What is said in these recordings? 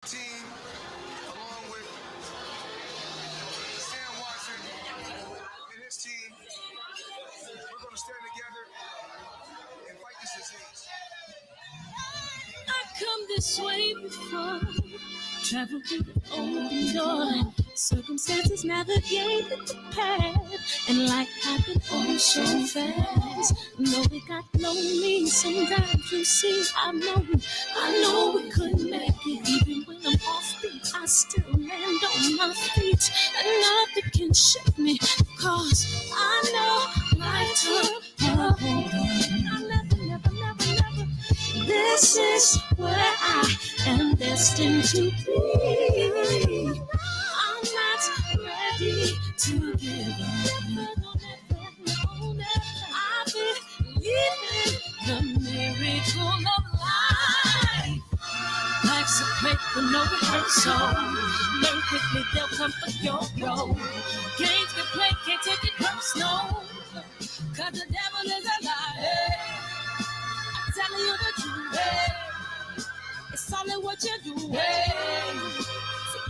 Team, along with Sam Watson and his team, we're going to stand together and fight this disease. I come this way before, travel through the open door. Circumstances navigated the path, and life happened all so fast. No, it got lonely sometimes. You see, I know we couldn't make it. Even when I'm off beat, I still land on my feet, and nothing can shake me, cause I know life took a hold on. I never. This is where I am destined to be. I'm not ready to give up. I believe in the miracle of life. Life's a play for no rehearsal. Learn quickly, they'll come for your role. Games can play, can't take it personal. Cause the devil is a liar. I'm telling you the truth. It's all in what you do. Some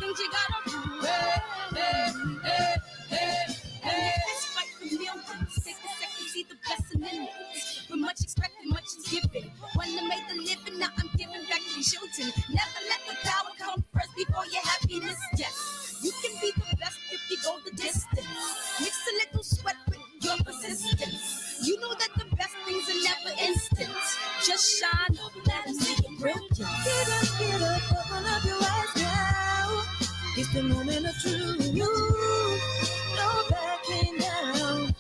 things you gotta do. It's fight for millions. Take a second, see the blessing in it. But much expected, much is given. When I made the living, now I'm giving back to the children. Never let the power come first before your happiness. Yes, you can be the best if you go the distance. Mix a little sweat with your persistence. You know that the best things are never instant. Just shine up, let them see your brilliance. Get up, open up your eyes now. It's the moment of truth. No backing down.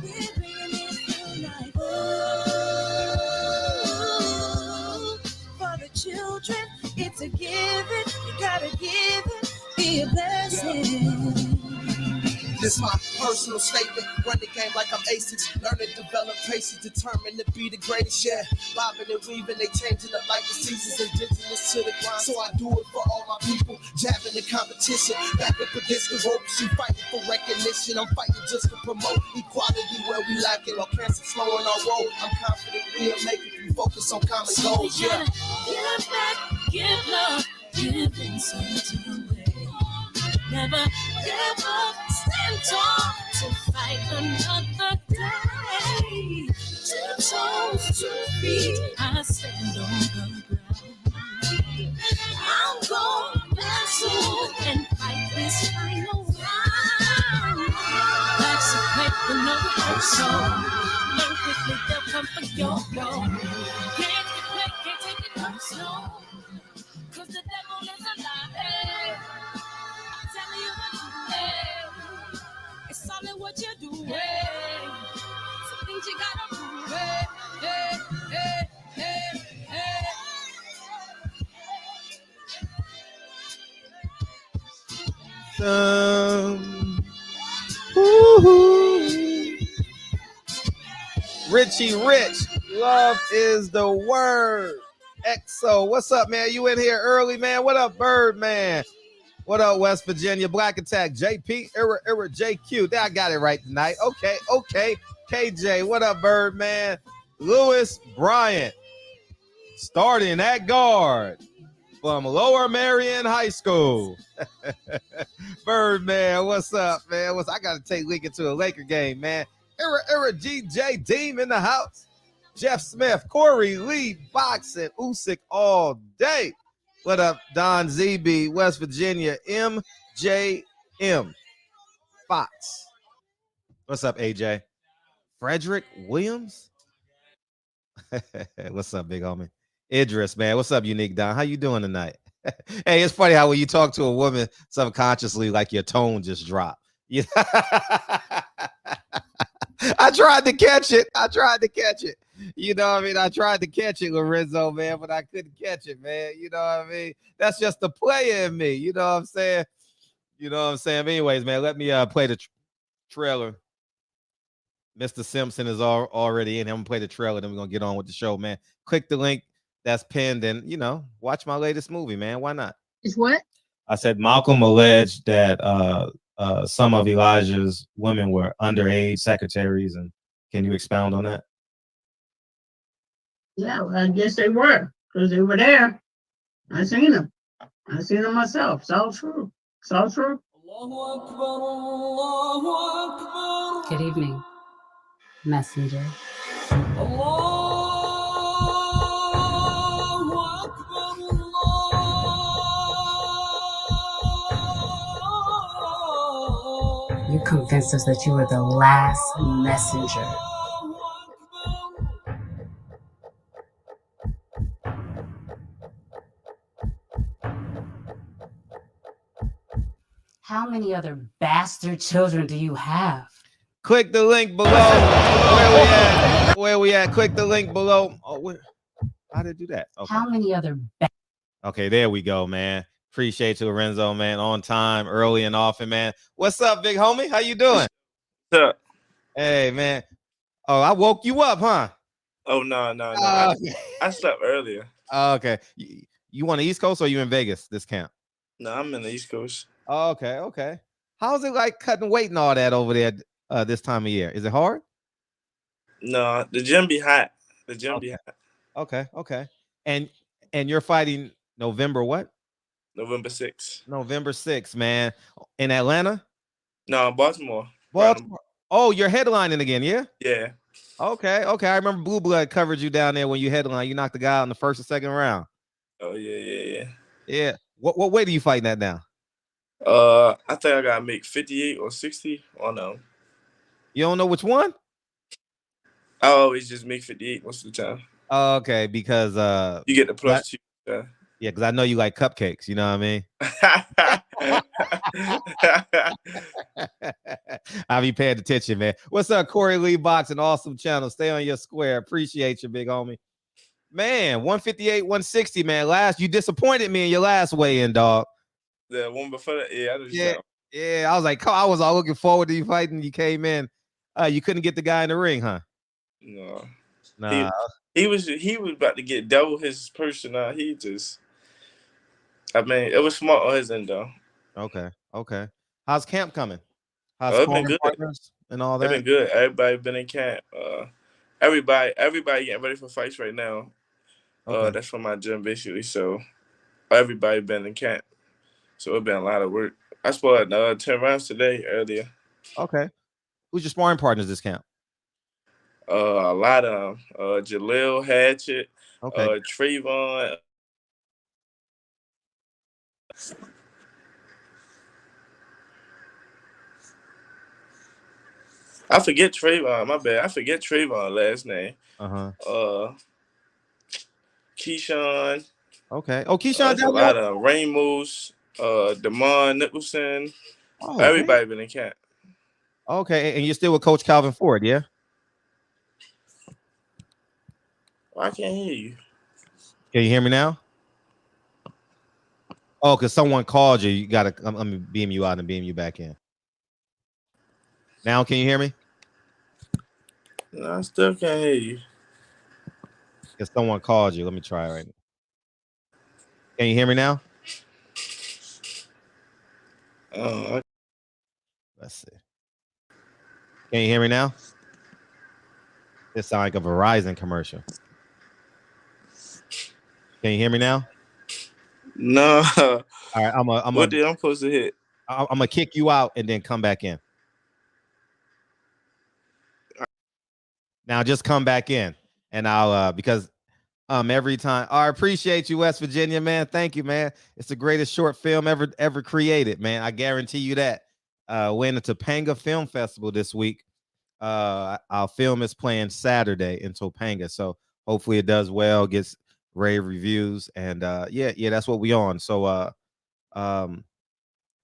We're bringing it tonight. Oh, for the children, it's a given. You gotta give it, be a blessing. This my personal statement. Run the game like I'm aces. Learn and develop paces. Determined to be the greatest. Yeah, bobbing and weaving. They changing up like the seasons. Indigenous to the grind. So I do it for all my people. Jabbing the competition. Back up against the ropes. You fighting for recognition. I'm fighting just to promote equality where we lack it. Or cancer slowing our road. I'm confident we'll make it. We focus on common goals. Yeah. Give back, give love, giving something away. Never give up, stand tall to fight another day. 2 toes, 2 feet, I stand on the ground. I'm going wrestle and fight this final round. Life's a play for no rehearsal. Learn quickly, they'll come for your role. Can't play, can't take it personal. Cause the devil is a liar. Telling you the truth, it's all in what you do. Some things you gotta do. Richie Rich, love is the word. EXO, what's up, man? You in here early, man? What up, Bird, man? What up, West Virginia? Black Attack, JP, Era, JQ. I got it right tonight. Okay. KJ, what up, Bird, man? Lewis Bryant, starting at guard from Lower Marion High School. Birdman, what's up, man? I got to take Lincoln to a Laker game, man. Era GJ Deem in the house. Jeff Smith, Corey Lee, boxing, Usyk all day. What up, Don ZB, West Virginia, MJM, Fox. What's up, AJ? Frederick Williams? What's up, big homie? Idris, man. What's up, Unique Don? How you doing tonight? Hey, it's funny how when you talk to a woman subconsciously, like your tone just dropped. Yeah. I tried to catch it. You know what I mean? I tried to catch it, Lorenzo, man, but I couldn't catch it, man. You know what I mean? That's just the player in me. You know what I'm saying? But anyways, man, let me play the trailer. Mr. Simpson is already in. I'm going to play the trailer, then we're going to get on with the show, man. Click the link that's pinned and, watch my latest movie, man. Why not? Is what? I said Malcolm alleged that some of Elijah's women were underage secretaries, and can you expound on that? Yeah, well, I guess they were, because they were there. I seen them. I seen it myself. It's all true. It's all true. Good evening, messenger. You convinced us that you were the last messenger. How many other bastard children do you have? Click the link below. Where we at? Where we at? Click the link below. Oh, where? How did I do that? Okay. How many other Okay, there we go, man. Appreciate you, Lorenzo, man. On time, early and often, man. What's up, big homie? How you doing? What's up? Hey, man. Oh, I woke you up, huh? Oh, no. I slept earlier. Okay. You on the East Coast or you in Vegas this camp? No, I'm in the East Coast. Oh, okay. How's it like cutting weight and all that over there this time of year? Is it hard? No, the gym be hot. The gym be hot. Okay. And you're fighting November what? November 6th. November 6th, man. In Atlanta? No, Baltimore. Baltimore. Oh, you're headlining again, yeah? Yeah. Okay. I remember Blue Blood covered you down there when you headline. You knocked the guy out in the first or second round. Oh, yeah. Yeah. What weight are you fighting at now? I think I gotta make 58 or 60. Oh no. You don't know which one? I always just make 58 most of the time. Okay, because you get the plus 2. Yeah, because I know you like cupcakes. You know what I mean? I'll be paying attention, man. What's up, Corey Lee Boxing? Awesome channel. Stay on your square. Appreciate you, big homie. Man, 158, 160, man. You disappointed me in your last weigh-in, dog. The one before that, yeah. I was like, I was all looking forward to you fighting. You came in. You couldn't get the guy in the ring, huh? No. Nah. He was about to get double his person. It was smart on his end though. Okay. How's camp coming? How's it's been good. Partners and all that? It's been good. Everybody been in camp. Everybody getting ready for fights right now. That's from my gym basically. So everybody been in camp. So it's been a lot of work. I sparred 10 rounds today earlier. Okay. Who's your sparring partners this camp? A lot of Jaleel Hatchet, okay. Trayvon. I forget Trayvon. My bad. I forget Trayvon last name. Keyshawn. Okay. Oh, Keyshawn. A lot of Ramos. Damon Nicholson. Everybody been in camp. Okay, and you're still with Coach Calvin Ford, yeah? I can't hear you. Can you hear me now? Oh, because someone called you. You gotta. I'm gonna beam you out and beam you back in. Now, can you hear me? No, I still can't hear you. Because someone called you. Let me try right now. Can you hear me now? Let's see. Can you hear me now? This sounds like a Verizon commercial. Can you hear me now? No. All right, what did I'm supposed to hit? I'm gonna kick you out and then come back in. Now just come back in, and I'll because every time. I appreciate you, West Virginia, man. Thank you, man. It's the greatest short film ever created, man. I guarantee you that. We're in the Topanga Film Festival this week. Our film is playing Saturday in Topanga, so hopefully it does well, gets rave reviews, and yeah, that's what we on. So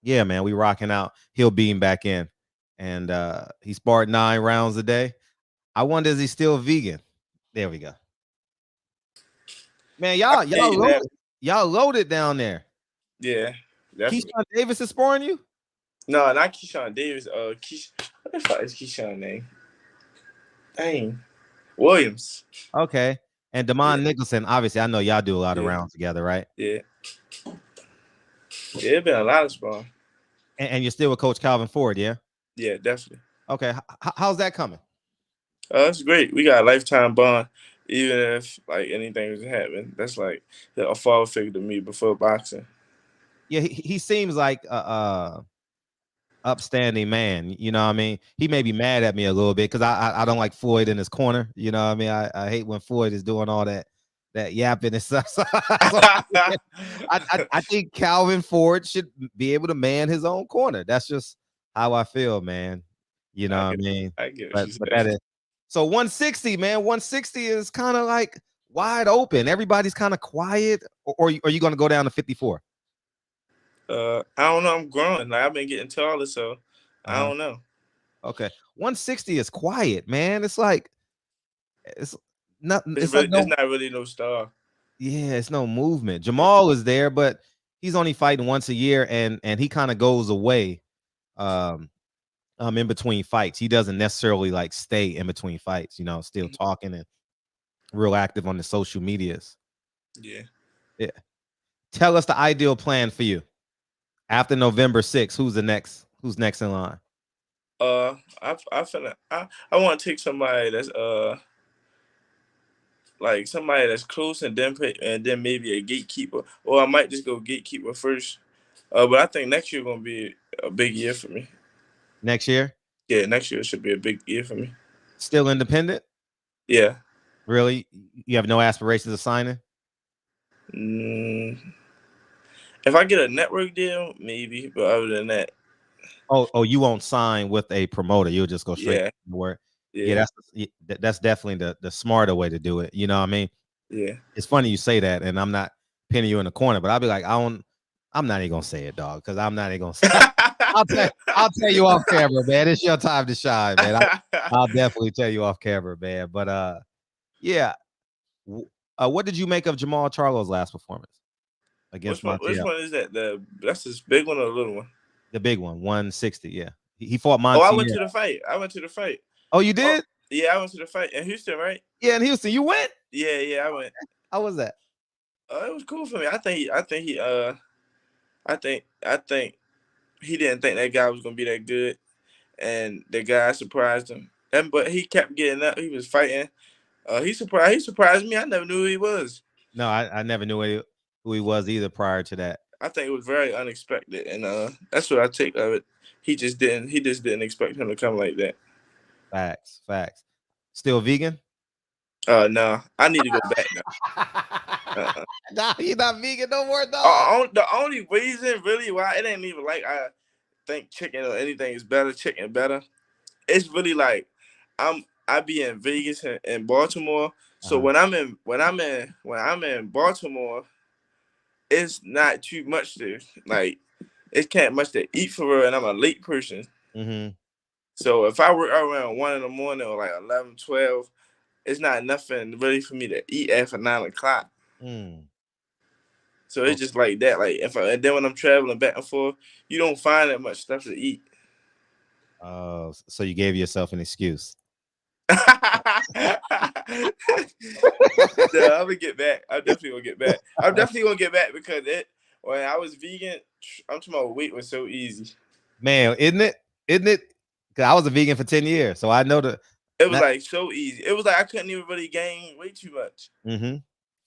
yeah, man, we rocking out. He'll beam back in, and he sparred 9 rounds a day. I wonder, is he still vegan? There we go. Man, y'all loaded down there. Yeah. Keyshawn Davis is sparring you? No, not Keyshawn Davis. What the fuck is Keyshawn name? Dang. Williams. Okay. And Damon Nicholson, obviously, I know y'all do a lot of rounds together, right? Yeah. Yeah, it's been a lot of sparring. And you're still with Coach Calvin Ford, yeah? Yeah, definitely. Okay. How's that coming? It's great. We got a lifetime bond. Even if like anything was happening, that's like a father figure to me before boxing. Yeah, he seems like a upstanding man. You know what I mean? He may be mad at me a little bit because I don't like Floyd in his corner. You know what I mean? I hate when Floyd is doing all that yapping and stuff. So I think Calvin Ford should be able to man his own corner. That's just how I feel, man. You know what I mean? I get what But you that say. is so 160, man. 160 is kind of like wide open. Everybody's kind of quiet, or are you going to go down to 54? I don't know. I'm growing. Like I've been getting taller, so I don't know. Okay, 160 is quiet, man. It's like it's nothing. It's It's like really, it's no, not really no star. yeah, it's no movement. Jermall is there, but he's only fighting once a year, and he kind of goes away, um, in between fights. He doesn't necessarily like stay in between fights. You know, still talking and real active on the social medias. Yeah. Yeah. Tell us the ideal plan for you after November 6th. Who's the next? Who's next in line? I want to take somebody that's like somebody that's close and then maybe a gatekeeper, or I might just go gatekeeper first. But I think next year gonna be a big year for me. Next year? Yeah, next year should be a big year for me. Still independent? Yeah. Really? You have no aspirations of signing? Mm, if I get a network deal, maybe. But other than that, Oh, you won't sign with a promoter. You'll just go straight yeah, to work. yeah, Yeah, that's definitely the smarter way to do it. You know what I mean? yeah. It's funny you say that, and I'm not pinning you in the corner, but I'll be like, I'm not even gonna say it, dog, because I'm not even gonna say I'll tell you off camera, man. It's your time to shine, man. I'll definitely tell you off camera, man. But yeah. What did you make of Jermall Charlo's last performance against Which Montiel? one is that? That's this big one or the little one? The big one, 160. Yeah, he fought Oh, I Montiel. went to the fight. Oh, you Oh, did? yeah, I went to the fight in Houston, right? Yeah, in Houston. You went? Yeah, I went. How was that? It was cool for me. I think he didn't think that guy was gonna be that good, and the guy surprised him. But he kept getting up. He was fighting. He surprised me. I never knew who he was. No, I never knew who he was either prior to that. I think it was very unexpected, and that's what I take of it. He just didn't expect him to come like that. Facts. Still vegan? No, I need to go back now. Nah, you're not vegan no more, dog. The only reason really why it ain't even like I think chicken or anything is better. Chicken better. It's really like I be in Vegas and Baltimore. So when I'm in Baltimore, it's not too much to like. It can't much to eat for real, and I'm a late person. Mm-hmm. So if I work around 1 in the morning or like 11, 12, it's not nothing really for me to eat after 9 o'clock. So it's just like that. Like and then when I'm traveling back and forth, you don't find that much stuff to eat. Oh, so you gave yourself an excuse. Yeah, I'm gonna get back. I'm definitely gonna get back. I'm definitely gonna get back because when I was vegan, I'm talking about weight was so easy. Man, isn't it? Because I was a vegan for 10 years, so I know it was like so easy. It was like I couldn't even really gain weight too much. Mm-hmm.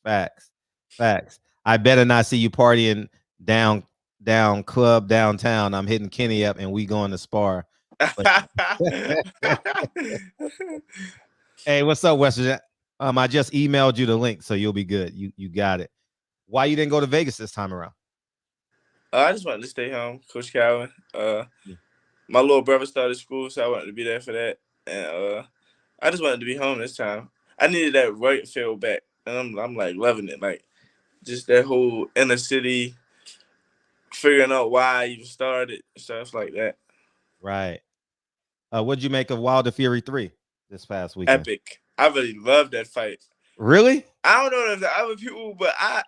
Facts. I better not see you partying down club downtown. I'm hitting Kenny up and we going to spar. Hey, what's up, West Virginia? I just emailed you the link, so you'll be good. You got it. Why you didn't go to Vegas this time around? I just wanted to stay home, Coach Calvin. My little brother started school, so I wanted to be there for that. And I just wanted to be home this time. I needed that right feel back, and I'm like loving it. Like just that whole inner city, figuring out why you started, stuff like that. Right. What'd you make of Wilder Fury 3 this past weekend? Epic. I really loved that fight. Really? I don't know if the other people, but I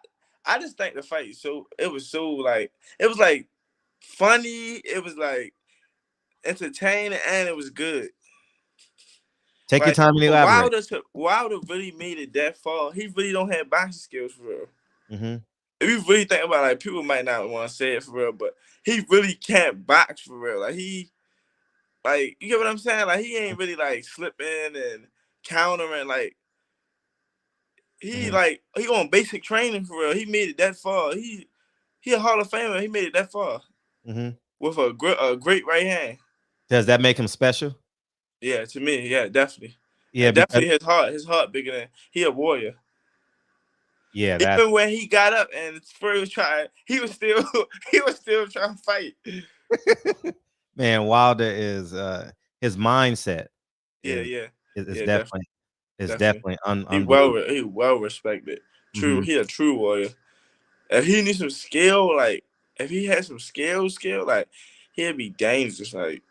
just think the fight it was like funny, it was like entertaining, and it was good. Take your time and elaborate. Wilder really made it that far. He really don't have boxing skills for real. Mm-hmm. If you really think about it, like people might not want to say it for real, but he really can't box for real. Like you get what I'm saying? Like he ain't really like slipping and countering. Like he on basic training for real. He made it that far. He a Hall of Famer. He made it that far with a great right hand. Does that make him special? Yeah, to me, yeah, definitely. Yeah, And because definitely his heart bigger than he a warrior. yeah, that's Even when he got up and Spurs was trying, he was still he was still trying to fight. man. Wilder is his mindset Yeah, is yeah, is yeah, definitely definitely. unbelievable. He well respected. True, Hmm. he a true warrior. If he needs some skill, like if he had some skill, like he'd be dangerous. Like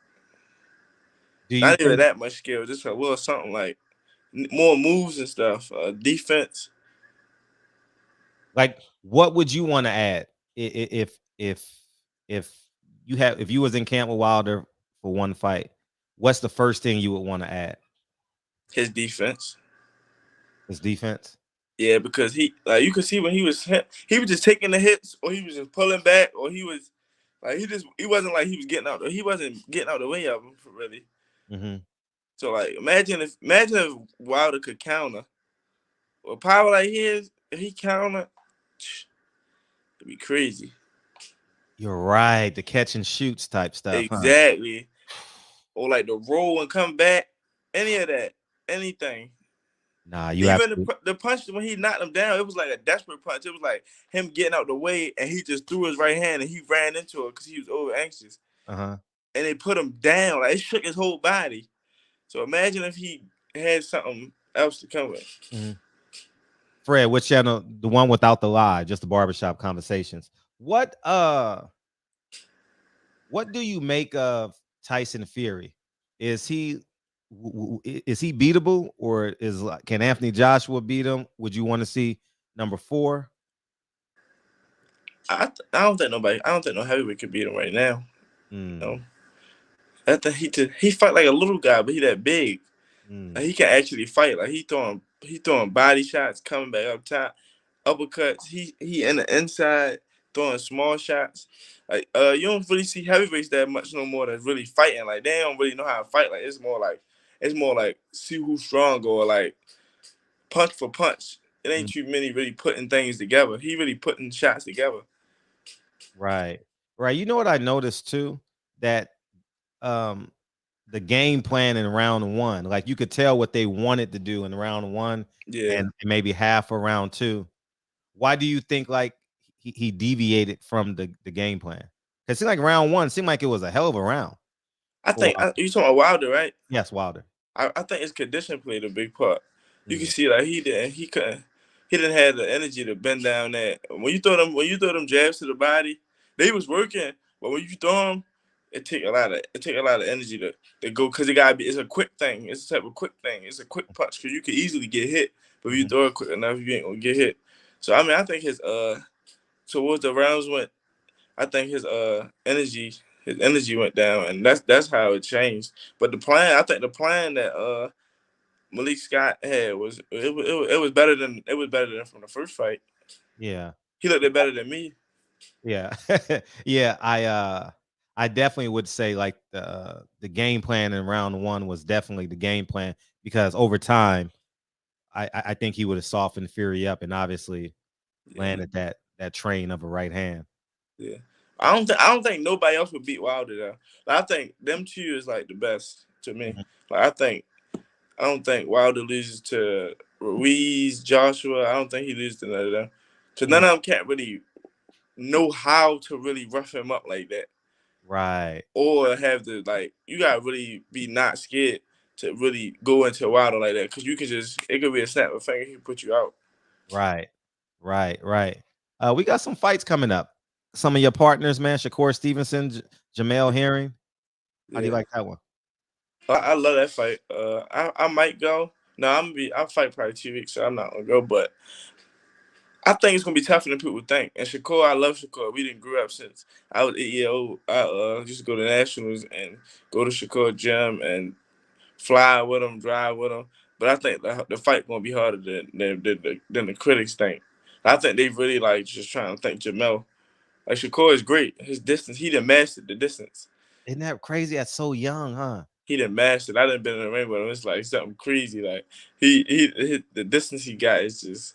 Do you not even think that much skill, just a little something like more moves and stuff. Defense. like what would you want to add if if you was in camp with Wilder for one fight? What's the first thing you would want to add? His defense. His defense. Yeah, because he like you could see when he was just taking the hits, or he was just pulling back, or he was like he wasn't like he was getting out. He wasn't getting out the way of him really. Mm-hmm. So like imagine if Wilder could counter with power like his. If he counter, it'd be crazy. You're right. The catch and shoots type stuff, huh? Exactly. Or like the roll and come back, any of that, anything. Nah, you have Even to. the punch when he knocked him down, it was like a desperate punch. It was like him getting out the way, and he just threw his right hand and he ran into it because he was over anxious. Uh-huh. And they put him down, like it shook his whole body. So imagine if he had something else to come with. Mm-hmm. Fred, which channel? The one without the lie, just the barbershop conversations. What do you make of Tyson Fury? Is he is he beatable, or can Anthony Joshua beat him? Would you want to see number 4? I don't think nobody. I don't think no heavyweight could beat him right now. Mm. No, I think he fight like a little guy, but he that big. Like he can actually fight. Like he throwing body shots, coming back up top, uppercuts. He in the inside throwing small shots. Like you don't really see heavyweights that much no more. That's really fighting. Like they don't really know how to fight. Like it's more like see who's strong, or like punch for punch. It ain't too many really putting things together. He really putting shots together. Right. Right. You know what I noticed too? That um the game plan in round 1, like you could tell what they wanted to do in round 1 Yeah. and maybe half of round 2. Why do you think like he deviated from the game plan? It seemed like round 1 seemed like it was a hell of a round. I think you talking about Wilder, right? Yes, Wilder. I think his condition played a big part. You can Mm. see like he didn't have the energy to bend down that. When you throw them jabs to the body, they was working, but when you throw them, it take a lot of energy to go, because it's a quick thing. It's a type of quick thing. It's a quick punch because you can easily get hit, but if you throw it quick enough, you ain't gonna get hit. So I mean, I think his towards the rounds went, I think his energy went down, and that's how it changed. But I think the plan that Malik Scott had it was better than from the first fight. Yeah. He looked better than me. Yeah. Yeah, I definitely would say like the game plan in round 1 was definitely the game plan, because over time I think he would have softened Fury up and obviously landed that train of a right hand. Yeah. I don't think nobody else would beat Wilder though. Like, I think them two is like the best to me. Mhm. Like I don't think Wilder loses to Ruiz, Joshua. I don't think he loses to none of them. Because none of them can't really know how to really rough him up like that. Right. Or have to, like, you gotta really be not scared to really go into Wilder like that. Because you can it could be a snap of a finger, he can put you out. Right. Right. We got some fights coming up. Some of your partners, man, Shakur Stevenson, Jermall Herring. How do you like that one? I love that fight. I might go. No, I'll fight probably 2 weeks, so I'm not gonna go. But I think it's gonna be tougher than people think. And Shakur, I love Shakur. We didn't grow up since I was 8 years old. I used to go to nationals and go to Shakur gym and fly with him, drive with him. But I think the fight gonna be harder than the critics think. I think they really like just trying to think Jermall. Like Shakur is great. His distance, he done mastered the distance. Isn't that crazy? That's so young, huh? He done mastered. I done been in the ring with him. It's like something crazy. Like he the distance he got is just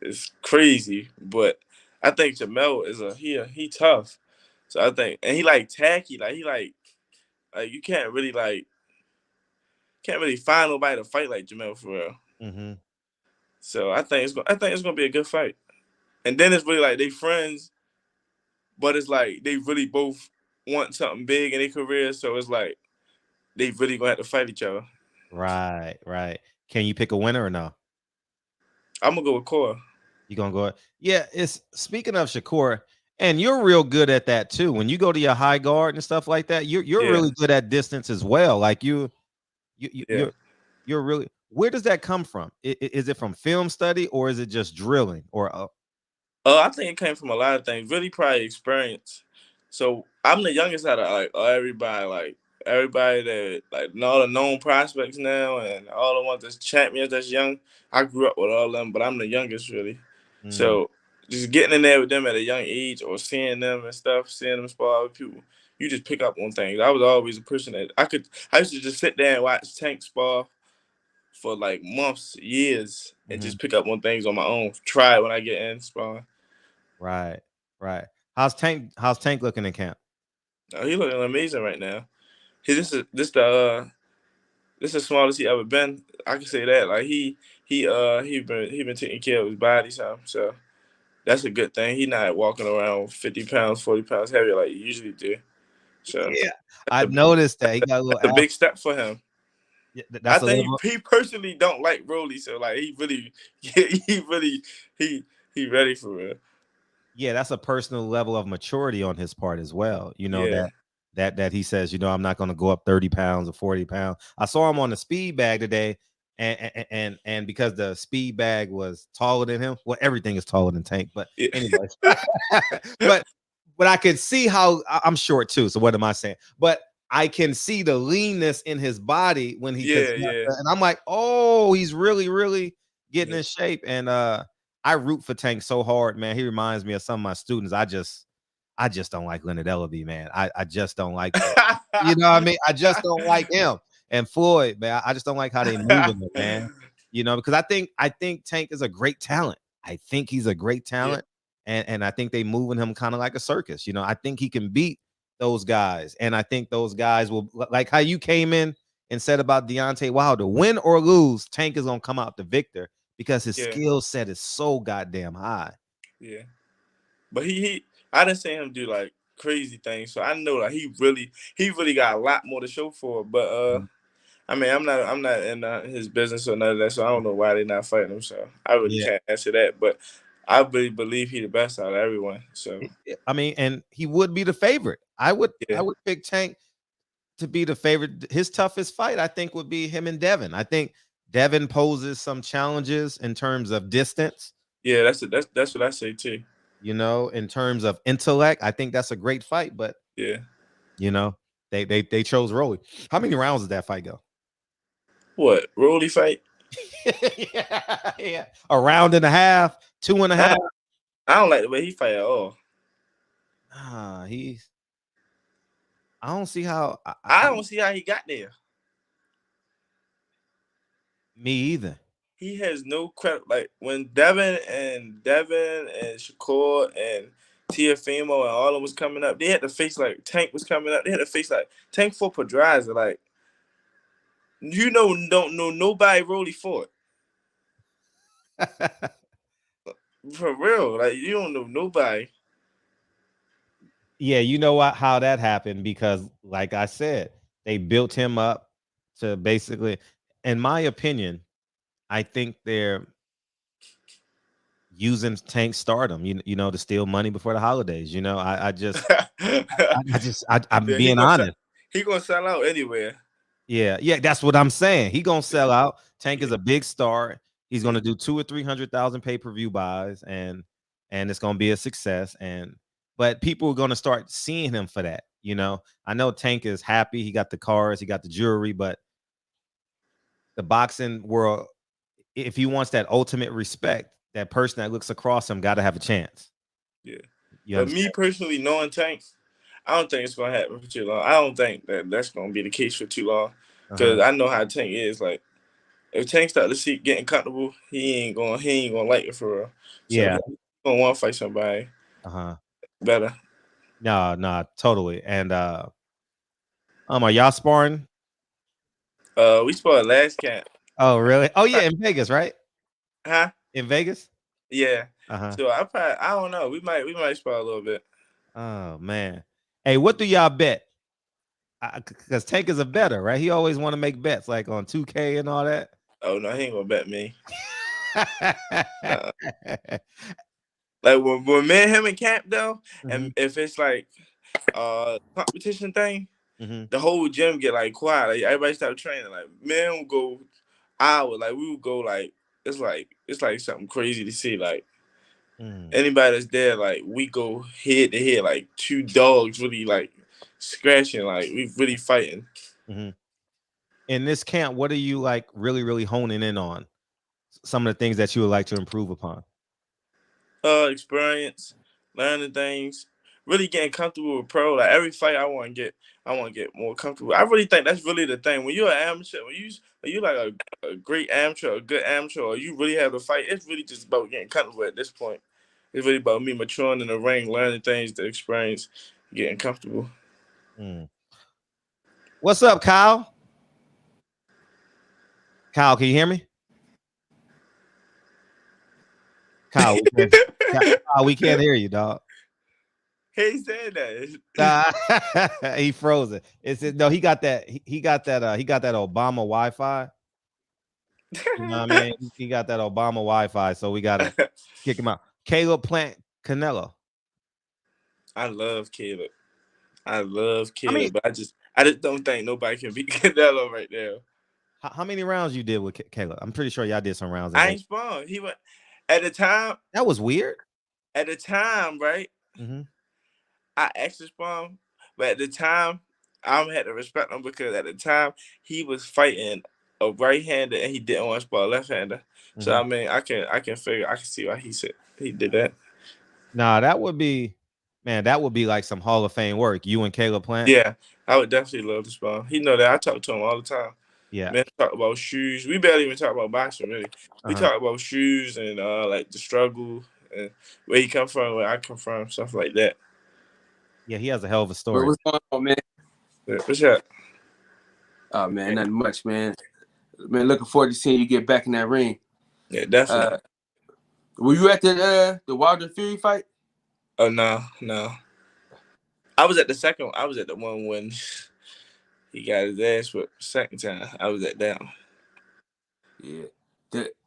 it's crazy. But I think Jermall is he tough. So I think, and he like tacky, like he like you can't really find nobody to fight like Jermall for real. Mm-hmm. So I think it's gonna be a good fight. And then it's really like they friends, but it's like they really both want something big in their career. So it's like they really gonna have to fight each other. Right, right. Can you pick a winner or no? I'm gonna go with Cora. You gonna go? Yeah. It's speaking of Shakur, and you're real good at that too. When you go to your high guard and stuff like that, you're Yeah, really good at distance as well. Like you yeah. you're really. Where does that come from? Is it from film study or is it just drilling or? I think it came from a lot of things. Really, probably experience. So I'm the youngest out of like everybody. Like everybody that like all the known prospects now, and all the ones that's champions that's young. I grew up with all of them, but I'm the youngest really. Mm, So just getting in there with them at a young age, or seeing them and stuff, seeing them spar with people, you just pick up on things. I was always a person that I used to just sit there and watch Tank spar for like months, years, and mhm. just pick up on things on my own. Try it when I get in sparring. Right, right. How's Tank looking in camp? Oh, he looking amazing right now. This the smallest he ever been. I can say that. Like he been taking care of his body some. So that's a good thing. He not walking around 50 pounds, 40 pounds heavier like you usually do. So Yeah, I that's a, noticed that he got a little. that's a big step for him. Yeah, I that's a think little. he personally don't like Rolly, so like he really, he really, he ready for real. Yeah, that's a personal level of maturity on his part as well. You know Yeah, that he says, I'm not going to go up 30 pounds or 40 pounds. I saw him on the speed bag today, and because the speed bag was taller than him, well, everything is taller than Tank, but yeah, anyway, but I could see how I'm short too. So what am I saying? But I can see the leanness in his body when yeah, yeah, and I'm like, oh, he's really, really getting yeah. in shape. And I root for Tank so hard, man. He reminds me of some of my students. I just don't like Leonard Ellaby, man. I just don't like that. You know what I mean? I just don't like him. And Floyd, man, I just don't like how they moving it, man. Because I think Tank is a great talent. I think he's a great Yeah, talent. And I think they moving him kind of like a circus. I think he can beat those guys. And I think those guys will, like how you came in and said about Deontay Wilder, win or lose, Tank is gonna come out the victor because his yeah, skill set is so goddamn high. yeah. But I didn't see him do like crazy things, so I know like he really got a lot more to show for it. But I mean, I'm not in his business or none of that, so I don't know why they're not fighting him. So I really Yeah. can't answer that. But I really believe he the best out of everyone. So I mean, and he would be the favorite. I would yeah, pick Tank to be the favorite. His toughest fight, I think, would be him and Devin. I think Devin poses some challenges in terms of distance, yeah, that's what I say too. in terms of intellect. I think that's a great fight, but Yeah. you know, they chose Rolly. How many rounds did that fight go? What Rolly fight? Yeah, yeah. A round and a half, two and a half. I don't like the way he fight at all. He's. I don't see how. I don't see how he got there. Me either. He has no credit. Like when Devin and Shakur and Tiafimo and all of them was coming up, they had to face like Tank was coming up. They had to face like Tank for Pedraza. Like don't know nobody really fought for real. Like you don't know nobody. Yeah, you know what? How that happened because, like I said, they built him up to basically, in my opinion, I think they're using Tank stardom, to steal money before the holidays. I'm Yeah, being honest. he gonna sell out anywhere. Yeah, yeah, that's what I'm saying. He gonna sell out. Tank is Yeah, a big star. He's gonna do 200,000 or 300,000 pay-per-view buys, and it's gonna be a success. But people are gonna start seeing him for that. I know Tank is happy. He got the cars, he got the jewelry, but the boxing world, if he wants that ultimate respect, that person that looks across him got to have a chance. yeah. You But understand? me personally, knowing Tank, I don't think it's gonna happen for too long. I don't think that's gonna be the case for too long because I know how Tank is. Like if Tank start to see getting comfortable, he ain't gonna like it for real. So Yeah. he's don't want to fight somebody better. No, totally. And are y'all sparring? We sparred last camp. Oh, really? Oh, yeah, in Vegas, right? Huh? In Vegas? Yeah. So I don't know. We might spar a little bit. Oh man. Hey, what do y'all bet? Because Tank is a better, right? He always want to make bets like on 2K and all that. Oh no, he ain't gonna bet me. Like when me and him in camp though, and if it's like competition thing, the whole gym get like quiet. Like everybody stop training. Like men will go hours. Like we would go like it's like something crazy to see. Like anybody that's there, like we go head to head, like two dogs really like scratching. Like we really fighting. In this camp, what are you like really honing in on? Some of the things that you would like to improve upon? Experience, learning things, really getting comfortable with pro. Like every fight, I want to get more comfortable. I really think that's really the thing. When you're an amateur, when you like a great amateur, a good amateur, or you really have to fight, it's really just about getting comfortable at this point. It's really about me maturing in the ring, learning things, the experience, getting comfortable. What's up, Kyle? Kyle, can you hear me? Kyle, we can't hear you, dog. He said that. He froze it. No, he got that Obama Wi-Fi. You know what I mean? He got that Obama Wi-Fi, so we gotta kick him out. Caleb Plant Canelo. I love Caleb. But I just don't think nobody can beat Canelo right now. How many rounds you did with Caleb? I'm pretty sure y'all did some rounds. I ain't spawned. He went at the time. That was weird. At the time, right? I actually spawned, but at the time, I had to respect him because at the time he was fighting a right-hander and he didn't want to spar a left-hander. So I mean, I can see why he did that. Nah, that would be like some Hall of Fame work. You and Caleb Plant. Yeah, I would definitely love to spawn. He know that I talk to him all the time. Yeah, man, talk about shoes. We barely even talk about boxing, really. We talk about shoes and like the struggle and where he come from, where I come from, stuff like that. Yeah, he has a hell of a story. What's going on, man? What's up? Oh man, nothing much, man. Man, looking forward to seeing you get back in that ring. Yeah, definitely. Were you at the Wilder Fury fight? Oh no. I was at the second one. I was at the one when he got his ass for the second time. I was at that one. Yeah.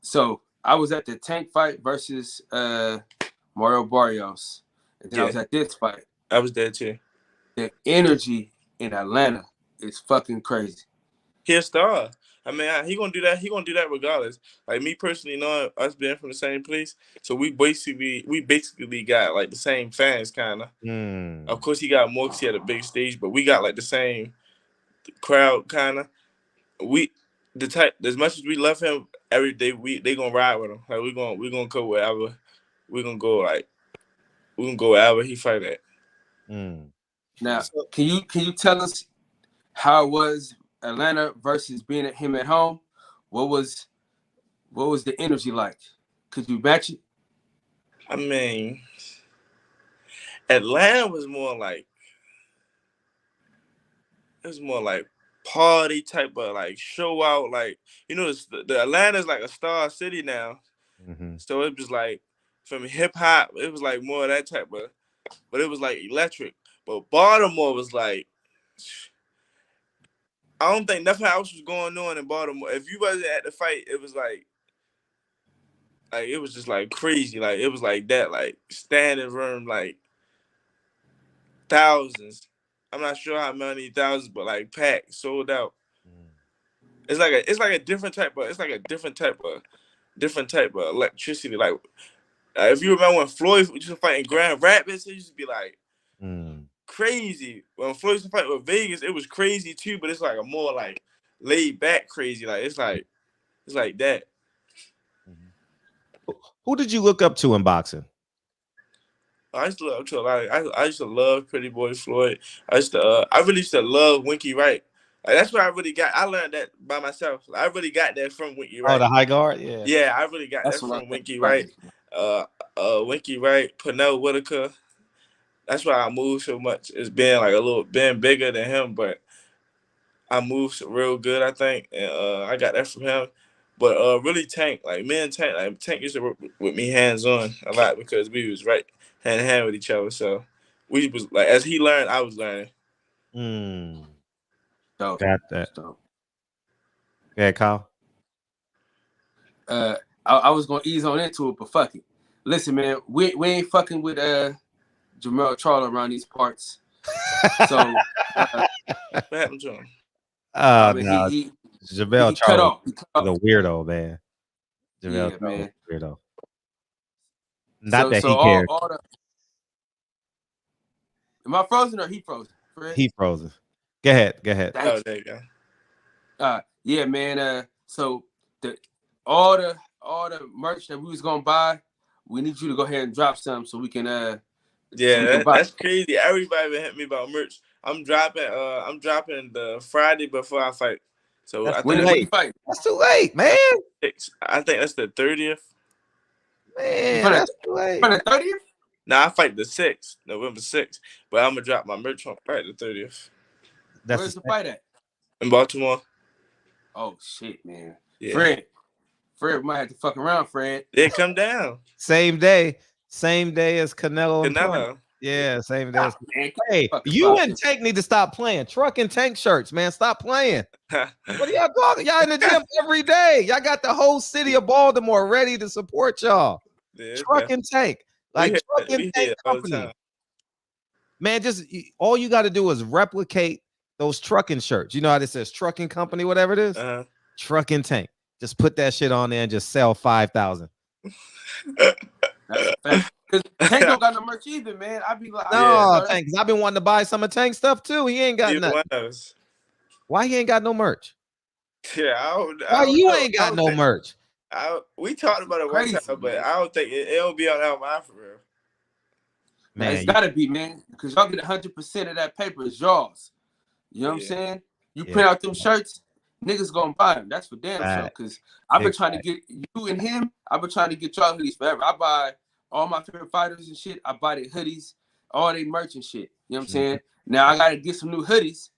So I was at the Tank fight versus Mario Barrios. And then I was at this fight. I was there too. The energy in Atlanta is fucking crazy. He a star. I mean, he gonna do that. He gonna do that regardless. Like me personally, knowing us being from the same place, so we basically got like the same fans, kind of. Of course, he got more because he had a big stage, but we got like the same crowd, kind of. As much as we love him every day, they gonna ride with him. Like we gonna go wherever. We gonna go wherever he fight at. Now, can you tell us how it was Atlanta versus being at him at home? What was the energy like? Could you match it? I mean, Atlanta was more like party type of like show out, like the Atlanta's like a star city now, so it was like from hip hop, it was like more of that type of, but it was like electric. But Baltimore was like, I don't think nothing else was going on in Baltimore. If you wasn't at the fight, it was like it was just like crazy. Like it was like that, like standing room, like thousands. I'm not sure how many thousands, but like packed, sold out. It's like a different type of electricity. Like if you remember when Floyd used to fight in Grand Rapids, it used to be like crazy. When Floyd used to fight with Vegas, it was crazy too, but it's like a more like laid back crazy. Like it's like that. Who did you look up to in boxing? I used to look up to a lot. I used to love Pretty Boy Floyd. I really used to love Winky Wright. Like that's where I really got. I learned that by myself. I really got that from Winky Wright. Oh, the high guard, yeah. Yeah, I really got that from Winky Wright. Winky Wright, Pernell Whitaker. That's why I moved so much. It's been like been bigger than him, but I moved real good, I think, and I got that from him. But really Tank, like me and Tank, like Tank used to work with me hands on a lot because we was right hand in hand with each other. So we was like, as he learned, I was learning. So, Got that. So, Yeah, Kyle. I was gonna ease on into it, but fuck it. Listen, man, we ain't fucking with Jermall Charlo around these parts. So what happened to him? No, he Jermall cut Charlo off. is a weirdo, man. Yeah, Charlo man. is a weirdo. Not that he all cares. Am I frozen or he frozen? Fred? He frozen. Go ahead. Oh, there you go. Yeah, man. So all the merch that we was gonna buy, we need you to go ahead and drop some so we can that's crazy. Everybody been hitting me about merch. I'm dropping the Friday before I fight. So That's I too think late. That's too late, man. I think that's the 30th. Man, that's too late. For the 30th? Nah, I fight the 6th, November 6th. But I'm gonna drop my merch on Friday the 30th. Where's the fight at? In Baltimore. Oh shit, man. Yeah. Fred might have to fuck around, Fred. Yeah, come down. Same day as Canelo. And yeah, same day. Hey, you and Tank need to stop playing. Truck and Tank shirts, man. Stop playing. What are y'all talking? Y'all in the gym every day. Y'all got the whole city of Baltimore ready to support y'all. Yeah, Truck and Tank. Like Truck and Tank company. Man, just all you got to do is replicate those trucking shirts. You know how it says trucking company, whatever it is? Truck and Tank. Just put that shit on there and just sell 5,000. That's a fact. Because Tank don't got no merch either, man. I be like, Tank, I've been wanting to buy some of Tank stuff too. He ain't got nothing. Why he ain't got no merch? Yeah, Why you ain't got no merch? We talked about it one time, but I don't think it'll be on Album for real. Man, it's gotta be, man, because y'all get 100% of that paper is yours. You know what I'm saying? You print out them shirts, niggas gonna buy them. That's for damn sure. Because I've been trying to get you and him. I've been trying to get y'all hoodies forever. I buy all my favorite fighters and shit. I buy their hoodies, all their merch and shit. You know what I'm saying? Now I gotta get some new hoodies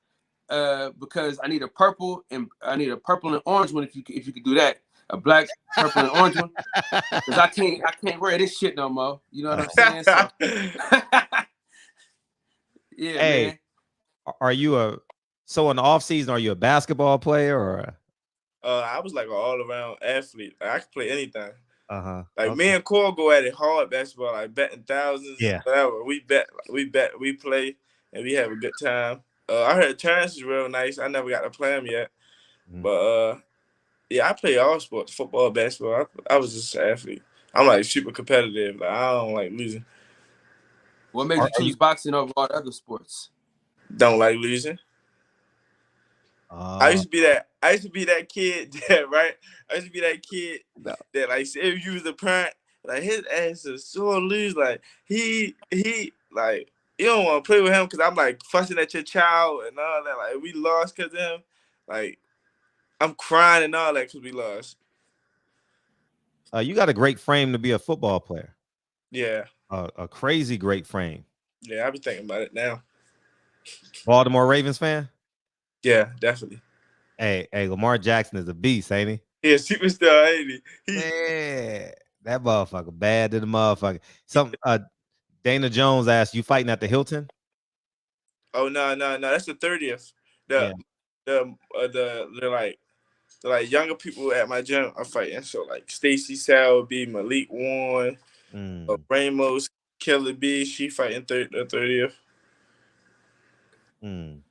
because I need a purple and orange one. If you could do that, a black, purple, and orange one. Because I can't wear this shit no more. You know what I'm saying? So, yeah, man. Are you in the off season? Are you a basketball player or? I was like an all around athlete. I could play anything. Like me and Cole go at it hard basketball, like betting thousands. Yeah. Whatever. We play, and we have a good time. I heard Terrence is real nice. I never got to play him yet, but yeah, I play all sports, football, basketball. I was just an athlete. I'm like super competitive. Like I don't like losing. What made you choose boxing over all the other sports? Don't like losing. I used to be that kid that I used to be that kid that like say if you was a parent, like his ass is so loose. Like he like you don't want to play with him because I'm like fussing at your child and all that. Like we lost because of him. Like I'm crying and all that because we lost. You got a great frame to be a football player. Yeah. A crazy great frame. Yeah, I be thinking about it now. Baltimore Ravens fan? Yeah, definitely. Hey, Lamar Jackson is a beast, ain't he? Yeah, superstar, ain't he? Yeah, that motherfucker bad to the motherfucker. Dana Jones asked, you fighting at the Hilton? Oh no, that's the 30th. The like younger people at my gym are fighting. So like Stacey Salby, Malik Warren, Ramos, Killer B, she fighting the 30th.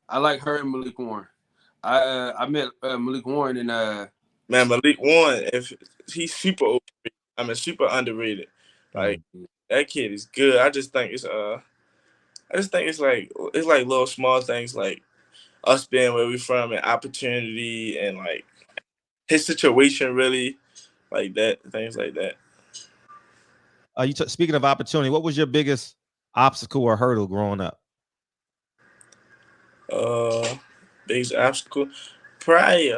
I like her and Malik Warren. I met Malik Warren and man, Malik Warren, if he's super overrated. I mean super underrated. Like that kid is good. I just think it's like little small things like us being where we from and opportunity and like his situation really like that, things like that. Speaking of opportunity, what was your biggest obstacle or hurdle growing up? Biggest obstacle, probably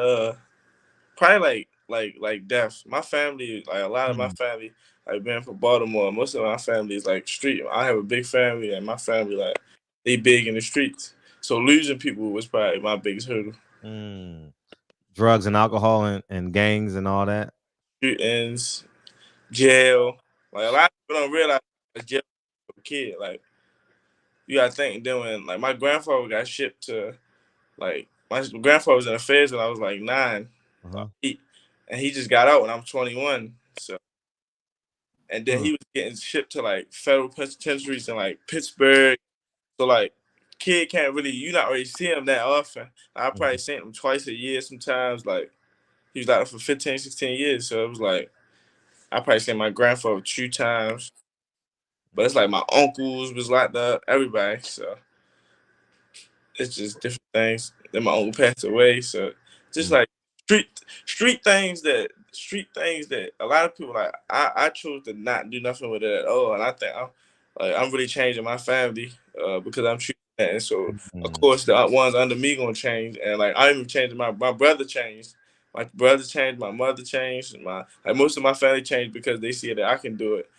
like death. My family, like a lot of my family, like being from Baltimore, most of my family is like street. I have a big family, and my family like they big in the streets. So losing people was probably my biggest hurdle. Drugs and alcohol and gangs and all that. Shootings, jail. Like a lot of people don't realize jail for a kid. Like you gotta think then when like my grandfather got shipped to like my grandfather was in the feds when I was like 9. He just got out when I'm 21. So and then he was getting shipped to like federal penitentiaries in like Pittsburgh. So like kid can't really you not really see him that often. I probably seen him twice a year sometimes. Like he was out for 15, 16 years. So it was like I probably seen my grandfather 2 times. But it's like my uncles was locked up, everybody. So it's just different things. Then my uncle passed away. So just like street things that a lot of people like I chose to not do nothing with it at all. And I think I'm really changing my family because I'm choosing that. And so of course the ones under me gonna change. And like I'm even changing my brother changed. My brother changed, my mother changed, most of my family changed because they see that I can do it.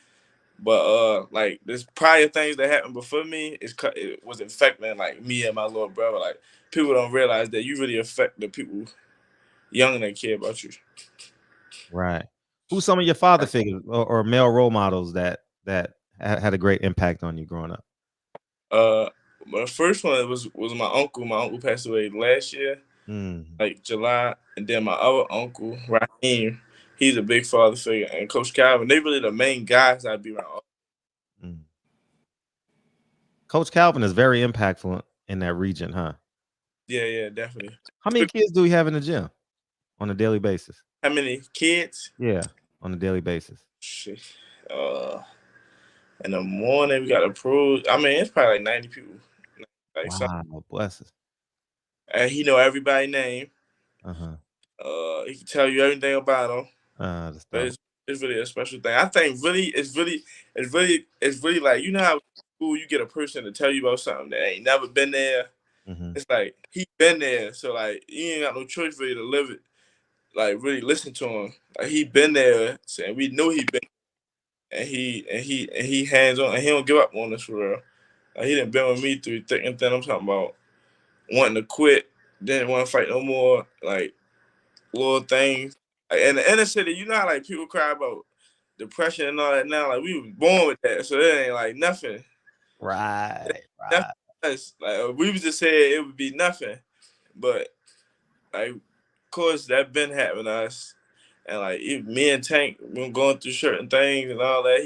But like this prior things that happened before me it was affecting like me and my little brother. Like people don't realize that you really affect the people young that care about you. Right. Who's some of your father figures or male role models that had a great impact on you growing up? The first one was my uncle. My uncle passed away last year, like July, and then my other uncle Raheem. He's a big father figure, and Coach Calvin. They really the main guys I'd be around. Coach Calvin is very impactful in that region, huh? Yeah, definitely. How many kids do we have in the gym on a daily basis? How many kids? Yeah, on a daily basis. Shit. In the morning we got approved. I mean, it's probably like 90 people. Like wow, bless us. And he know everybody's name. He can tell you everything about them. It's really a special thing. I think it's really like you know how school you get a person to tell you about something that ain't never been there. It's like he been there, so like you ain't got no choice really to live it. Like really listen to him. Like he been there, and we know he been. And he hands on, and he don't give up on us for real. Like he done been with me through thick and thin. I'm talking about wanting to quit, didn't want to fight no more, like little things. Like, in the inner city, you know how like people cry about depression and all that now. Like we was born with that, so it ain't like nothing. Right. Nothing. Like we was just saying it would be nothing, but like of course that been happening to us. And like me and Tank, when going through certain things and all that,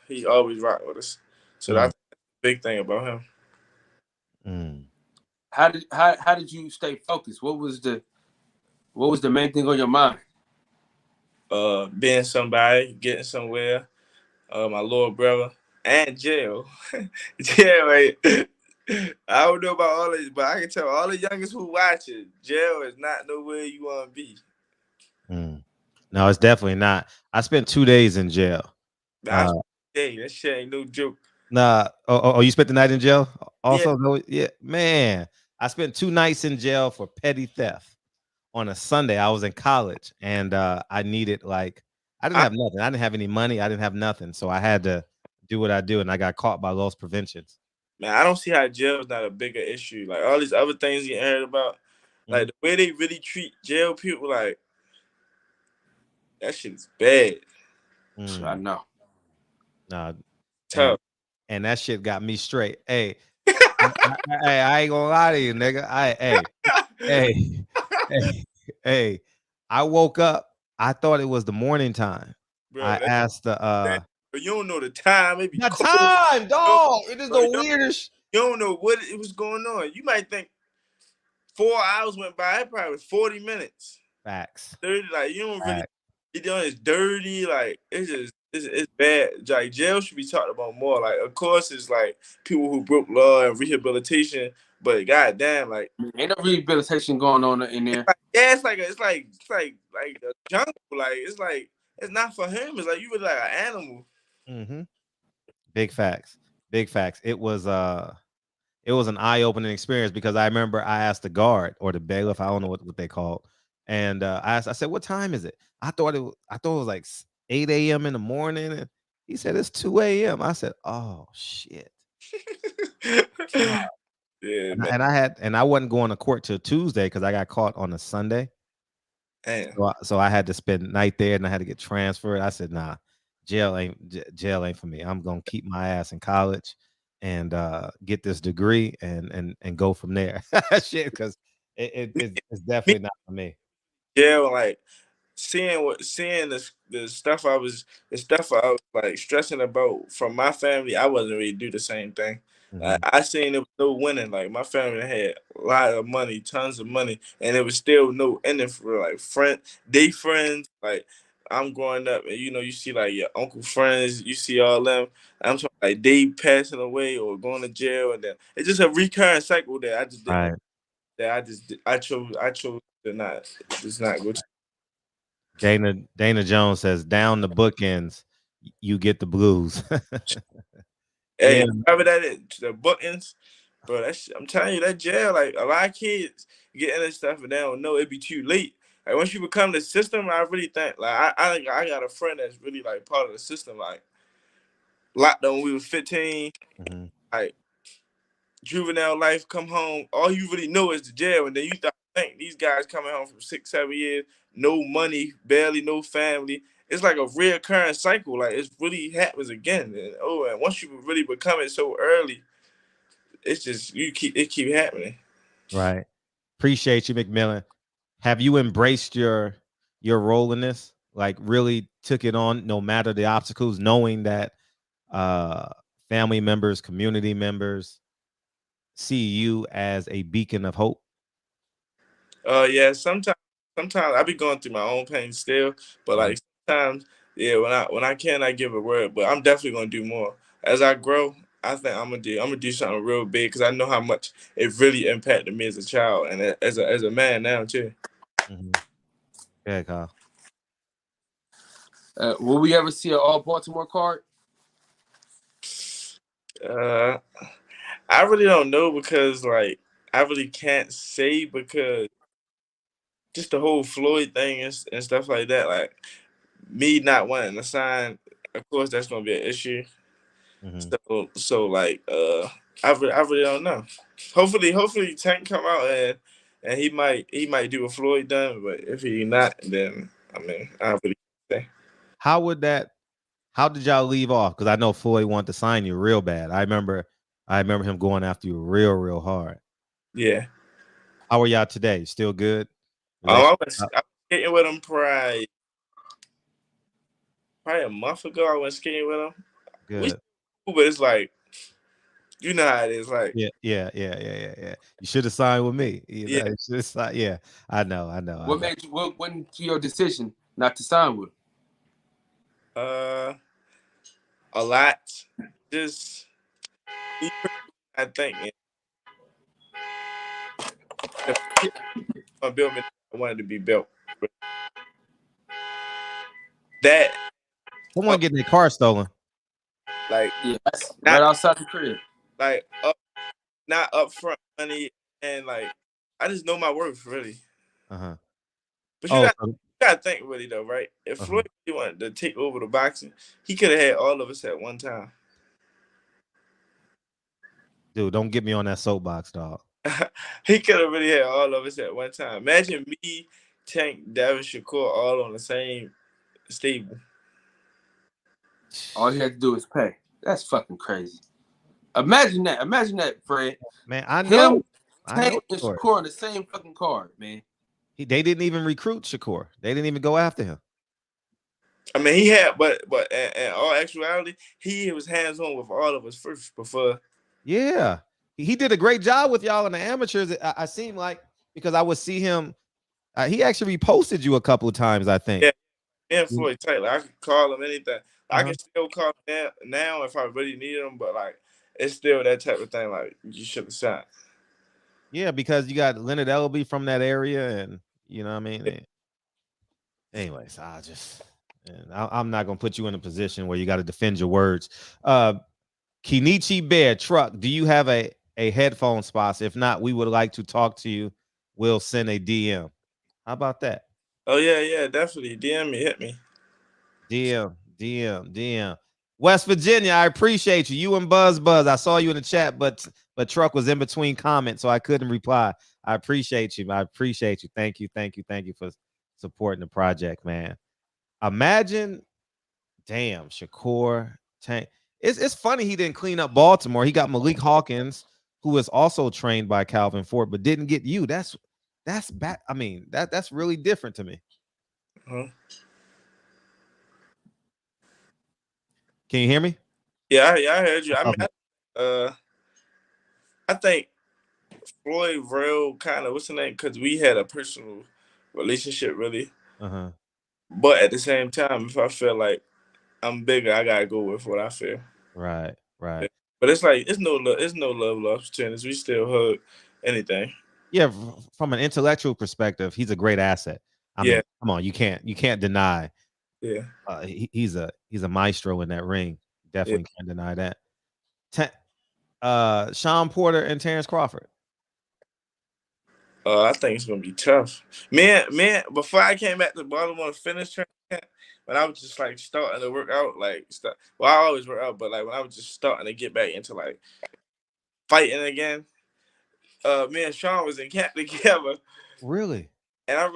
he always rocked with us. So that's a big thing about him. How did you stay focused? What was the main thing on your mind? Being somebody, getting somewhere. My little brother and jail. Jail, right? I don't know about all this, but I can tell all the youngest who watch it, jail is not nowhere you want to be. No, it's definitely not. I spent 2 days in jail. That shit ain't no joke. Nah. Oh, you spent the night in jail? Also, yeah, man. I spent 2 nights in jail for petty theft on a Sunday. I was in college, and I needed I didn't have nothing. I didn't have any money. I didn't have nothing, so I had to do what I do, and I got caught by loss preventions. Man, I don't see how jail is not a bigger issue. Like all these other things you heard about, like the way they really treat jail people, like that shit is bad. I know. Nah, tough. And that shit got me straight. Hey, I ain't gonna lie to you, nigga. Hey. I woke up. I thought it was the morning time. Bro, I asked but you don't know the time. Maybe the time, dog. It is the weirdest. You don't know what it was going on. You might think 4 hours went by. It probably was 40 minutes. Facts. 30, like you don't really. It's dirty. Like it's bad. Like jail should be talked about more. Like of course it's like people who broke law and rehabilitation, but goddamn, like ain't no rehabilitation going on in there. It's like a jungle. Like it's not for him. It's like you really like an animal. Big facts. It was an eye-opening experience because I remember I asked the guard or the bailiff, I don't know what they called, and I said, "What time is it?" I thought it was like 8 a.m. in the morning. And he said, it's 2 a.m. I said, oh, shit. Yeah, man. And I wasn't going to court till Tuesday because I got caught on a Sunday. Damn. So I had to spend the night there and I had to get transferred. I said, nah, jail ain't for me. I'm gonna keep my ass in college and get this degree and go from there. Shit, because it's Me, definitely not for me. yeah, like seeing the stuff I was like stressing about from my family, I wasn't really do the same thing. Like Mhm. I seen it was no winning. Like my family had a lot of money, tons of money, and it was still no ending for like friends. Like I'm growing up, and you see like your uncle friends, you see all them. I'm talking like they passing away or going to jail, and then it's just a recurring cycle that I just didn't. Right. That I chose to not just not go. Dana Jones says, down the bookends, you get the blues. Hey, Yeah. whatever that is, the bookings, bro. I'm telling you, that jail, like a lot of kids get into stuff and they don't know it be too late. Like once you become the system, I really think like I got a friend that's really like part of the system. Like locked on when we was 15, Mhm. like juvenile life, come home. All you really know is the jail, and then you think these guys coming home from 6, 7 years, no money, barely no family. It's like a reoccurring cycle. Like it really happens again. And once you really become it so early, it's just it keep happening. Right. Appreciate you, McMillan. Have you embraced your role in this? Like really took it on no matter the obstacles, knowing that uh family members, community members see you as a beacon of hope? Yeah, sometimes I be going through my own pain still, but Mhm. like sometimes, yeah, when I can, I give a word, but I'm definitely gonna do more as I grow. I think I'm gonna do something real big because I know how much it really impacted me as a child and as a man now too. Mhm. Yeah, Kyle. Will we ever see an all Baltimore card? Uh, I really don't know because like I really can't say because just the whole Floyd thing and stuff like that. Like me not wanting to sign, of course that's gonna be an issue. Mhm. So like I really don't know. Hopefully Tank come out and he might do a Floyd done, but if he not, then I mean I really say How would that how did y'all leave off? Because I know Floyd wanted to sign you real bad. I remember him going after you real hard. yeah. How are y'all today? Still good? I Relationship was up? I was skating with him probably a month ago. I went skating with him. We Good. cool, but it's like you know how it is. Like Yeah. You should have signed with me. You yeah, know, it's just like, yeah. I know. I What know. made you? What went to your decision not to sign with him? uh, a lot. Just me personally, I think the people built me. I wanted to be built. That Someone up getting their car stolen. like Yeah, that's right not outside the crib. like up not upfront money and like I just know my worth really. Uh-huh. But you Oh, got so, you gotta think really though, right? If uh-huh. Floyd really wanted to take over the boxing, he could have had all of us at one time. Dude, don't get me on that soapbox, dog. He could have really had all of us at one time. Imagine me, Tank, Davin Shakur all on the same stable. All he had to do is pay. That's fucking crazy. Imagine that. Imagine that, Fred. Man, I know. Him, I know Tank, the and story. Shakur on the same fucking card, man. They didn't even recruit Shakur. They didn't even go after him. I mean, he had, but in all actuality, he was hands on with all of us first before. Yeah. He did a great job with y'all in the amateurs. I seem like because I would see him. He actually reposted you a couple of times, I think. Yeah, and Floyd Taylor, I could call him anything. I Uh-huh. can still call him now if I really need him, but like it's still that type of thing. Like you should have shot. Yeah, because you got Leonard Elby from that area, and you know what I mean. Anyways, I'm not gonna put you in a position where you got to defend your words. Kenichi Bear Truck, do you have a headphone spot? If not, we would like to talk to you. We'll send a DM. How about that? Oh yeah, definitely. DM me, hit me. DM. West Virginia, I appreciate you. You and Buzz. I saw you in the chat, but Truck was in between comments, so I couldn't reply. I appreciate you. Thank you for supporting the project, man. Imagine, damn, Shakur Tank. It's funny he didn't clean up Baltimore. He got Malik Hawkins, who is also trained by Calvin Ford, but didn't get you. That's bad. I mean, that's really different to me. Uh-huh. Can you hear me? Yeah, I heard you. I mean, I think Floyd real kind of what's the name? Because we had a personal relationship, really. But at the same time, if I feel like I'm bigger, I gotta go with what I feel. Right. Yeah. But it's like it's no love lost between us. We still hug anything. Yeah, from an intellectual perspective, he's a great asset. I mean, come on, you can't deny. Yeah, he's a maestro in that ring. Definitely can't deny that. Sean Porter and Terrence Crawford. I think it's gonna be tough. Man, before I came back to Baltimore to finish training, when I was just like starting to work out, I always work out, but like when I was just starting to get back into like fighting again, me and Sean was in camp together. Really? And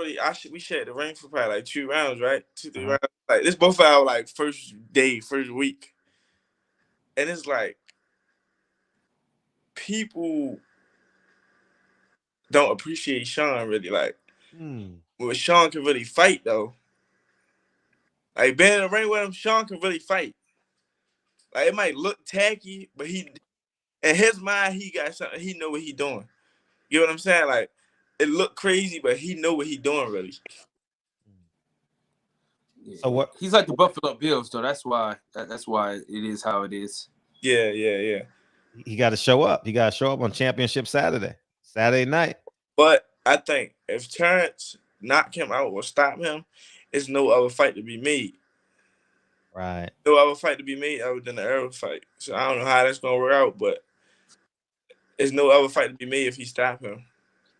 we shared the ring for probably like 2 rounds, right? 2-3 rounds. Like this both our like first week. And it's like people don't appreciate Sean really. Like when Sean can really fight though. Like being in the ring with him, Sean can really fight. Like it might look tacky, but in his mind, he got something. He know what he doing. You know what I'm saying? Like it look crazy, but he know what he doing really. So what? He's like the Buffalo Bills, so that's why it is how it is. Yeah. He got to show up. He got to show up on Championship Saturday night. But I think if Terrence knock him out or stop him, it's no other fight to be made. Right. No other fight to be made other than the Arrow fight. So I don't know how that's gonna work out, but there's no other fight to be made if he stop him.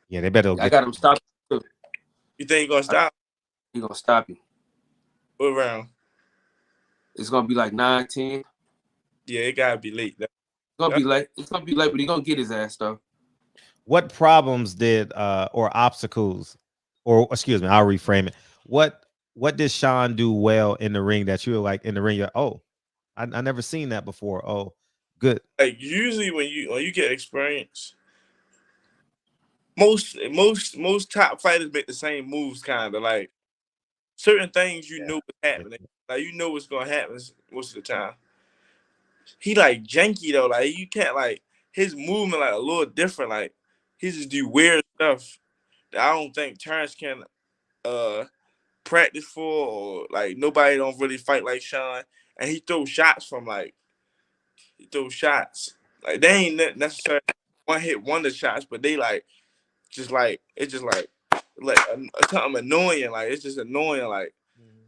Yeah, they better. I got him stopped too. You think he's gonna stop? He's gonna stop you. What round? It's gonna be like 9-10. Yeah, it gotta be late. It's gonna be late. It's gonna be late, but he's gonna get his ass though. What problems did or obstacles, or excuse me, I'll reframe it. What did Sean do well in the ring that you were like in the ring? I never seen that before. Oh, good. Like usually when you get experience, most top fighters make the same moves, kind of like certain things know what's happening. Like you know what's gonna happen most of the time. He like janky though, like you can't like his movement like a little different. Like he just do weird stuff that I don't think Terrence can practice for, or like nobody don't really fight like Sean. And he throws shots like they ain't necessarily one hit wonder shots, but they like it's just like something annoying. Like it's just annoying. Like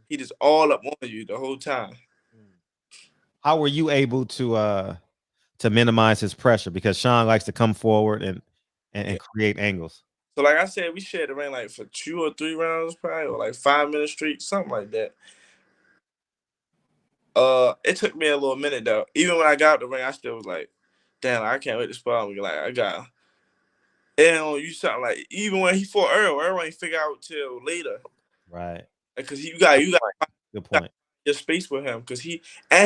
he just all up on you the whole time. How were you able to minimize his pressure? Because Sean likes to come forward and create angles. So like I said, we shared the ring like for 2 or 3 rounds probably, or like 5 minutes straight, something like that. It took me a little minute though. Even when I got out the ring, I still was like, damn, I can't wait to spar him. Like I got and you something like even when he fought Earl ain't figure out till later. Right. Because you got good point. Your space with him because he's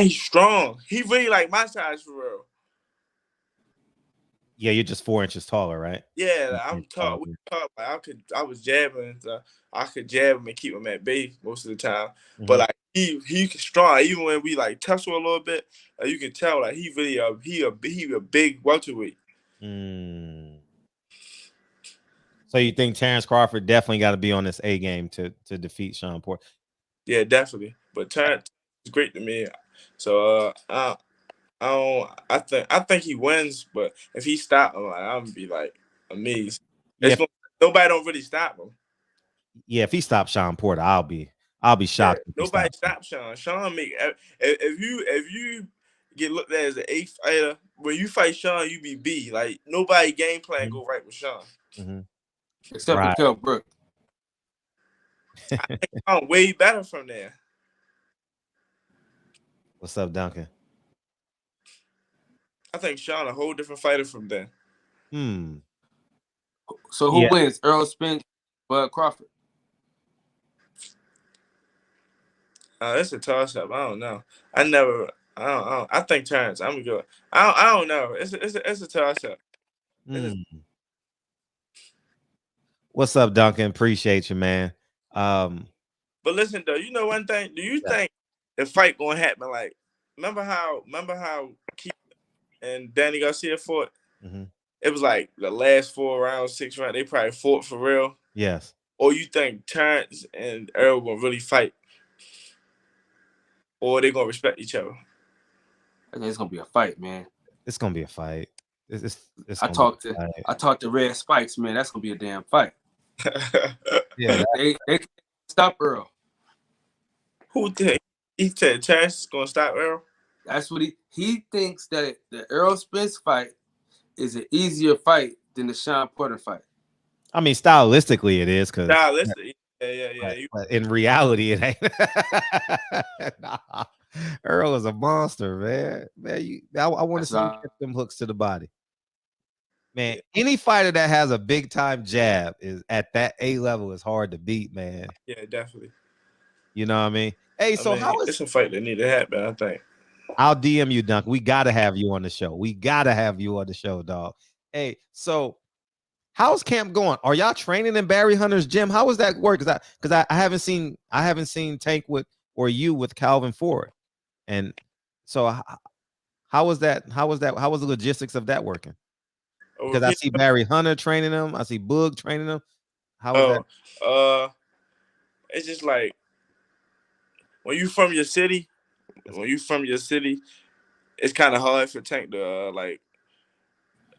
strong. He really like my size for real. Yeah, you're just 4 inches taller, right? Yeah, I'm tall. We talk like I was jabbing. I could jab him and keep him at bay most of the time. Mm-hmm. But like he strong. Even when we like tussle a little bit, you can tell like he really he a big welterweight. So you think Terrence Crawford definitely got to be on this A game to defeat Sean Porter? Yeah, definitely. But Terrence is great to me. So I think he wins, but if he stops him, I'm gonna be like amazed. Yeah. Nobody don't really stop him. Yeah, if he stops Sean Porter, I'll be shocked. Yeah, nobody stops Sean. Sean make if you get looked at as an A fighter, when you fight Sean, you be B. Like nobody game plan go right with Sean. Mm-hmm. Except for Kell Brook. I think I'm way better from there. What's up, Duncan? I think Sean a whole different fighter from then. So who wins? Errol Spence, Bud Crawford? It's a toss up. I don't know. I don't. I think Terrence. I'm gonna go. I don't know. It's a toss up. What's up, Duncan? Appreciate you, man. But listen though, you know one thing. Do you think the fight gonna happen? Like, remember how Keith and Danny Garcia fought? It was like the last 4 rounds, 6 rounds. They probably fought for real. Yes. Or you think Terrence and Errol gonna really fight? Or they gonna respect each other? I think it's gonna be a fight, man. It's gonna be a fight. I talked to Red Spikes, man. That's gonna be a damn fight. Yeah, they can stop Earl. Who think he said Terrence is gonna stop Earl? That's what he thinks, that the Errol Spence fight is an easier fight than the Sean Porter fight. I mean, stylistically, it is because yeah. But in reality, it ain't. Nah. Earl is a monster, man. I want to see him get them hooks to the body. Man, any fighter that has a big time jab is at that A level is hard to beat, man. Yeah, definitely. You know what I mean? Hey, it's a fight that need to happen, I think. I'll DM you, Dunk. We gotta have you on the show. Dog. Hey, so how's camp going? Are y'all training in Barry Hunter's gym? How does that work? Because I haven't seen Tank with or you with Calvin Ford. And so how was that? How was the logistics of that working? Because I see Barry Hunter training them. I see Boog training them. How was that? It's just like when you from your city, it's kind of hard for Tank to like.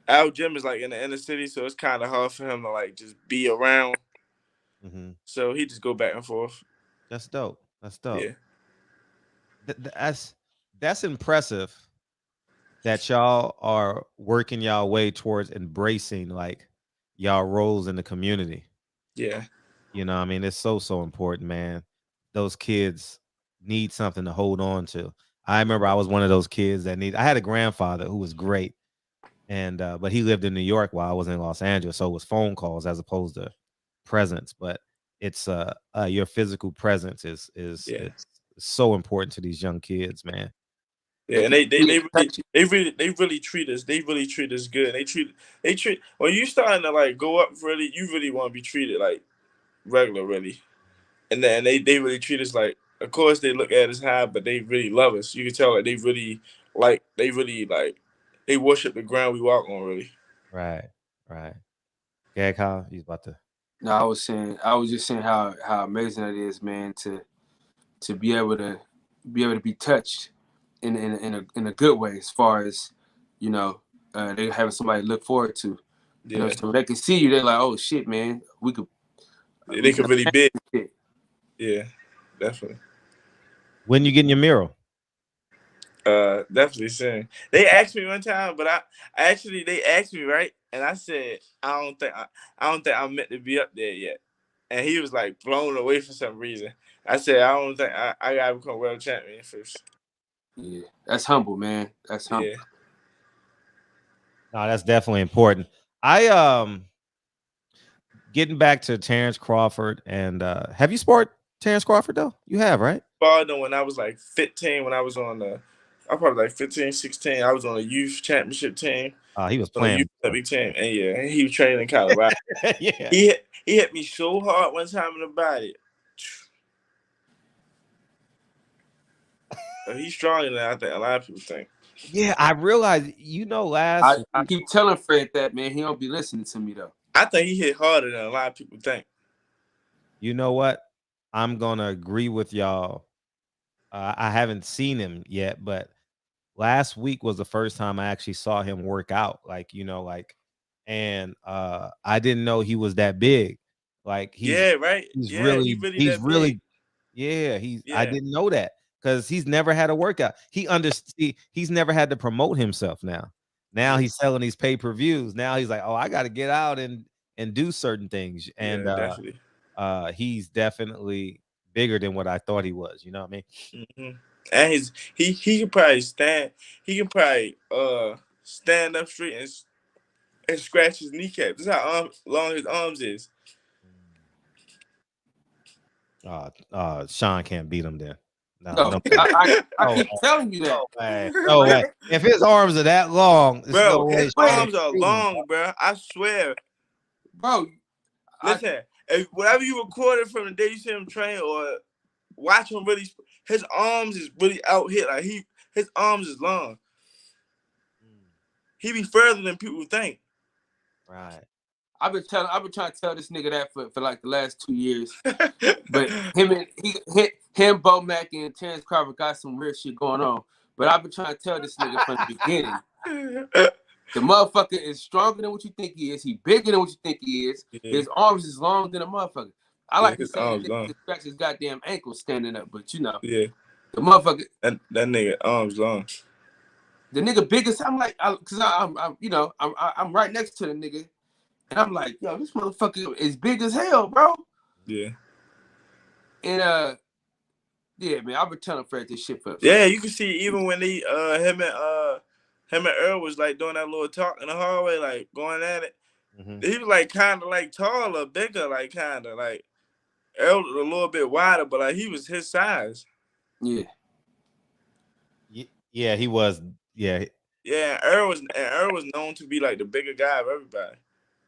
Our gym is like in the inner city, so it's kind of hard for him to like just be around. So he just go back and forth. That's dope. Yeah. That's impressive that y'all are working y'all way towards embracing like y'all roles in the community. Yeah. You know, I mean, it's so important, man. Those kids need something to hold on to. I remember I was one of those kids that I had a grandfather who was great. And but he lived in New York while I was in Los Angeles. So it was phone calls as opposed to presence. But it's your physical presence is so important to these young kids, man. Yeah, and they really treat us. They really treat us good. They treat when you starting to like go up really, you really want to be treated like regular, really. And then they really treat us like, of course they look at us high, but they really love us. You can tell like they worship the ground we walk on, really. Right. Yeah, Kyle, he's about to. No, I was just saying how amazing it is, man, to be able to be touched in a good way, as far as, you know, they having somebody to look forward to. Yeah. You know, so when they can see you, they're like, oh shit, man, we could. They could really big. Yeah, definitely. When you getting your mural? Definitely soon. They asked me one time, but they asked me, right, and I said I don't think I'm meant to be up there yet. And he was like blown away for some reason. I said I don't think I gotta become world champion first. Yeah, that's humble, man. That's humble. Yeah. No, that's definitely important. Getting back to Terrence Crawford, and have you sparred Terrence Crawford though? You have, right? Sparred him when I was like 15. When I was on I probably like 15, 16. I was on a youth championship team. He was playing a big team, and he was training in Colorado. Yeah, he hit me so hard one time in the body. He's stronger than I think a lot of people think. Yeah, I realized. I keep telling Fred that, man. He don't be listening to me though. I think he hit harder than a lot of people think. You know what? I'm gonna agree with y'all. I haven't seen him yet, but last week was the first time I actually saw him work out. And I didn't know he was that big. Like he's really I didn't know that because he's never had a workout. He's never had to promote himself now. Now he's selling these pay-per-views. Now he's like, oh, I got to get out and do certain things. And definitely. He's definitely bigger than what I thought he was. You know what I mean? Mm-hmm. And he can probably stand. He can probably stand up straight and scratch his kneecap. This is how long his arms is. Sean can't beat him then. No, I keep telling you that. No way. If his arms are that long, bro, no his arms are long, bro. I swear. Bro, listen, if whatever you recorded from the day you see him train or watch him really, his arms is really out here. Like his arms is long. He be further than people think. Right. I've been trying to tell this nigga that for like the last 2 years. But him, Bo Mack, and Terrence Crawford got some weird shit going on. But I've been trying to tell this nigga from the beginning. The motherfucker is stronger than what you think he is. He bigger than what you think he is. Yeah. His arms is longer than a motherfucker. I like to say he scratch his goddamn ankle standing up, but you know. Yeah. The motherfucker. That nigga arms long. The nigga biggest. I'm like, cause I'm right next to the nigga. And I'm like, yo, this motherfucker is big as hell, bro. Yeah. And yeah, man, I've been telling Fred this shit for. Yeah, you can see even when he him and Earl was like doing that little talk in the hallway, like going at it. Mm-hmm. He was like kind of like taller, bigger, like kind of like Earl a little bit wider, but like he was his size. Yeah. Yeah, he was. Yeah. Yeah, Earl was known to be like the bigger guy of everybody.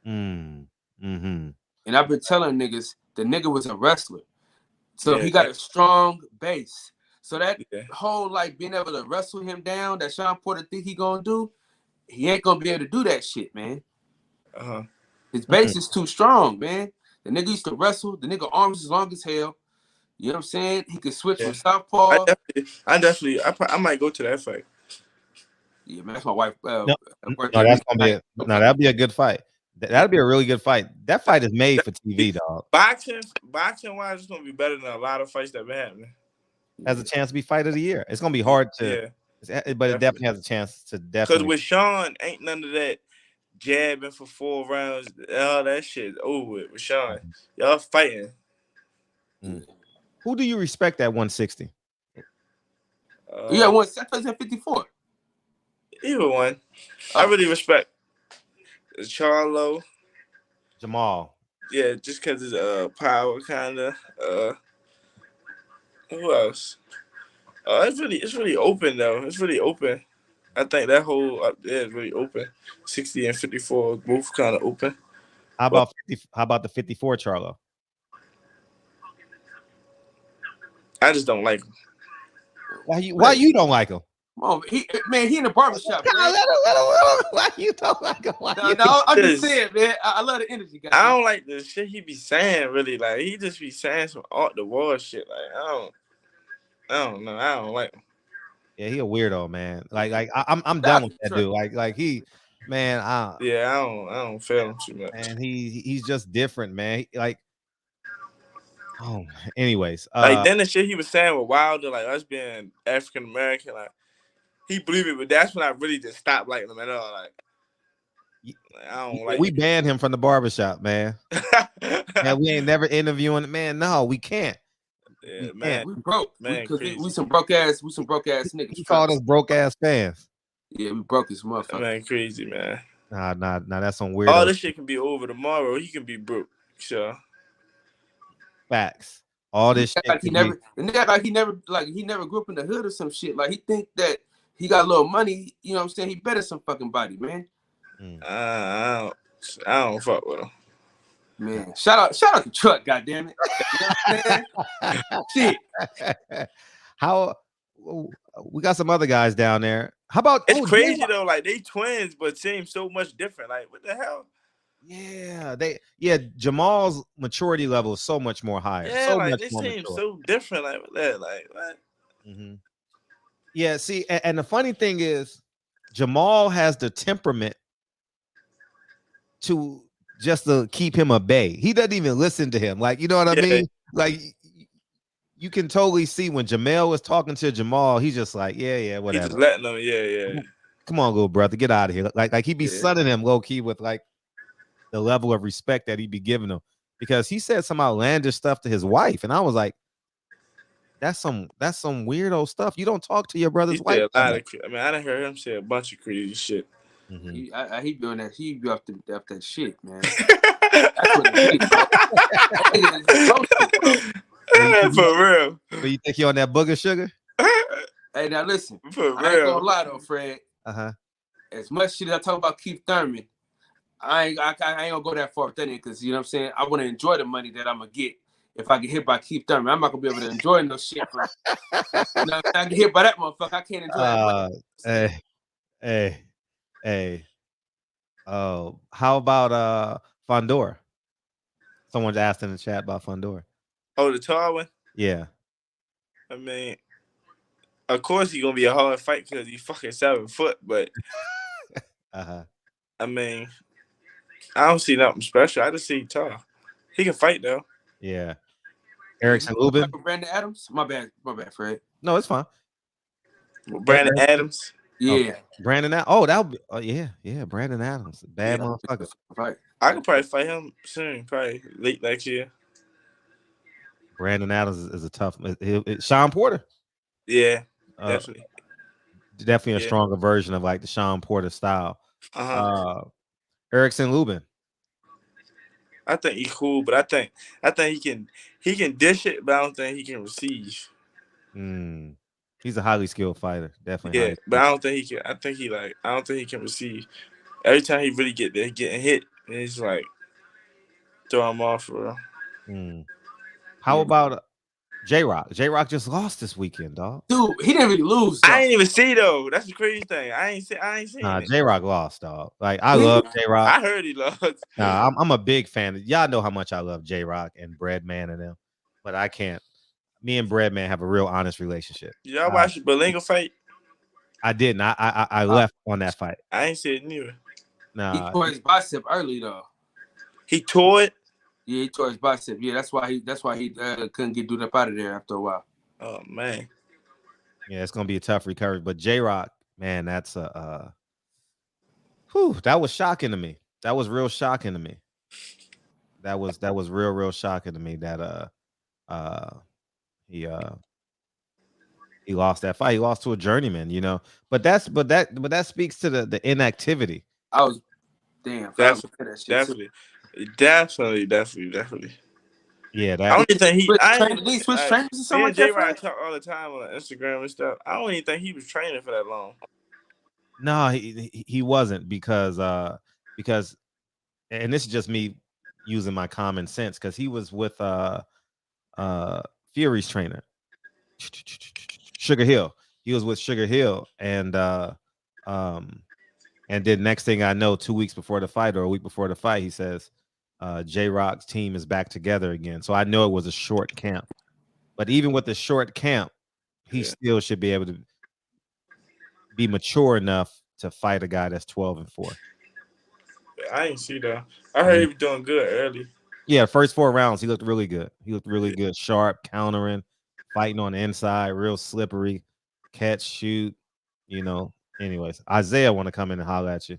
Mm-hmm. And I've been telling niggas the nigga was a wrestler, so he got a strong base. So that whole like being able to wrestle him down, that Sean Porter think he gonna do, he ain't gonna be able to do that shit, man. His base is too strong, man. The nigga used to wrestle. The nigga arms is long as hell. You know what I'm saying? He could switch from southpaw. I might go to that fight. Yeah, man, that's my wife. That'd be a good fight. That'd be a really good fight. That fight is made for TV, dog. Boxing wise, it's gonna be better than a lot of fights that been happening. Has a chance to be fight of the year. It's gonna be hard to, but it definitely has a chance to definitely. Because with Sean, ain't none of that jabbing for 4 rounds. All that shit is over with Sean. Y'all fighting. Who do you respect at 160? Yeah, 154. Either one. I really respect Charlo. Jermall. Yeah, just because it's power kind of. Who else? It's really open though. It's really open. I think that whole is really open. 60 and 54 both kind of open. How about the 54 Charlo? I just don't like him. Why you don't like him? Oh, he in the barbershop. Why you don't like him? No, I'm just saying, man. I love the energy, guys. I don't like the shit he be saying. Really, like he just be saying some off the wall shit. Like I don't know. I don't like him. Yeah, he a weirdo, man. Like I'm done with that dude. Like he, man. I don't feel him too much. And he's just different, man. Anyways, like then the shit he was saying with Wilder, like us being African American, like. He believed it, but that's when I really just stopped liking him at all. Like I don't like. We banned him from the barbershop, man. And we ain't never interviewing. Man, no, we can't. Yeah, man, we broke. Man, we some broke ass niggas. He called us broke ass fans. Yeah, we broke this motherfucker. Man, crazy, man. Nah, that's some weird. All this shit can be over tomorrow. He can be broke. Sure. Facts. All this shit. Like he never grew up in the hood or some shit. Like he think that. He got a little money, you know what I'm saying? He better some fucking body, man. I don't fuck with him. Man, shout out to Truck, goddammit. You know what I'm saying? Shit. How we got some other guys down there. How about it's crazy though, like they twins, but seem so much different. Like, what the hell? Yeah, Jamal's maturity level is so much more higher. Yeah, so like much they more seem mature. so different. Like what that? Like what? Mm-hmm. Yeah, see, and the funny thing is, Jermall has the temperament to keep him at bay. He doesn't even listen to him. Like, you know what I mean? Like, you can totally see when Jermall was talking to Jermall, he's just like, yeah, whatever. He's just letting him, yeah. Come on, little brother, get out of here. Like he be sunning him low key with like the level of respect that he be giving him, because he said some outlandish stuff to his wife, and I was like, That's some weirdo stuff. You don't talk to your He brother's said wife. a lot of. I mean, I done heard him say a bunch of crazy shit. Mm-hmm. He doing that. He be off that shit, man. That's what it is, bro. That nigga is explosive, bro. For real. But you think you on that booger sugar? Hey, now listen. For I ain't gonna real. lie though, Fred. As much shit as I talk about Keith Thurman, I ain't gonna go that far with that nigga because you know what I'm saying. I want to enjoy the money that I'm gonna get if I get hit by Keith Thurman. I'm not gonna be able to enjoy no shit from. You know, if I get hit by that motherfucker, I can't enjoy that money. Hey. Oh, how about Fondor? Someone's asked in the chat about Fondor. Oh, the tall one? Yeah. I mean, of course he's gonna be a hard fight because he's fucking 7 foot, but I mean, I don't see nothing special. I just see tall. He can fight though. Yeah. Erickson Lubin. Brandon Adams. My bad, Fred. No, it's fine. Brandon Adams. Yeah. Okay. Brandon. That'll be. Oh yeah. Brandon Adams, bad motherfucker. Right. I could probably fight him soon, probably late next year. Brandon Adams is a tough. Sean Porter. Yeah, definitely. Definitely a stronger version of like the Sean Porter style. Erickson Lubin. I think he's cool, but I think he can dish it, but I don't think he can receive. He's a highly skilled fighter, definitely. Yeah, but I don't think he can. I don't think he can receive. Every time he really get there, getting hit, and it's like throw him off for real. How about J-Rock? J-Rock just lost this weekend, dog. Dude, he didn't really lose. Though. I ain't even see though. That's the crazy thing. I ain't seen. Nah, J-Rock lost, dog. Like I love J-Rock. I heard he lost. Nah, I'm a big fan. Y'all know how much I love J-Rock and Breadman and them, but I can't. Me and Breadman have a real honest relationship. Y'all watch the Berlinga fight? I didn't. I left on that fight. I ain't see it neither. Nah, he tore his bicep early though. He tore it. Yeah, he tore his bicep. Yeah, that's why he couldn't get dude up out of there after a while. Oh man. Yeah, it's gonna be a tough recovery. But J-Rock, man, that's that was shocking to me. That was real shocking to me. That was real shocking to me that he lost that fight. He lost to a journeyman, you know. But that speaks to the inactivity. I was damn. Definitely. Yeah, I don't even think he switched trainers or something like that. J-Rock talk all the time on Instagram and stuff. I don't even think he was training for that long. No, he wasn't because and this is just me using my common sense because he was with Fury's trainer, Sugar Hill. He was with Sugar Hill, and then next thing I know, 2 weeks before the fight or a week before the fight, he says J-Rock's team is back together again. So I know it was a short camp, but even with the short camp, he still should be able to be mature enough to fight a guy that's 12-4. I ain't see that. I heard he was doing good early. Yeah, first 4 rounds, he looked really good. He looked really good, sharp, countering, fighting on the inside, real slippery, catch, shoot, you know. Anyways, Isaiah want to come in and holler at you.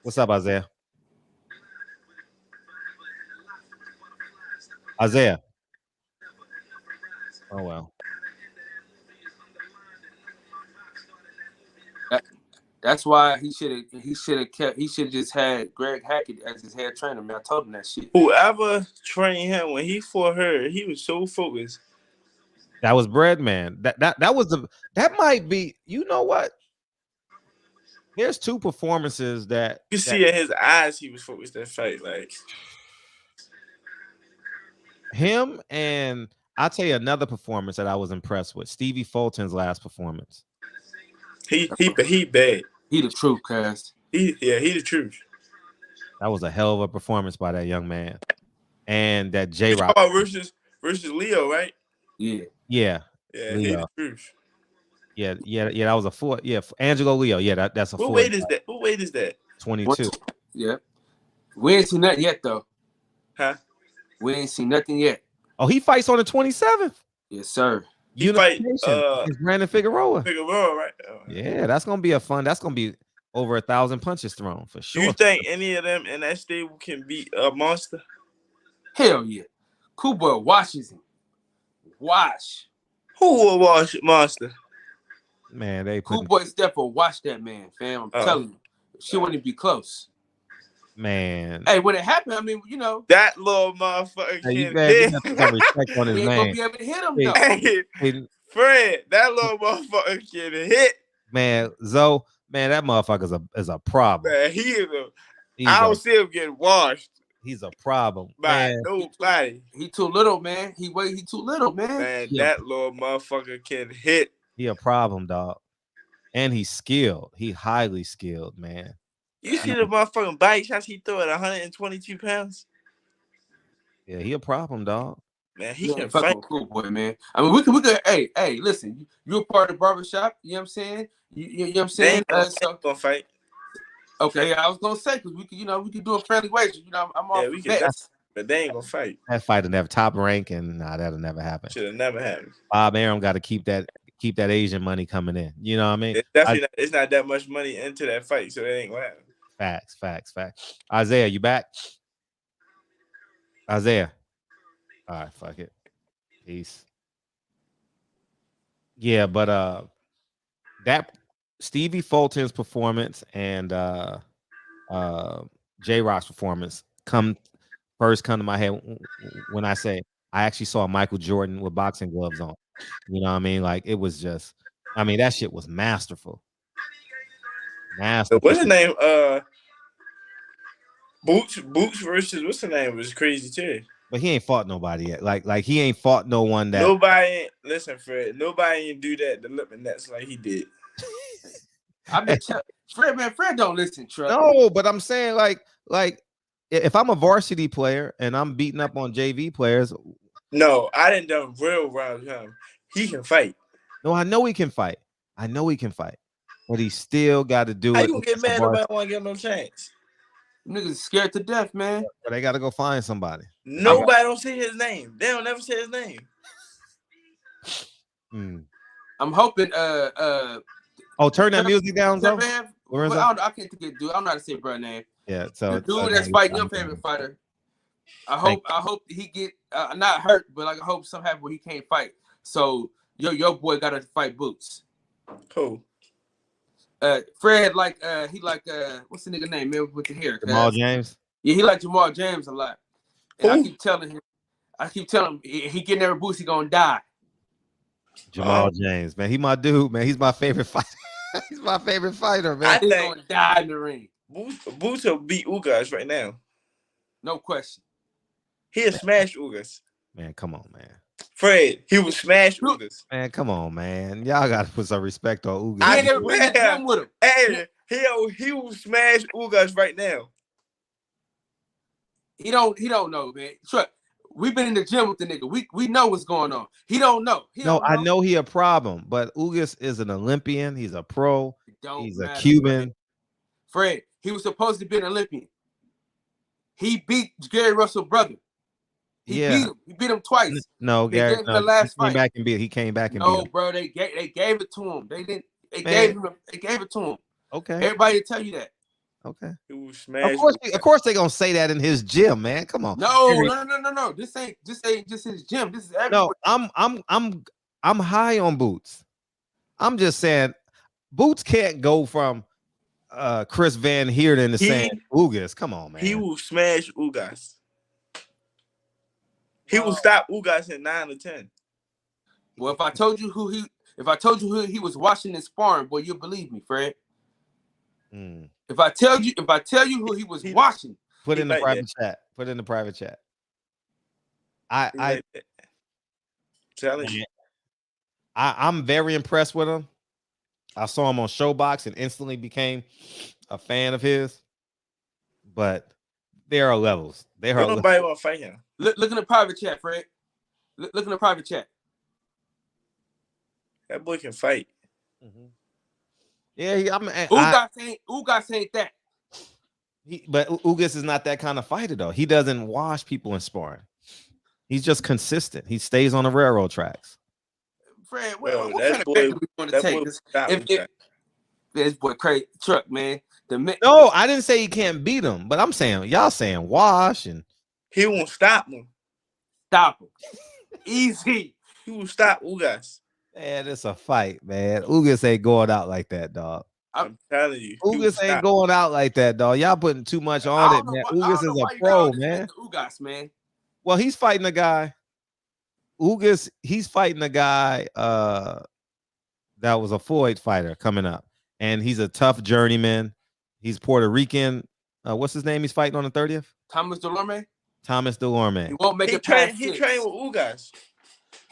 What's up, Isaiah? Isaiah. Oh, well. That's why he should have just had Greg Hackett as his head trainer. Man, I told him that shit. Whoever trained him when he fought her, he was so focused. That was Breadman. That might be. You know what? There's 2 performances that you see in his eyes he was focused that fight. Like him, and I'll tell you another performance that I was impressed with. Stevie Fulton's last performance. He bad. He the truth, cuz. He the truth. That was a hell of a performance by that young man. And that J-Rock versus Leo, right? Yeah. Yeah. Yeah, Leo. he the truth. Yeah, that was a 4. Yeah, Angelo Leo. Yeah, that's a 4. What weight is that? What weight is that? 22. Yeah. We ain't seen nothing yet, though. Huh? We ain't seen nothing yet. Oh, he fights on the 27th. Yes, sir. He fight Brandon Figueroa. Right? Yeah, that's gonna be that's gonna be over 1,000 punches thrown for sure. Do you think any of them in that stable can beat a monster? Hell yeah. Cool boy washes him. wash. Who will wash Monster? Man, they Cool put Boy Steph will watch that man, fam. I'm telling you, she wouldn't be close. man. Hey, when it happened, I mean, you know, That little motherfucker Hey, you can got hit. put some respect on his he ain't gonna name. be able to hit him Hey, though. Hey, Fred, that little motherfucker can hit. Man, Zoe, man, that motherfucker is a problem. Man, he is I don't see him getting washed. He's a problem, by man. nobody. He too little, man. He too little, man. Man, that little motherfucker can hit. He a problem, dog. And he's skilled. He highly skilled, man. You see the motherfucking bike shots he threw at 122 pounds? Yeah, he a problem, dog. Man, he can fight. Fucking Cool Boy, man. I mean, we could. Hey, listen. You're part of the barbershop. You know what I'm saying? You know what I'm saying? So gonna fight. Okay, I was gonna say because we could do a friendly wager. You know, I'm all we for can. bets. But they ain't gonna fight. That fight will never top rank, and that'll never happen. Should have never happened. Bob Arum got to keep that Asian money coming in. You know what I mean? It's definitely it's not that much money into that fight, so it ain't gonna happen. Facts. Isaiah, you back? Isaiah. All right, fuck it. Peace. Yeah, but that Stevie Fulton's performance and J-Rock's performance come to my head when I say I actually saw Michael Jordan with boxing gloves on. You know what I mean? Like it was just, I mean, that shit was masterful. So what's the name? Boots versus what's the name was crazy too. But he ain't fought nobody yet. Like he ain't fought no one that nobody. Listen, Fred. Nobody ain't do that to lip and nuts like he did. I mean, Fred don't listen, Truck. No, but I'm saying like if I'm a varsity player and I'm beating up on JV players. No, I didn't done real round him. He can fight. No, I know he can fight. But he still got to do it. How you gonna get mad? Nobody want to give him no chance. Niggas scared to death, man. But they got to go find somebody. Nobody don't say his name. They don't never say his name. I'm hoping. Turn that music down, though. I can't think of dude. I don't know how to say bro name. Yeah, so the dude that's fighting your favorite fighter. I hope he get not hurt, but like I hope something happen where he can't fight. So your boy got to fight Boots. Who? Fred he what's the nigga name, man, with the hair? Jermall James. Yeah, he like Jermall James a lot. And I keep telling him he getting every Boots, he gonna die. Jermall James, man, he my dude, man. He's my favorite fighter. He's my favorite fighter, man. He's gonna die in the ring. Boots will beat Ugas right now. No question. He'll smash Ugas. Man, come on, man. Fred, he will smash Ugas. Man, come on, man. Y'all gotta put some respect on Ugas. I ain't never been in the gym with him. Hey, he will smash Ugas right now. He don't know, man. Truck. We've been in the gym with the nigga. We know what's going on. He don't know. I know he a problem, but Ugas is an Olympian. He's a pro. He's a Cuban. Fred, he was supposed to be an Olympian. He beat Gary Russell's brother. He beat him. He beat him twice. No, Gary. No, the last fight. He came back and beat him. Bro, they gave it to him. They didn't. They gave it to him. Okay. Everybody tell you that. Okay. He will smash. Of course, they gonna say that in his gym, man. Come on. No. This ain't just his gym. This is everywhere. No, I'm high on Boots. I'm just saying, Boots can't go from Chris Van Heerden to saying Ugas. Come on, man. He will smash Ugas. He will stop Ugas at 9 or 10. Well, if I told you who he was watching and sparring, boy, you'll believe me, Fred. If I tell you who he was watching, put in the private chat. Put in the private chat. I'm very impressed with him. I saw him on Showbox and instantly became a fan of his. But there are levels. Nobody want to fight him. Look in the private chat, Fred. Look in the private chat. That boy can fight. Yeah, Ugas ain't that. But Ugas is not that kind of fighter, though. He doesn't wash people in sparring. He's just consistent. He stays on the railroad tracks. Fred, what kind of bet do we want to take? This boy crazy Truck, man. No, I didn't say he can't beat him, but I'm saying y'all saying wash and he won't stop him. Stop him. Easy. He will stop Ugas. Man, it's a fight, man. Ugas ain't going out like that, dog. I'm telling you. Ugas ain't going out like that, dog. Y'all putting too much on it, man. Ugas is a pro, man. Ugas, man. Well, he's fighting a guy. Ugas, he's fighting a guy that was a Floyd fighter coming up. And he's a tough journeyman. He's Puerto Rican. What's his name he's fighting on the 30th? Thomas Delorme. Thomas Delorme. He won't make it past He trained with Ugas.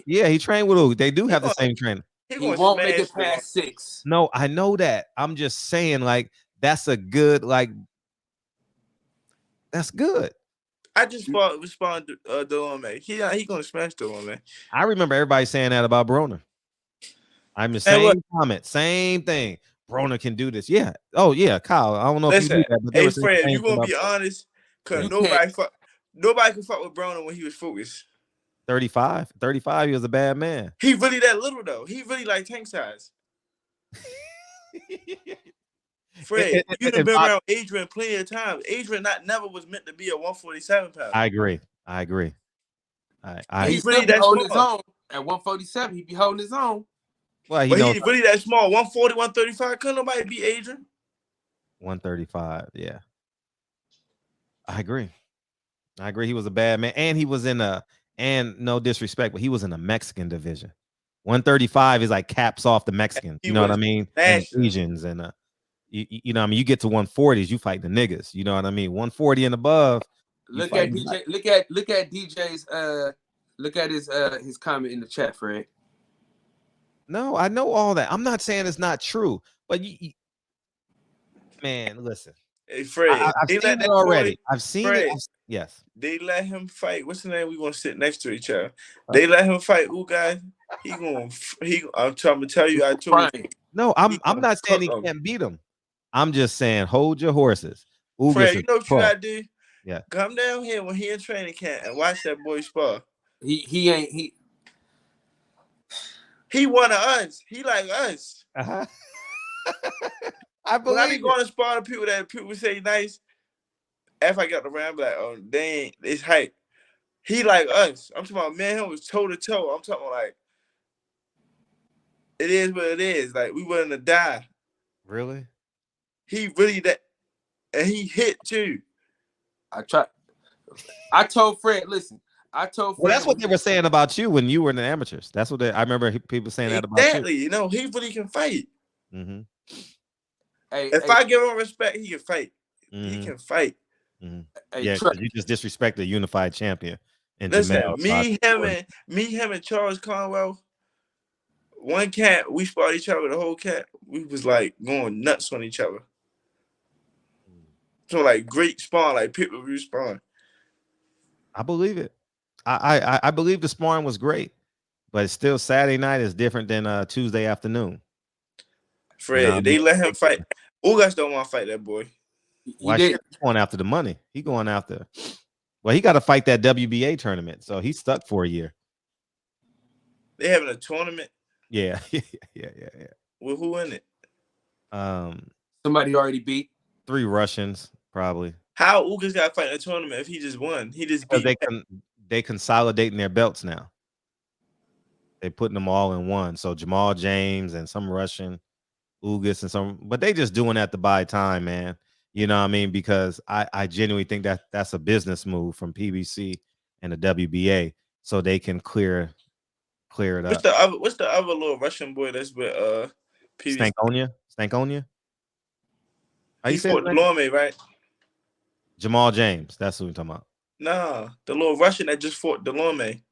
Yeah, he trained with Ugas. They do have the same trainer. He won't make it past 6. No, I know that. I'm just saying, like, that's a good, like, that's good. I just respond to Delorme. He gonna smash Delorme. I remember everybody saying that about Broner. I'm the same comment, same thing. Broner can do this. Yeah. Oh, yeah, Kyle. I don't know if you do that. But hey, Fred, you gonna be honest? Because nobody can fuck with Broner when he was focused. 35, he was a bad man. He really that little though. He really like tank size. Fred, you've been around Adrian plenty of times. Adrian never was meant to be a 147 pounder. I agree. He's really that holding his own. At 147, he be holding his own. Well, he's really that small. 140, 135. Couldn't nobody beat Adrian. 135, yeah. I agree. He was a bad man. And he was and no disrespect, but he was in the Mexican division. 135 is like caps off the Mexicans. You know what I mean? And Asians and you know what I mean? You get to 140s, you fight the niggas. You know what I mean? 140 and above. Look at DJ's look at his comment in the chat, Fred. No, I know all that. I'm not saying it's not true, but man, listen. Hey, Fred, I've seen it already. I've seen it. Yes. They let him fight. What's the name? We're gonna sit next to each other. They let him fight Ugas. I'm trying to tell you, I told you. No, I'm not saying he can't beat him. I'm just saying hold your horses. Ugas, Fred, you know what you gotta do? Yeah. Come down here when he in training camp and watch that boy spar. He one of us. He like us. Uh-huh. When I be going to spar to people that people say nice, if I got the round, like, oh, dang, it's hype. He like us. I'm talking about, man, he was toe to toe. I'm talking like, it is what it is. Like, we willing to die. Really? He really that, and he hit too. I told Fred, listen. Well, that's what they were saying about you when you were in the amateurs. That's what I remember people saying that about you. Exactly. You know, he really can fight. Mm-hmm. If I give him respect, he can fight. Mm-hmm. He can fight. Mm-hmm. Hey, yeah, you just disrespect the unified champion. And listen, Jermall, him and Charles Conwell, one camp, we sparred each other the whole camp. We was like going nuts on each other. So like great spawn, like pay-per-view spawn. I believe it. I believe the sparring was great, but it's still Saturday night is different than Tuesday afternoon. Fred, they let him fight. Ugas don't want to fight that boy. Why he's going after the money? He going after. Well, he got to fight that WBA tournament, so he's stuck for a year. They having a tournament? Yeah. With who in it? Somebody already beat 3 Russians, probably. How Ugas got to fight in a tournament if he just won? He just beat. They consolidating their belts now. They putting them all in one. So Jermall James and some Russian, Ugas and some, but they just doing that to buy time, man. You know what I mean? Because I genuinely think that's a business move from PBC and the WBA, so they can clear it up. What's the other little Russian boy that's with PBC? Stankonia? How you say Delorme, right? Jermall James. That's what we're talking about. Nah, the little Russian that just fought Delorme.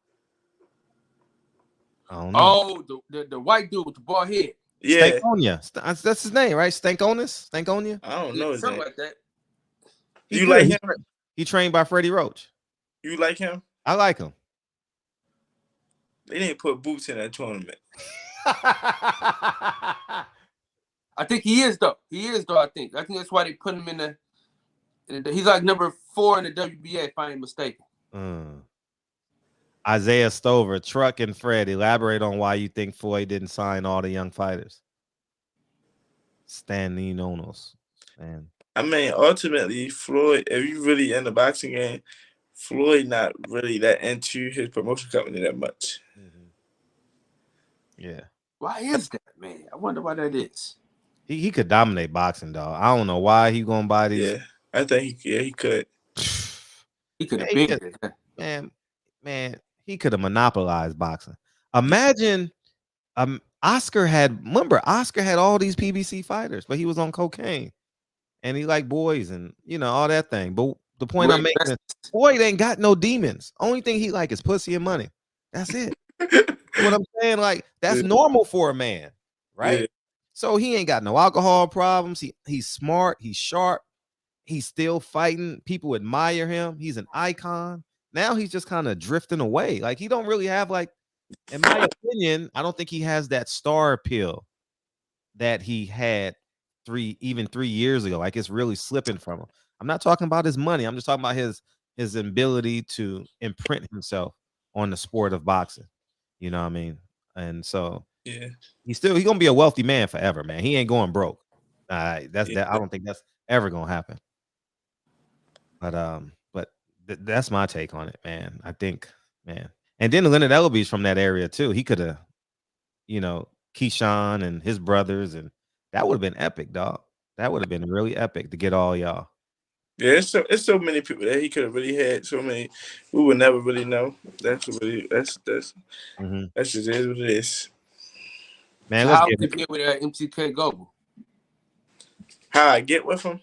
I don't know. Oh, the white dude with the bald head. Yeah. Stankonia. That's his name, right? Stankonia? I don't know his name. Like that. You like him? He trained by Freddie Roach. You like him? I like him. They didn't put Boots in that tournament. I think he is though. I think that's why they put him in the. He's like number 4 in the WBA, if I ain't mistaken. Isaiah Stover, Truck and Fred, elaborate on why you think Floyd didn't sign all the young fighters. Stanley Nonos. Man. I mean, ultimately, Floyd, if you really in the boxing game, Floyd not really that into his promotion company that much. Mm-hmm. Yeah. Why is that, man? I wonder why that is. He could dominate boxing, dog. I don't know why he gonna buy these. Yeah, I think he could. He could Man, have been there. man, he could have monopolized boxing. Imagine, Oscar had all these PBC fighters, but he was on cocaine, and he liked boys, and all that thing. But the point I'm making is, Floyd ain't got no demons. Only thing he like is pussy and money. That's it. What I'm saying, like, that's normal for a man, right? Yeah. So he ain't got no alcohol problems. He's smart. He's sharp. He's still fighting. People admire him. He's an icon. Now he's just kind of drifting away. Like, he don't really have, like, in my opinion, I don't think he has that star appeal that he had 3 years ago. Like, it's really slipping from him. I'm not talking about his money. I'm just talking about his ability to imprint himself on the sport of boxing. You know what I mean? And so he's gonna be a wealthy man forever, man. He ain't going broke. I don't think that's ever gonna happen. But that's my take on it, man. I think, man. And then Leonard Ellaby's from that area too. He could have, Keyshawn and his brothers, and that would have been epic, dog. That would have been really epic to get all y'all. Yeah, it's so many people that he could have really had. So many we would never really know. That's just is what it is. Man, so how would it get with MTK Global? How I get with him?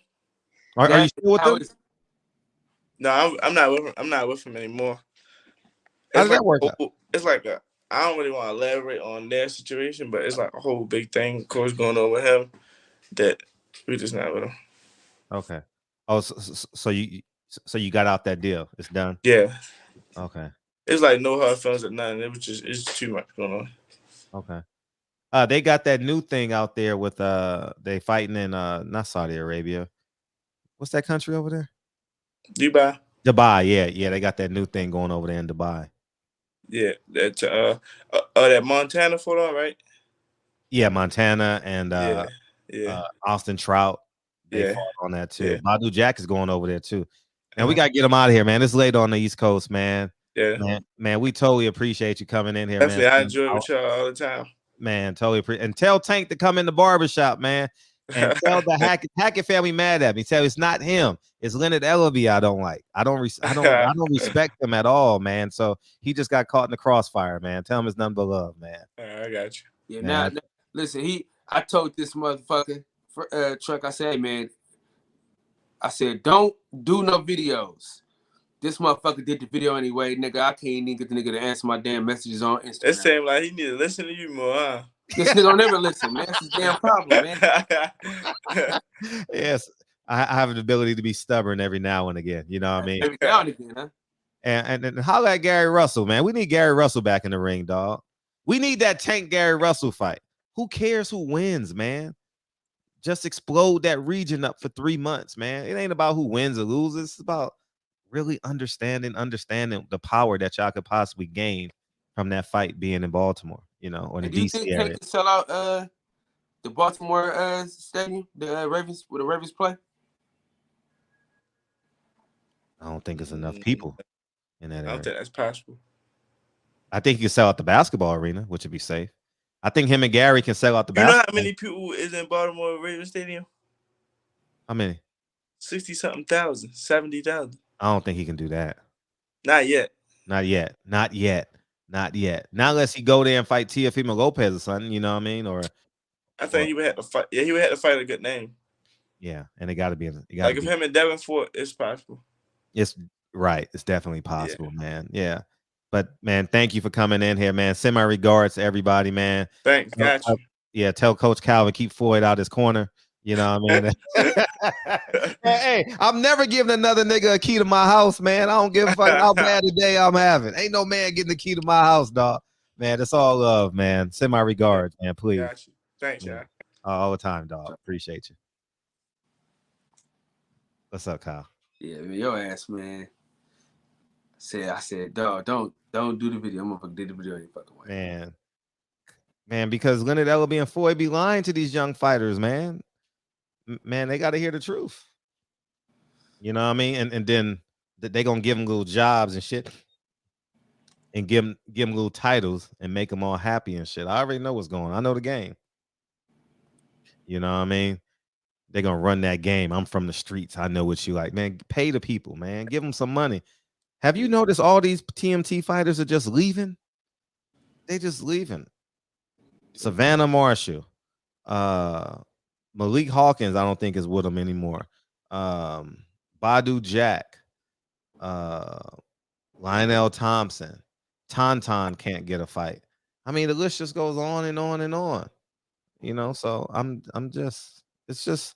Are you still with them? No, I'm not with him. I'm not with him anymore. How did that work out? It's like I don't really want to elaborate on their situation, but it's like a whole big thing, of course, going on with him that we just not with him. Okay. Oh, so you got out that deal? It's done. Yeah. Okay. It's like no hard feelings or nothing. It's too much going on. Okay. They got that new thing out there with they fighting in not Saudi Arabia. What's that country over there? Dubai. Yeah. They got that new thing going over there in Dubai. Yeah, that Montana photo, right? Yeah, Montana and Austin Trout. They fought on that too. Badu Jack is going over there too. And we gotta get him out of here, man. It's late on the East Coast, man. Yeah, man. We totally appreciate you coming in here, definitely, man. I enjoy it with y'all all the time. Man, totally appreciate. And tell Tank to come in the barbershop, man. And tell the Hackett family mad at me. Tell it's not him. It's Leonard Ellaby I don't like. I don't respect him at all, man. So he just got caught in the crossfire, man. Tell him it's nothing but love, man. I got you. Yeah, now listen, I told this motherfucker truck, I said, hey, man, I said, don't do no videos. This motherfucker did the video anyway, nigga. I can't even get the nigga to answer my damn messages on Instagram. It seems like he need to listen to you more, huh? This nigga don't never listen, man. That's his damn problem, man. Yes, I have the ability to be stubborn every now and again. You know what I mean? Every now and again, huh? And holla at Gary Russell, man. We need Gary Russell back in the ring, dog. We need that Tank Gary Russell fight. Who cares who wins, man? Just explode that region up for 3 months, man. It ain't about who wins or loses. It's about really understanding the power that y'all could possibly gain from that fight being in Baltimore, or the DC area. Do you think Tank can sell out the Baltimore stadium, the Ravens, where the Ravens play? I don't think it's enough people in that area. I don't think that's possible. I think he can sell out the basketball arena, which would be safe. I think him and Gary can sell out the basketball. You know how many people is in Baltimore Ravens Stadium? How many? 60-something thousand, 70,000. I don't think he can do that. Not yet. Not yet. Not unless he go there and fight Teofimo Lopez or something, you know what I mean? Or I think he would have to fight. Yeah, he would have to fight a good name. Yeah, and it got to be. Like if him and Devonfort, it's possible. It's right. It's definitely possible, man. Yeah. But man, thank you for coming in here, man. Send my regards to everybody, man. Thanks, got you. Yeah, tell Coach Calvin keep Floyd out his corner. You know what I mean? hey, I'm never giving another nigga a key to my house, man. I don't give a fuck how bad the day I'm having. Ain't no man getting the key to my house, dog. Man, it's all love, man. Send my regards, man, please. Got you. Thanks, y'all. All the time, dog. Appreciate you. What's up, Kyle? Yeah, man, your ass, man. I said, dog, don't do the video. I'm gonna do the video any fucking way. Man, because Leonard Ellaby and Floyd be lying to these young fighters, man. Man, they got to hear the truth. You know what I mean? And then they gonna give them little jobs and shit. and give them little titles and make them all happy and shit. I already know what's going on. I know the game. You know what I mean? They're gonna run that game. I'm from the streets. I know what you like, man. Pay the people, man. Give them some money. Have you noticed all these TMT fighters are just leaving? They just leaving. Savannah Marshall, Malik Hawkins, I don't think is with them anymore. Badu Jack, Lionel Thompson, Tauntaun can't get a fight. I mean, the list just goes on and on and on. You know, so I'm just it's just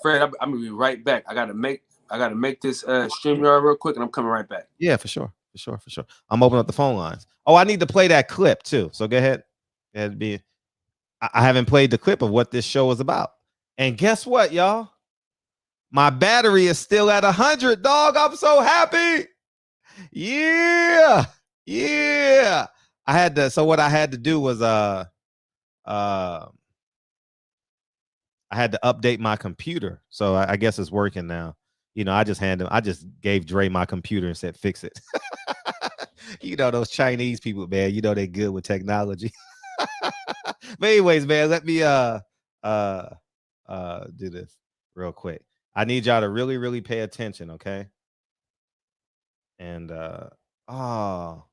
Fred, I'm gonna be right back. I gotta make this StreamYard real quick, and I'm coming right back. Yeah, for sure. I'm opening up the phone lines. Oh, I need to play that clip too. So go ahead. I haven't played the clip of what this show is about. And guess what, y'all? My battery is still at 100, dog. I'm so happy. Yeah. So what I had to do was I had to update my computer. So I guess it's working now. You know, I just gave Dre my computer and said, fix it. You know, those Chinese people, man, you know, they're good with technology. But anyways, man, let me do this real quick. I need y'all to really, really pay attention, okay? And oh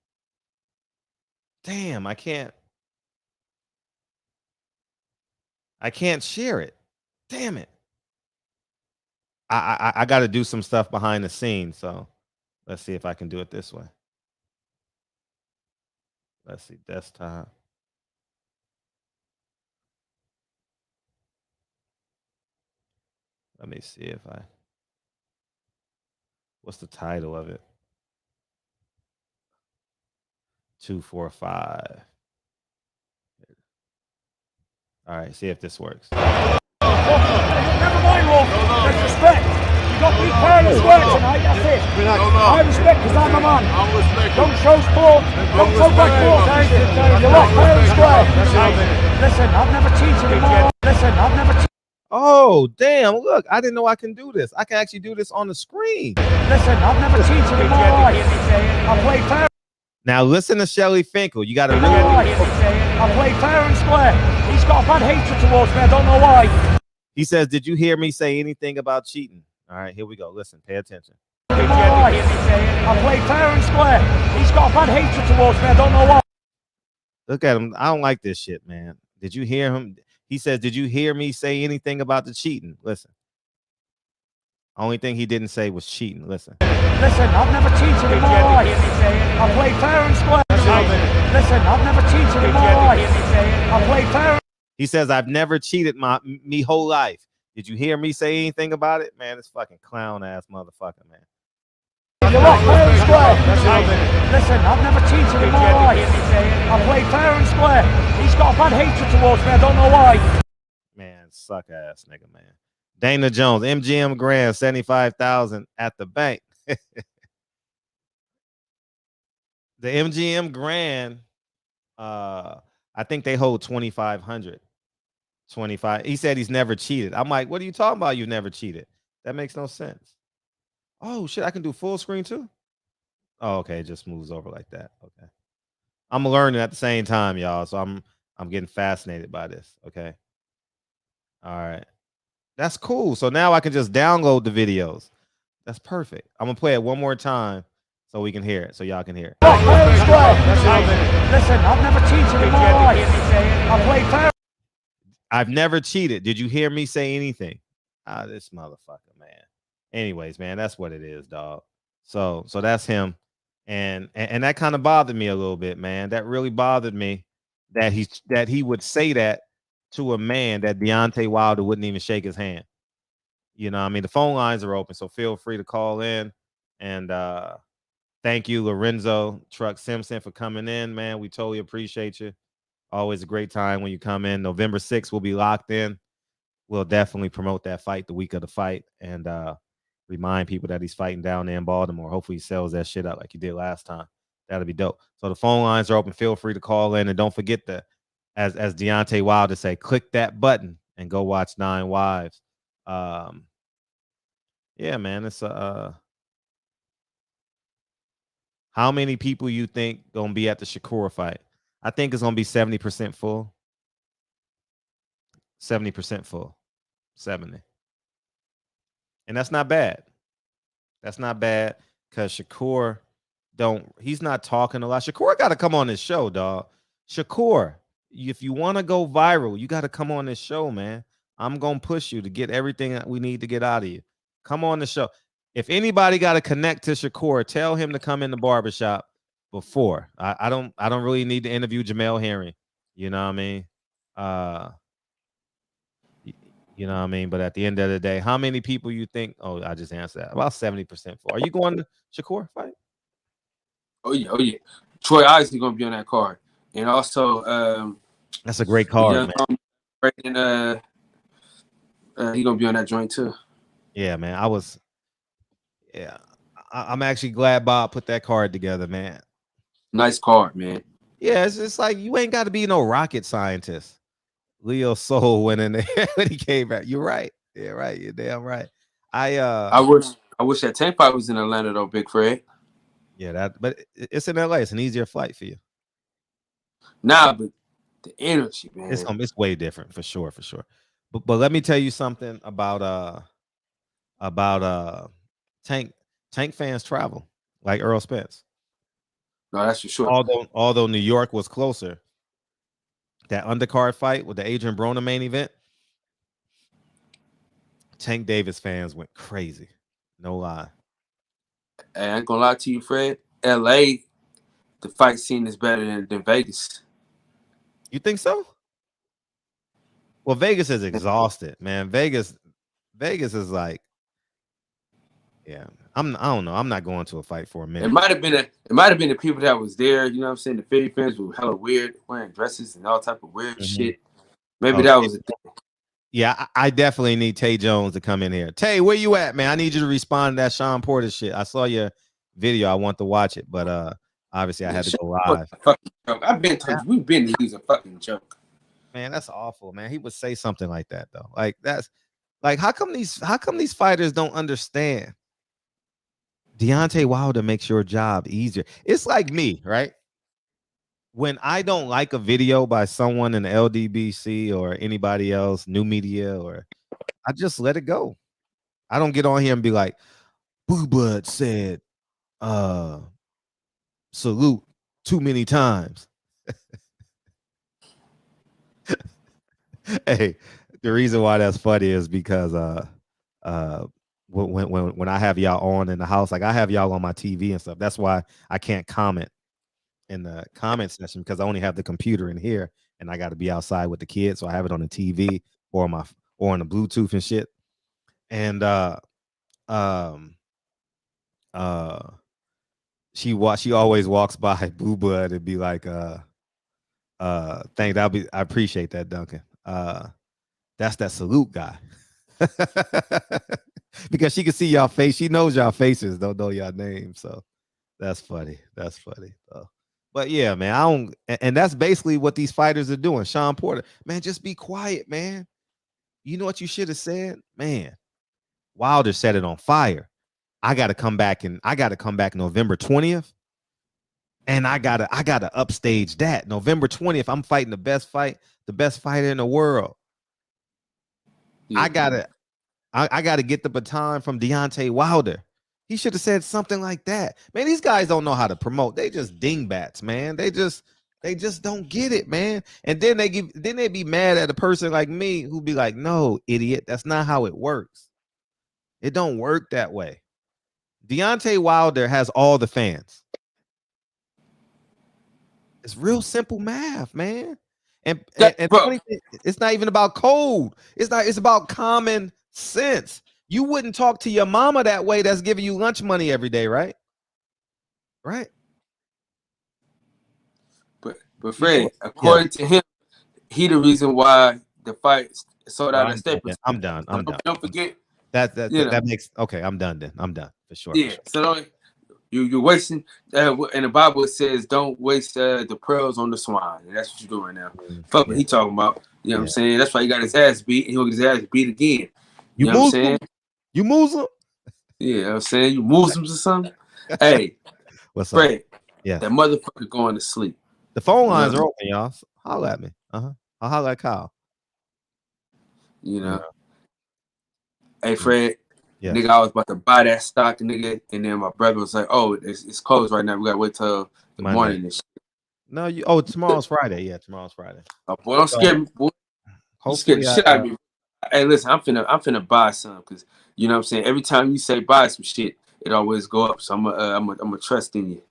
damn, I can't share it. Damn it. I got to do some stuff behind the scenes, so let's see if I can do it this way. Let's see, desktop. Let me see if what's the title of it? 245. All right, see if this works. Never mind, Wolf. There's respect. You got me fair and square tonight, that's it. I respect because I'm a man. Don't show sport. Don't show by force. You're not fair and square. Listen, I've never cheated in my life. Listen, I've never cheated. Oh, damn. Look, I didn't know I can do this. I can actually do this on the screen. Listen, I've never cheated in my life. I play fair. Now listen to Shelly Finkel. You got to really... I play fair and square. He's got a bad hatred towards me. I don't know why. He says, did you hear me say anything about cheating? All right, here we go. Listen, pay attention. I play fair and square. He's got a bad hatred towards me. I don't know why. Look at him. I don't like this shit, man. Did you hear him? He says, did you hear me say anything about the cheating? Listen. Only thing he didn't say was cheating. Listen. Listen, I've never cheated in my life. I play fair and square. Listen, I've never cheated in my life. I play fair. He says, I've never cheated me whole life. Did you hear me say anything about it? Man, this fucking clown ass motherfucker, man. You're not fair and square. Listen, I've never cheated in my life. I play fair and square. He's got a bad hatred towards me. I don't know why. Man, suck ass nigga, man. Dana Jones, MGM Grand, 75,000 at the bank. The MGM Grand, I think they hold 2,500. 25. He said he's never cheated. I'm like, what are you talking about? You've never cheated. That makes no sense. Oh shit, I can do full screen too. Oh, okay, it just moves over like that. Okay. I'm learning at the same time, y'all. So I'm getting fascinated by this. Okay. All right. That's cool. So now I can just download the videos. That's perfect. I'm gonna play it one more time so we can hear it, so y'all can hear it. Listen, I've never cheated in my life. I play fair. I've never cheated. Did you hear me say anything? This motherfucker, man. Anyways, man, that's what it is, dog. So that's him. And that kind of bothered me a little bit, man. That really bothered me that he would say that to a man that Deontay Wilder wouldn't even shake his hand. You know, I mean, the phone lines are open, so feel free to call in. And thank you, Lorenzo Truck Simpson, for coming in, man. We totally appreciate you. Always a great time when you come in. November 6th, we'll be locked in. We'll definitely promote that fight the week of the fight and remind people that he's fighting down there in Baltimore. Hopefully he sells that shit out like he did last time. That'll be dope. So the phone lines are open. Feel free to call in. And don't forget to, as Deontay Wilder say, click that button and go watch 9 Wives. Yeah, man, it's How many people you think gonna be at the Shakur fight? I think it's gonna be 70% full. 70% full. 70. And that's not bad. That's not bad because Shakur he's not talking a lot. Shakur got to come on this show, dog. Shakur, if you want to go viral, you got to come on this show, man. I'm going to push you to get everything that we need to get out of you. Come on the show. If anybody got to connect to Shakur, tell him to come in the barbershop before. I don't really need to interview Jermall Herring. You know what I mean? You know what I mean? But at the end of the day, how many people you think? Oh, I just answered that. About 70% for. Are you going to Shakur fight? Oh yeah. Troy Isley gonna be on that card, and also that's a great card, man. He gonna be on that joint too. Yeah, man. I'm actually glad Bob put that card together, man. Nice card, man. Yeah, it's just like you ain't got to be no rocket scientist. Leo Soul went in there when he came back. You're right. Yeah, right. You're damn right. I wish that Tank fight was in Atlanta though, Big Fred. Yeah, but it's in LA. It's an easier flight for you. Nah, but the energy, man. It's way different for sure. But let me tell you something about Tank fans travel like Earl Spence. No, that's for sure. Although New York was closer, that undercard fight with the Adrian Broner main event, Tank Davis fans went crazy. No lie. Hey, I ain't gonna lie to you, Fred. LA, the fight scene is better than Vegas. You think so? Well, Vegas is exhausted, man. Vegas is like, yeah. I don't know. I'm not going to a fight for a minute. It might have been the people that was there. You know what I'm saying? The Philly fans were hella weird, wearing dresses and all type of weird shit. Maybe that was the thing. Yeah, I definitely need Tay Jones to come in here. Tay, where you at, man? I need you to respond to that Sean Porter shit. I saw your video. I want to watch it, but obviously I had to go live. I've been told you, we've been to use a fucking joke. Man, that's awful, man. He would say something like that though. Like that's like how come these fighters don't understand? Deontay Wilder makes your job easier. It's like me, right? When I don't like a video by someone in the LDBC or anybody else, new media, or I just let it go. I don't get on here and be like, Boo Bud said, salute too many times. Hey, the reason why that's funny is because when I have y'all on in the house, like I have y'all on my TV and stuff. That's why I can't comment in the comment section because I only have the computer in here and I got to be outside with the kids. So I have it on the TV or on the Bluetooth and shit. And she always walks by Boo Bud and be like, thank I appreciate that, Duncan. That's that salute guy. Because she can see y'all face. She knows y'all faces, don't know y'all names. So that's funny. But yeah, man, and that's basically what these fighters are doing. Sean Porter, man, just be quiet, man. You know what you should have said? Man, Wilder set it on fire. I gotta come back November 20th. And I gotta upstage that. November 20th, I'm fighting the best fighter in the world. Yeah. I gotta get the baton from Deontay Wilder. He should have said something like that. Man, these guys don't know how to promote. They just dingbats, man. They just don't get it, man. And then they be mad at a person like me who be like, no, idiot, that's not how it works. It don't work that way. Deontay Wilder has all the fans. It's real simple math, man. And it's not even about code. It's about common sense. You wouldn't talk to your mama that way that's giving you lunch money every day, right? Right. But Fred, according to him, he the reason why the fight sold out at Staples. I'm done. Don't forget that makes okay. I'm done then. I'm done for sure. Yeah. For sure. So you're wasting. And the Bible says, "Don't waste the pearls on the swine." And that's what you're doing now. Fuck what he talking about. You know what I'm saying? That's why he got his ass beat, and he'll get his ass beat again. You know what I'm saying? You Muslim? Yeah, I'm saying you Muslims or something. Hey, What's up? Fred, Yeah. that motherfucker going to sleep. The phone lines are open, y'all. So holler at me. I'll holler at Kyle. You know. Hey, Fred. Yeah. Nigga, I was about to buy that stock, nigga, and then my brother was like, "Oh, it's closed right now. We gotta wait till the morning." And shit. No, tomorrow's Friday. Yeah, tomorrow's Friday. Oh, boy, don't scare me, boy. You scared the shit out of me. Hey, listen, I'm finna buy some because you know what I'm saying. Every time you say buy some shit, it always go up. So I'm a trust in you.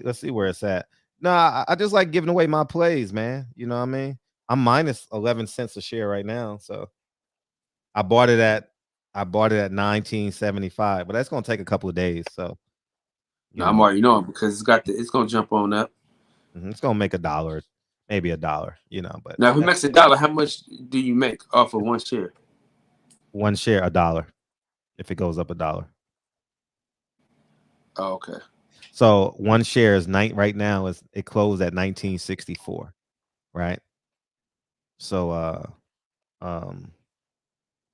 Let's see where it's at. No, I just like giving away my plays, man. You know what I mean? I'm minus 11 cents a share right now, so I bought it at 1975, but that's gonna take a couple of days. So I'm already knowing because it's gonna jump on up. It's gonna make $1, maybe $1. You know, but now if it makes $1, how much do you make off of one share? One share $1. If it goes up $1. Oh, okay. So one share is right now it closed at 1964, right? So oh,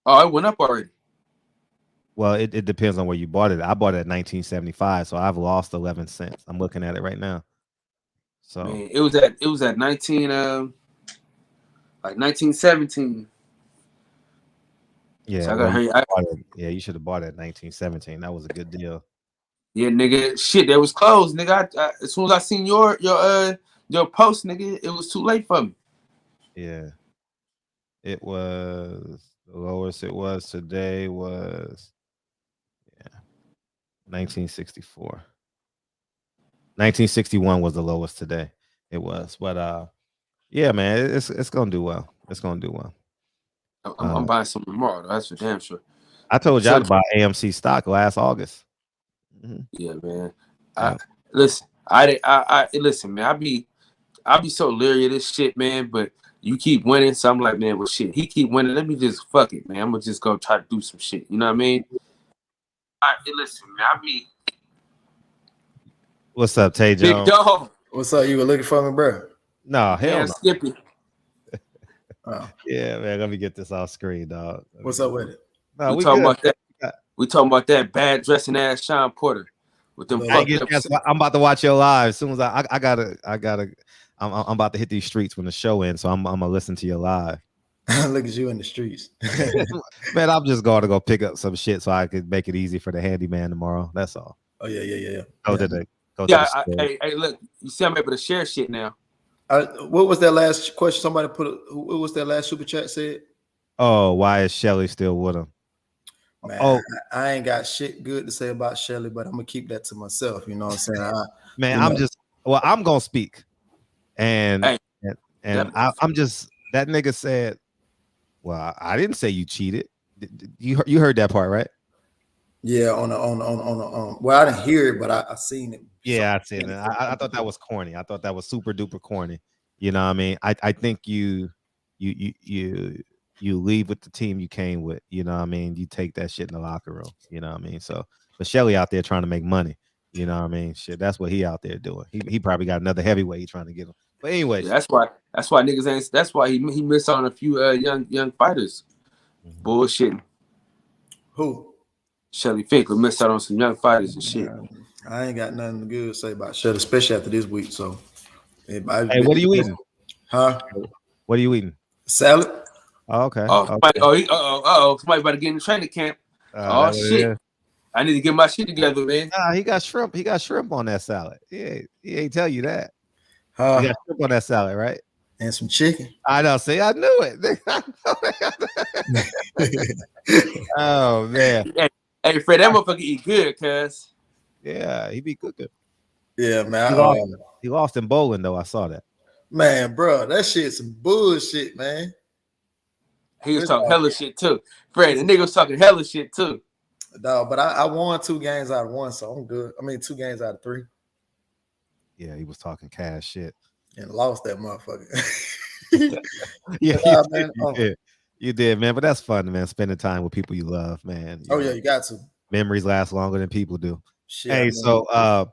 it went up already. Well, it depends on where you bought it. I bought it at 1975, so I've lost 11 cents. I'm looking at it right now. So man, it was at 1917. Yeah, so I gotta hurry. You should have bought it at 1917. That was a good deal. Yeah, nigga, shit, that was closed, nigga. I, as soon as I seen your post, nigga, it was too late for me. Yeah, it was the lowest it was today was 1964. 1961 was the lowest today. It was, but yeah, man, it's gonna do well. It's gonna do well. I'm buying some tomorrow. That's for damn sure. I told y'all to buy AMC stock last August. Yeah, man. Listen, listen, man. I be so leery of this shit, man. But you keep winning, so I'm like, man, well, shit. He keep winning. Let me just fuck it, man. I'm gonna just go try to do some shit. You know what I mean? Listen, man. What's up, Tay Jones? Big dog. What's up? You were looking for me, bro? No, hell no. Skippy. Yeah, man. Let me get this off screen, dog. What's up with it? No, we talking about that. We talking about that bad dressing ass Sean Porter with them. I'm about to watch your live as soon as I'm about to hit these streets when the show ends, so I'm gonna listen to your live. Look at you in the streets. Man, I'm just going to go pick up some shit so I could make it easy for the handyman tomorrow. That's all. Oh yeah. Hey, look, you see I'm able to share shit now. What was that last question somebody put? What was that last super chat said? Oh, why is Shelly still with him? Man, I ain't got shit good to say about Shelly, but I'm gonna keep that to myself. You know what I'm saying? I'm gonna speak, and I'm just that nigga said. Well, I didn't say you cheated. You heard that part, right? Yeah, on well, I didn't hear it, but I seen it. Yeah, I seen it. I thought that was corny. I thought that was super duper corny. You know what I mean? I think you leave with the team you came with. You know what I mean? You take that shit in the locker room. You know what I mean? So, but Shelly out there trying to make money. You know what I mean? Shit, that's what he out there doing. He probably got another heavyweight trying to get him. But anyway, that's why niggas ain't. That's why he missed on a few young fighters. Bullshitting. Who? Shelly Finkel missed out on some young fighters and shit. I ain't got nothing good to say about Shelly, especially after this week. So, hey, what are you eating? Huh? What are you eating? Salad. Oh, okay. Somebody about to get in the training camp. Shit. Yeah. I need to get my shit together, man. Nah, he got shrimp. He got shrimp on that salad. Yeah, he ain't tell you that. He got shrimp on that salad, right? And some chicken. I know. See, I knew it. Oh man. Hey, Fred, that motherfucker eat good, cuz. Yeah, he be cooking. Yeah, man. He lost in bowling though. I saw that. Man, bro, that shit's some bullshit, man. He was talking hella shit too. Fred, the nigga was talking hella shit too. Dog, but I won 2 games out of 1, so I'm good. I mean, 2 games out of 3. Yeah, he was talking cash shit. And lost that motherfucker. Yeah, man. You did, man. But that's fun, man. Spending time with people you love, man. Yeah, you got to. Memories last longer than people do. Shit, hey, so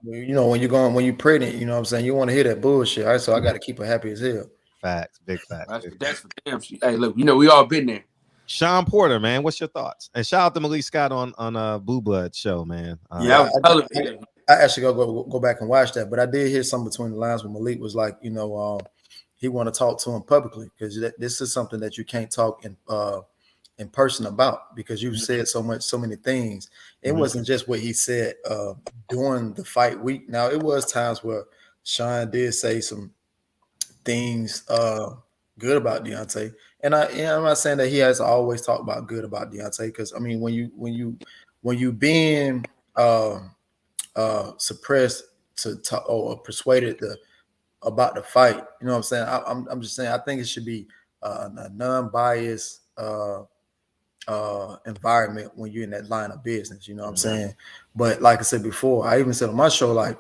you know, when you're pregnant, you know what I'm saying, you want to hear that bullshit, right? So I got to keep her happy as hell. Facts, big facts. That's for damn shit. Hey, look, you know, we all been there. Sean Porter, man, what's your thoughts? And shout out to Malik Scott on Blue Blood show, man. Yeah, I actually go back and watch that, but I did hear something between the lines when Malik was like, he want to talk to him publicly because this is something that you can't talk in person about because you've said so many things. It wasn't just what he said during the fight week. Now it was times where Sean did say some things good about Deontay, and I'm not saying that he has to always talk about good about Deontay because I mean when you being suppressed to talk or persuaded about the fight, you know what I'm saying? I'm just saying I think it should be a non-biased environment when you're in that line of business, you know what I'm saying? But like I said before, I even said on my show, like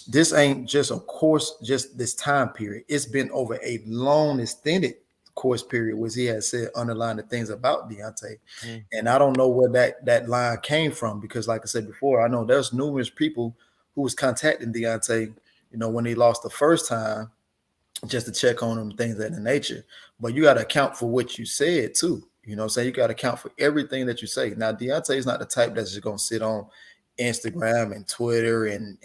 this ain't just a course, just this time period. It's been over a long extended course period, which he has said underlying the things about Deontay. And I don't know where that line came from because like I said before, I know there's numerous people who was contacting Deontay, when he lost the first time just to check on him, things of that nature. But you got to account for what you said too. You know what I'm saying? You got to account for everything that you say. Now, Deontay is not the type that's just going to sit on Instagram and Twitter and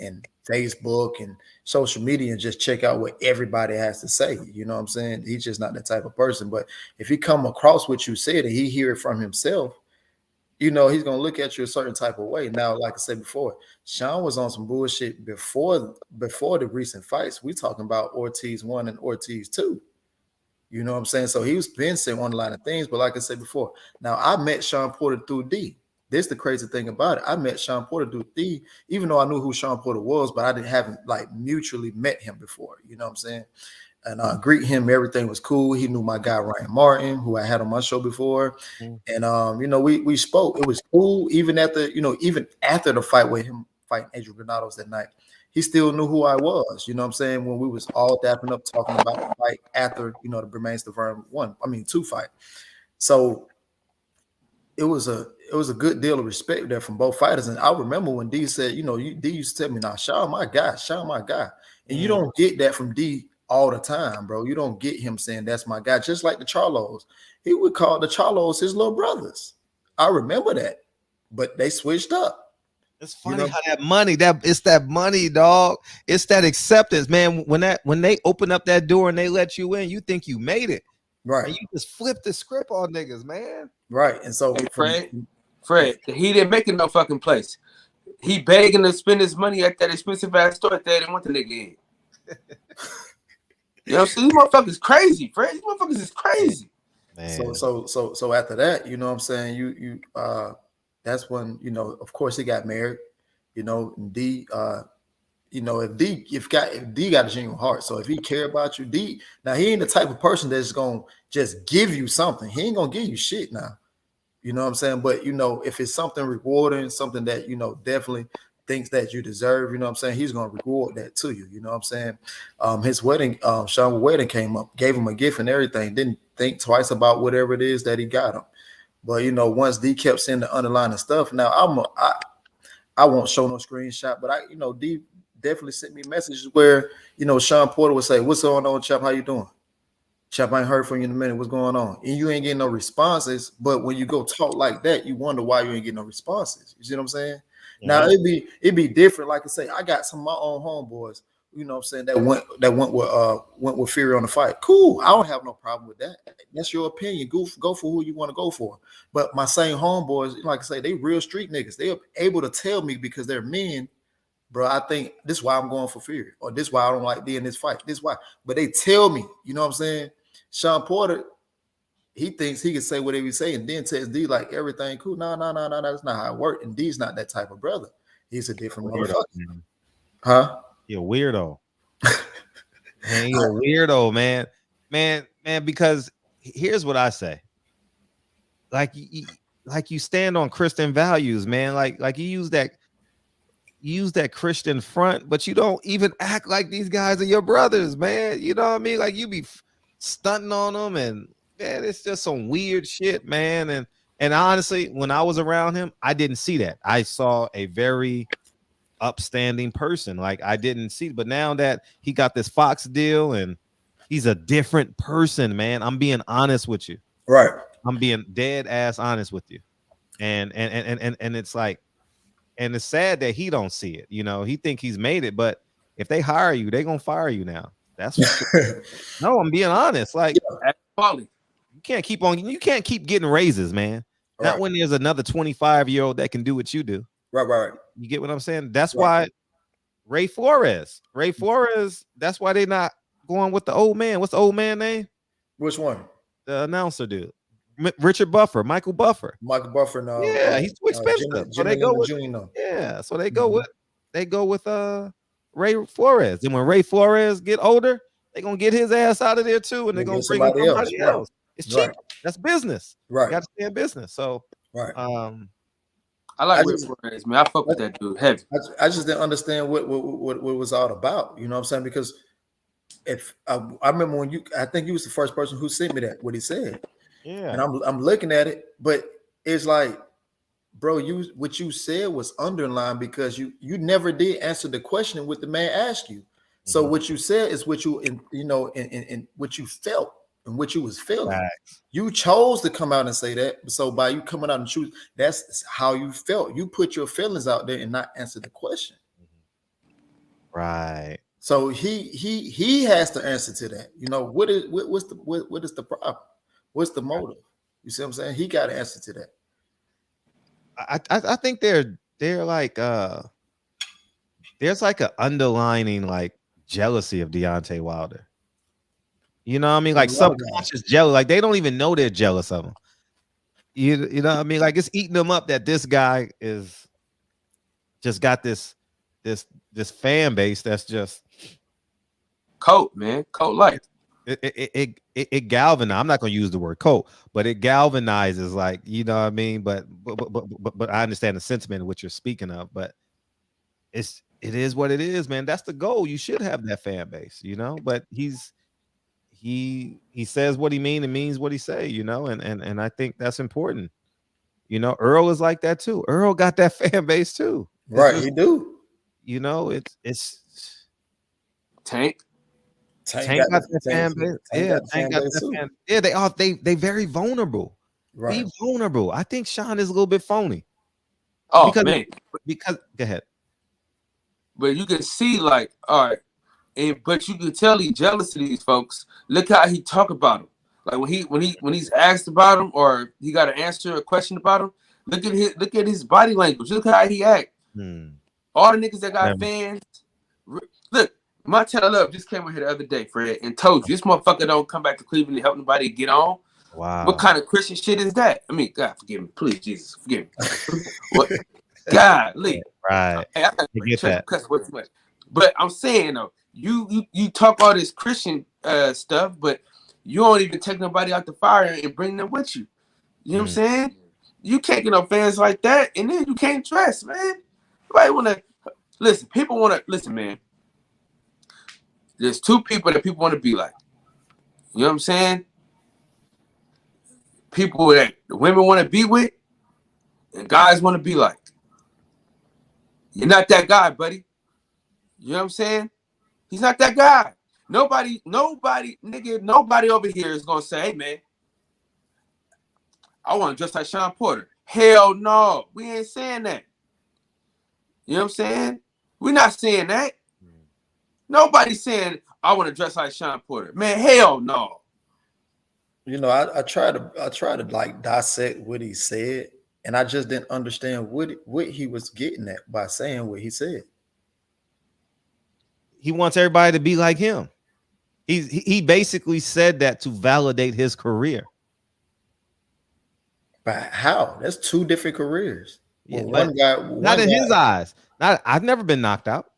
Facebook and social media and just check out what everybody has to say. You know what I'm saying? He's just not that type of person. But if he come across what you said and he hear it from himself, he's going to look at you a certain type of way. Now, like I said before, Sean was on some bullshit before the recent fights. We talking about Ortiz 1 and Ortiz 2. You know what I'm saying? So he was been saying one line of things, but like I said before, now I met Sean Porter through D. This is the crazy thing about it. I met Sean Porter through D, even though I knew who Sean Porter was, but I haven't like mutually met him before. You know what I'm saying? And I greet him. Everything was cool. He knew my guy Ryan Martin, who I had on my show before, and we spoke. It was cool. Even after the fight with him fighting Adrian Granados that night, he still knew who I was. You know what I'm saying? When we was all dapping up talking about the fight after the Bermain Stavern 2 fight. So it was a good deal of respect there from both fighters. And I remember when D said, D used to tell me, "Now, Sean, my guy," and you don't get that from D all the time, bro. You don't get him saying that's my guy. Just like the Charlos, he would call the Charlos his little brothers. I remember that, but they switched up. It's funny how that money, it's that money, dog. It's that acceptance, man. When they open up that door and they let you in, you think you made it, right? And you just flip the script on niggas, man. Right. And so, hey, Fred, he didn't make it no fucking place. He begging to spend his money at that expensive ass store that they didn't want the nigga in. You know, so these motherfuckers crazy, Fred. These motherfuckers is crazy. Man. So after that, you know what I'm saying? You that's when, of course he got married, and D, if D got a genuine heart. So if he care about you, D, now he ain't the type of person that's gonna just give you something. He ain't gonna give you shit now. You know what I'm saying? But if it's something rewarding, something that definitely thinks that you deserve, you know what I'm saying, he's gonna reward that to you. You know what I'm saying? His wedding, Sean's wedding came up, gave him a gift and everything, didn't think twice about whatever it is that he got him. But once D kept saying the underlying stuff, now I won't show no screenshot, but D definitely sent me messages where Sean Porter would say, "What's going on, Chap? How you doing? Chap, I ain't heard from you in a minute. What's going on?" And you ain't getting no responses. But when you go talk like that, you wonder why you ain't getting no responses. You see what I'm saying? Yeah. Now it'd be different. Like I say, I got some of my own homeboys, you know what I'm saying, that went with Fury on the fight. Cool. I don't have no problem with that. That's your opinion. Go for who you want to go for. But my same homeboys, like I say, they real street niggas. They're able to tell me because they're men, bro, I think this is why I'm going for Fury, or this is why I don't like D in this fight. This is why. But they tell me, you know what I'm saying? Sean Porter, he thinks he can say whatever he say and then text D like everything cool. No, that's not how it works. And D's not that type of brother. He's a different motherfucker. Huh? You're a weirdo. Man, you're a weirdo, man. Man, because here's what I say. Like you stand on Christian values, man. Like you use that Christian front, but you don't even act like these guys are your brothers, man. You know what I mean? Like you be stunting on them, and man, it's just some weird shit, man. And honestly, when I was around him, I didn't see that. I saw a very upstanding person. Like I didn't see, but now that he got this Fox deal and he's a different person, man. I'm being honest with you. Right. I'm being dead ass honest with you. And it's like, and it's sad that he don't see it. You know, he think he's made it, but if they hire you, they gonna fire you now. That's no, I'm being honest. Like, you can't keep getting raises, man. Not when there's another 25-year-old that can do what you do. Right. You get what I'm saying? That's why Ray Flores, that's why they not going with the old man. What's the old man name? Which one? The announcer dude. Michael Buffer. No. Yeah, he's too expensive. So they go with they go with Ray Flores. And when Ray Flores get older, they're gonna get his ass out of there too, and they're gonna bring somebody else. It's cheap. That's business. Right. You got to stay in business. So I like Ray Flores, man. I fuck with that dude heavy. I just didn't understand what it was all about. You know what I'm saying? Because if I remember when I think you was the first person who sent me what he said. Yeah. And I'm looking at it, but it's like, bro, what you said was underlined because you never did answer the question what the man asked you. So what you said is what you and what you felt and what you was feeling. Right. You chose to come out and say that. So by you coming out and choose, that's how you felt. You put your feelings out there and not answer the question. Right. So he has to answer to that. You know, what is the problem? What's the motive? You see what I'm saying? He got to answer to that. I think they're like there's like an underlining like jealousy of Deontay Wilder. You know what I mean? Like subconscious jealous. Like they don't even know they're jealous of him. You know what I mean? Like it's eating them up that this guy is just got this fan base that's just coat, man. Coat life. It galvanizes. I'm not gonna use the word coat, but it galvanizes, like, you know what I mean. But I understand the sentiment of what you're speaking of. But it is what it is, man. That's the goal. You should have that fan base, you know. But he says what he means and means what he say, you know. And I think that's important. You know, Earl is like that too. Earl got that fan base too. Right, he do. You know, it's Tank. Tank got that fan base. Yeah, Tank got that fan. Yeah, they very vulnerable. Right. Be vulnerable. I think Sean is a little bit phony. Oh, because go ahead. But you can see, like, all right, but you can tell he's jealous of these folks. Look how he talk about them. Like when he's asked about him or he got to answer a question about him. Look at his body language. Look how he act. All the niggas that got fans. Look, Montana Love just came over here the other day, Fred, and told you this motherfucker don't come back to Cleveland to help nobody get on. Wow. What kind of Christian shit is that? I mean, God forgive me, please, Jesus, forgive me. What? Golly. Right. Hey, I get that. But I'm saying though, you talk all this Christian stuff, but you don't even take nobody out the fire and bring them with you. You know what I'm saying? You can't get no fans like that, and then you can't dress, man. Nobody wanna listen. People wanna listen, man. There's two people that people want to be like. You know what I'm saying? People that the women want to be with and guys want to be like. You're not that guy, buddy. You know what I'm saying? He's not that guy. Nobody over here is going to say, hey, man, I want to dress like Sean Porter. Hell no. We ain't saying that. You know what I'm saying? We're not saying that. Nobody's saying I want to dress like Sean Porter. Man, hell no. You know, I try to like dissect what he said, and I just didn't understand what he was getting at by saying what he said. He wants everybody to be like him. He basically said that to validate his career. But how? That's two different careers. Yeah, one guy, not in his eyes. I've never been knocked out.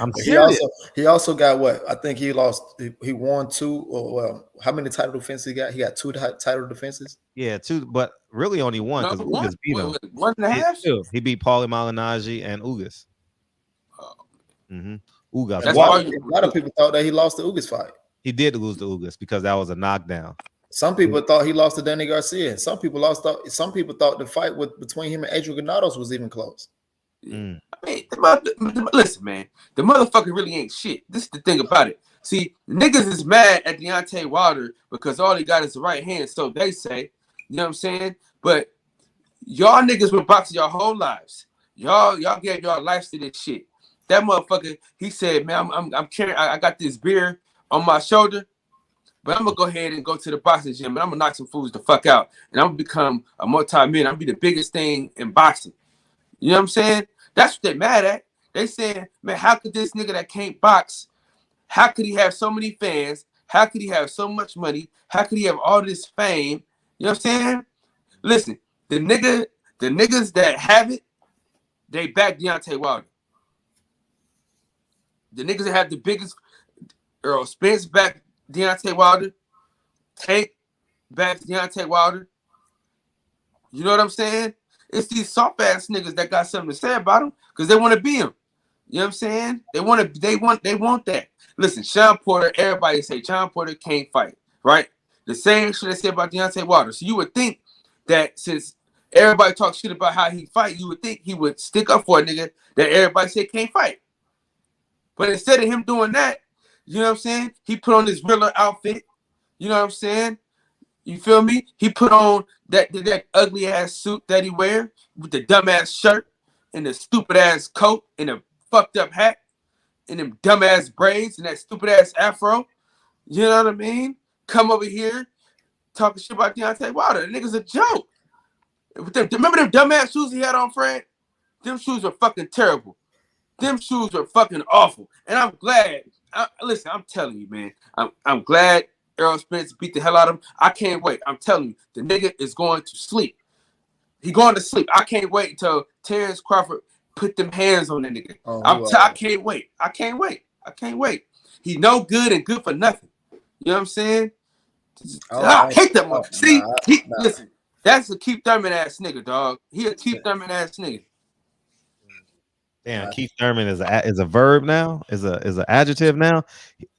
I'm serious. He also got what? I think he lost. He won two. Or well, how many title defenses he got? He got two title defenses. Yeah, two, but really only one because Ugas beat him. 1.5. He beat Paulie Malignaggi and Ugas. Ugas. A lot of people thought that he lost the Ugas fight. He did lose the Ugas because that was a knockdown. Some people thought he lost to Danny Garcia. Some people thought the fight between him and Adrian Granados was even close. I mean, listen, man, the motherfucker really ain't shit. This is the thing about it. See, niggas is mad at Deontay Wilder because all he got is the right hand, so they say. You know what I'm saying? But Y'all niggas been boxing your whole lives. Y'all gave y'all lives to this shit. That motherfucker, he said, man, I'm carrying, I got this beer on my shoulder, but I'm gonna go ahead and go to the boxing gym and I'm gonna knock some fools the fuck out. And I'm gonna become a multi-millionaire. I'm gonna be the biggest thing in boxing. You know what I'm saying? That's what they mad at. They saying, man, how could this nigga that can't box, how could he have so many fans? How could he have so much money? How could he have all this fame? You know what I'm saying? Listen, the niggas that have it, they back Deontay Wilder. The niggas that have the biggest, Earl Spence back Deontay Wilder, Tank back Deontay Wilder. You know what I'm saying? It's these soft ass niggas that got something to say about him because they want to be him. You know what I'm saying? They want that. Listen, Sean Porter, everybody say Sean Porter can't fight, right? The same shit they say about Deontay Wilder. So you would think that since everybody talks shit about how he fight, you would think he would stick up for a nigga that everybody say can't fight. But instead of him doing that, you know what I'm saying? He put on his Riddler outfit. You know what I'm saying? You feel me? He put on that ugly ass suit that he wear with the dumb ass shirt and the stupid ass coat and the fucked up hat and them dumb ass braids and that stupid ass afro. You know what I mean? Come over here talking shit about Deontay Wilder. The nigga's a joke. Remember them dumb ass shoes he had on, Fred? Them shoes were fucking terrible. Them shoes were fucking awful. And I'm glad. Listen, I'm telling you, man. I'm glad Errol Spence beat the hell out of him. I can't wait. I'm telling you, the nigga is going to sleep. He going to sleep. I can't wait until Terrence Crawford put them hands on that nigga. I can't wait. I can't wait. I can't wait. He no good and good for nothing. You know what I'm saying? I hate that one. See, listen, that's a Keith Thurman ass nigga, dog. He a Keith Thurman ass nigga. Damn, Keith Thurman is a verb now, is an adjective now.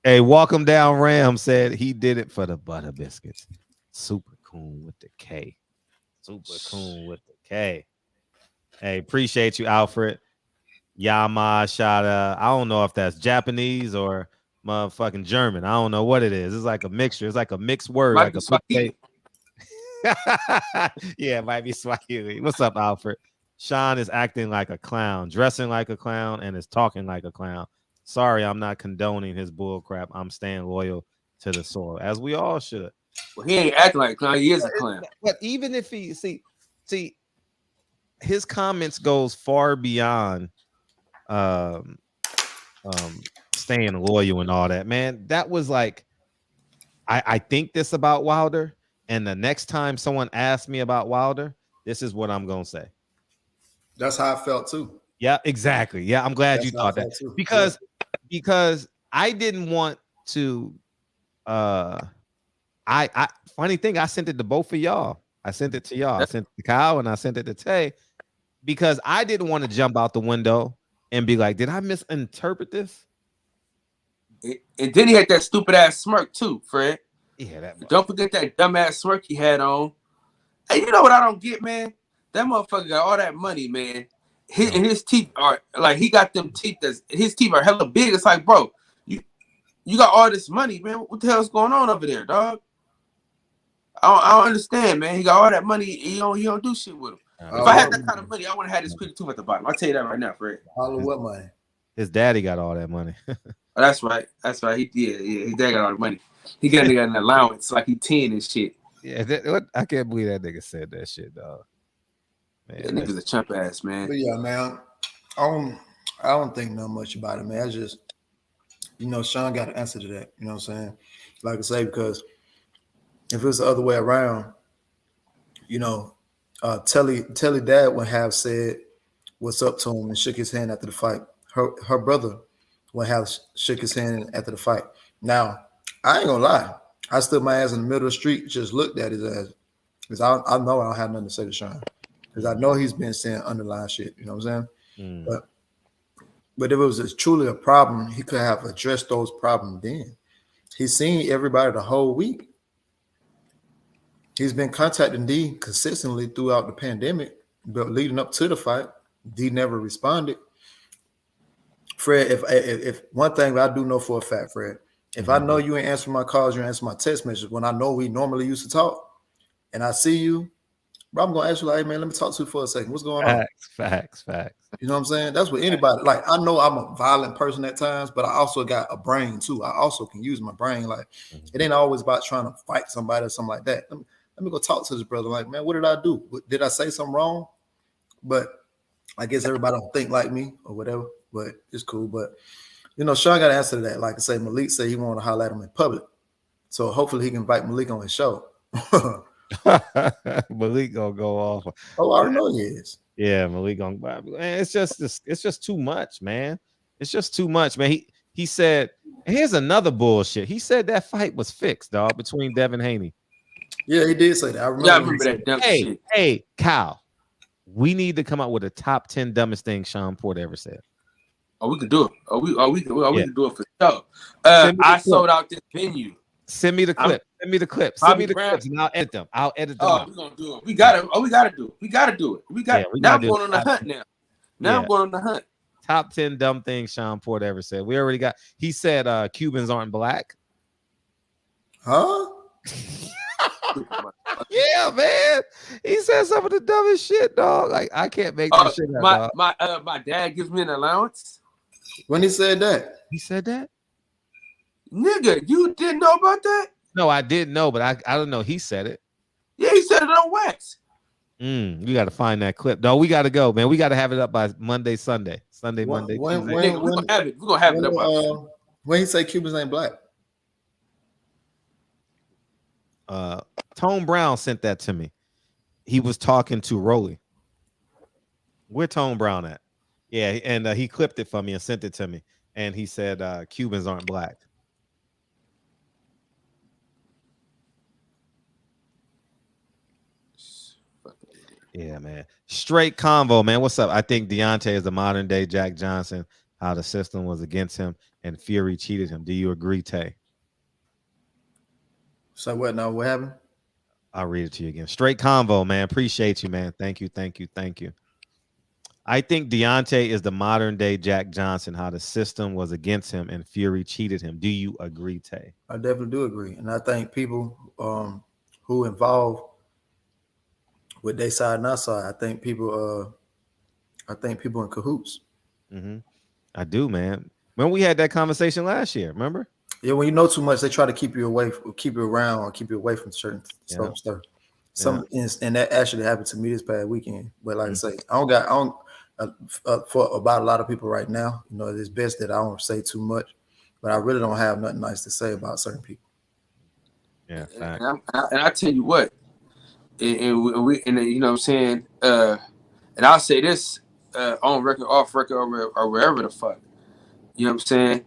Hey, welcome down. Ram said he did it for the butter biscuits. Super cool with the K. Super cool with the K. Hey, appreciate you, Alfred. Yama Shada. I don't know if that's Japanese or motherfucking German. I don't know what it is. It's like a mixture. It's like a mixed word. Like a Swahili. Yeah, it might be Swahili. What's up, Alfred? Sean is acting like a clown, dressing like a clown, and is talking like a clown. Sorry, I'm not condoning his bull crap. I'm staying loyal to the soil, as we all should. Well, he ain't acting like a clown. He is a clown. But even if he see, his comments goes far beyond staying loyal and all that. Man, that was like, I think this about Wilder, and the next time someone asks me about Wilder, this is what I'm gonna say. That's how I felt too. Yeah, exactly. Yeah, I'm glad you thought that too. Because I didn't want to. I funny thing, I sent it to both of y'all. I sent it to y'all. I sent it to Kyle and I sent it to Tay because I didn't want to jump out the window and be like, "Did I misinterpret this?" And then he had that stupid ass smirk too, Fred. Yeah, don't forget that dumb ass smirk he had on. Hey, you know what I don't get, man? That motherfucker got all that money, man. His teeth are like, he got them teeth. His teeth are hella big. It's like, bro, you got all this money, man. What the hell's going on over there, dog? I don't understand, man. He got all that money. He don't do shit with him. If I had that kind of money, I wouldn't have had this quick tooth at the bottom. I'll tell you that right now, Fred. All of what money? His daddy got all that money. Oh, that's right. That's right. Yeah. His dad got all the money. He got an allowance like he 10 and shit. Yeah, I can't believe that nigga said that shit, dog. Man, that nigga's a chump ass, man. But yeah, man. I don't think not much about it, man. I just, Sean got an answer to that. You know what I'm saying? Like I say, because if it was the other way around, Telly dad would have said what's up to him and shook his hand after the fight. Her brother would have shook his hand after the fight. Now, I ain't gonna lie. I stood my ass in the middle of the street, just looked at his ass. Because I know I don't have nothing to say to Sean. Because I know he's been saying underlying shit. You know what I'm saying? But if it was truly a problem, he could have addressed those problems then. He's seen everybody the whole week. He's been contacting D consistently throughout the pandemic, but leading up to the fight, D never responded. Fred, if one thing I do know for a fact, Fred, if I know you ain't answering my calls, you ain't answering my text messages when I know we normally used to talk, and I see you, Bro, I'm gonna ask you like, hey, man, let me talk to you for a second. What's going on? Facts. You know what I'm saying? That's what anybody like. I know I'm a violent person at times, but I also got a brain too. I also can use my brain. Like, it ain't always about trying to fight somebody or something like that. Let me go talk to this brother. Like, man, what did I do? Did I say something wrong? But I guess everybody don't think like me or whatever. But it's cool. But you know, Sean got to answer to that. Like I say, Malik said he want to holler at him in public. So hopefully he can invite Malik on his show. Malik gonna go off. Oh, I already know he is. Yeah, Malik gonna. Man, it's just too much, man. It's just too much, man. He said, here's another bullshit. He said that fight was fixed, dog, between Devin Haney. Yeah, he did say that. I remember. Yeah, I remember that dumb shit. Hey, Kyle, we need to come out with a top 10 dumbest thing Sean Porter ever said. Oh, we could do it. We can do it for sure. I sold out this venue. Send me the clip. Send me the clips. Send me the clips, and I'll edit them. Oh, we're gonna do it. We gotta do it. We gotta do it. Now I'm going on the hunt now. I'm going on the hunt. Top 10 dumb things Sean Porter ever said. We already got. He said Cubans aren't black. Huh? Yeah, man. He said some of the dumbest shit, dog. Like, I can't make this shit up. My dad gives me an allowance. When he said that? He said that? Nigga, you didn't know about that? No, I didn't know, but I don't know. He said it. Yeah, he said it on wax. We got to find that clip. No, we got to go, man. We got to have it up by Monday, Sunday. Monday, Tuesday. We're gonna have it. We're gonna have it up. When he say Cubans ain't black. Tone Brown sent that to me. He was talking to Rolly. Where Tone Brown at? Yeah, and he clipped it for me and sent it to me. And he said Cubans aren't black. Yeah, man. Straight convo, man. What's up? I think Deontay is the modern day Jack Johnson. How the system was against him and Fury cheated him. Do you agree, Tay? So what now? What happened? I'll read it to you again. Straight convo, man. Appreciate you, man. Thank you. I think Deontay is the modern day Jack Johnson. How the system was against him and Fury cheated him. Do you agree, Tay? I definitely do agree, and I think people who involved with their side and our side, I think people in cahoots. I do, man. When we had that conversation last year, remember? Yeah, when you know too much, they try to keep you away, keep you around, or keep you away from certain stuff. And that actually happened to me this past weekend. But like I say, I don't for about a lot of people right now. You know, it's best that I don't say too much, but I really don't have nothing nice to say about certain people. Yeah, and I tell you what, and you know what I'm saying, and I'll say this on record, off record, or wherever the fuck. You know what I'm saying?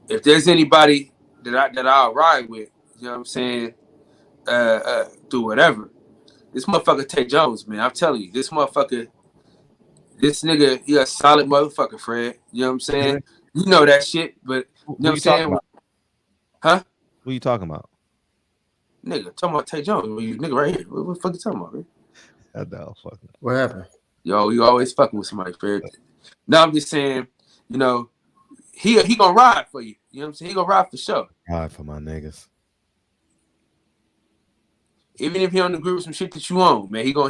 If there's anybody that I'll ride with, you know what I'm saying, do whatever. This motherfucker Tay Jones, man. I'm telling you, this nigga, he a solid motherfucker, Fred. You know what I'm saying? You know that shit, but you know what I'm saying? Huh? What are you talking about? Nigga, talking about Tay Jones. Nigga right here. What the fuck you talking about, man? I know, fucking. What happened? Yo, you always fucking with somebody, Fred. Now I'm just saying, you know, he gonna ride for you. You know what I'm saying? He gonna ride for sure. Ride for my niggas. Even if he don't agree with some shit that you own, man, he gonna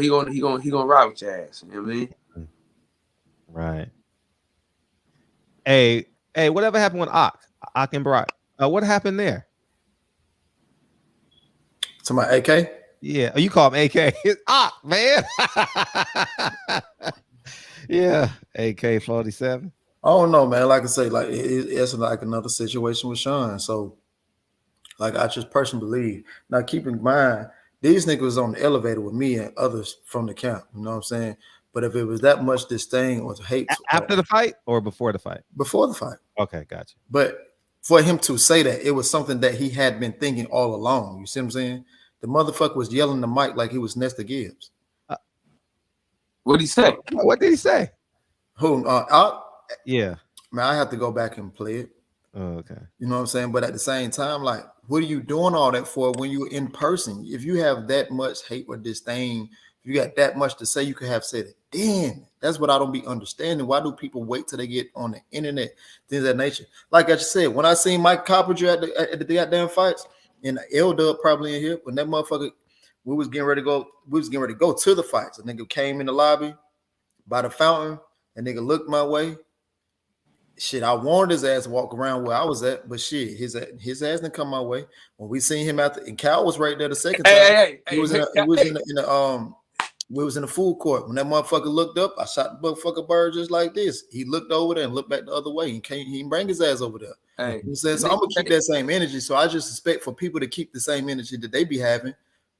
ride with your ass. You know what I mean? Right. Hey, whatever happened with Ak and Brock? What happened there? To my AK? Yeah, you call him AK. It's Ak, man. Yeah, AK-47. I don't know, man. Like I say, like it's like another situation with Sean. So, like I just personally believe. Now, keep in mind, these niggas was on the elevator with me and others from the camp. You know what I'm saying? But if it was that much disdain or hate after the fight or before the fight? Before the fight. Okay, gotcha. But for him to say that, it was something that he had been thinking all along. You see what I'm saying? The motherfucker was yelling the mic like he was Nestor Gibbs. What did he say? What did he say? Who? Yeah. Man, I have to go back and play it. Oh, okay. You know what I'm saying? But at the same time, like, what are you doing all that for when you're in person? If you have that much hate or disdain, if you got that much to say, you could have said it. Then that's what I don't be understanding. Why do people wait till they get on the internet? Things of that nature. Like I just said, when I seen Mike Coppinger at the goddamn fights, and L-Dub probably in here, when we was getting ready to go. We was getting ready to go to the fights. A nigga came in the lobby by the fountain. A nigga looked my way. Shit, I wanted his ass to walk around where I was at, but shit, his ass didn't come my way. When we seen him after, and Cal was right there the second time. We was in the food court. When that motherfucker looked up, I shot the motherfucker bird just like this. He looked over there and looked back the other way. He didn't bring his ass over there. Hey, he said, so I'm gonna keep that same energy. So I just expect for people to keep the same energy that they be having.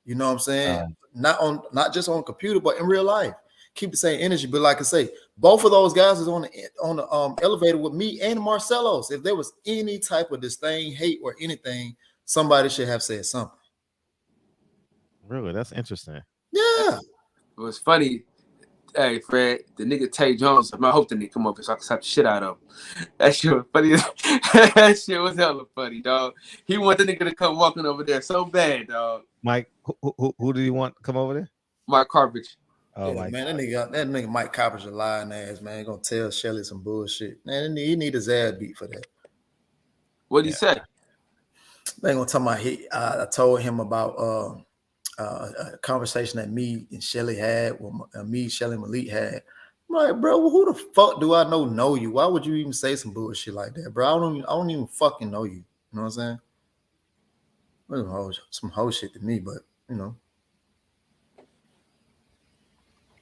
You know what I'm saying? Not just on computer, but in real life. Keep the same energy. But like I say, both of those guys is on the elevator with me and Marcelo's. If there was any type of disdain, hate, or anything, somebody should have said something. Really, that's interesting. Yeah. It was funny. Hey, Fred, the nigga Tay Jones, I hope the nigga come up so I can slap the shit out of him. That shit was funny. That shit was hella funny, dog. He wanted the nigga to come walking over there so bad, dog. Mike, who did he want to come over there? Mike Carpage. Oh, yeah, man, that nigga Mike Carpage a lying ass, man. Gonna tell Shelly some bullshit. Man, he need his ass beat for that. What'd he say? They gonna talk about I told him about a conversation that me and Shelly had, me, Shelly, and Malik had. I'm like, bro, who the fuck do I know you? Why would you even say some bullshit like that, bro? I don't even fucking know you. You know what I'm saying? Some whole shit to me, but you know.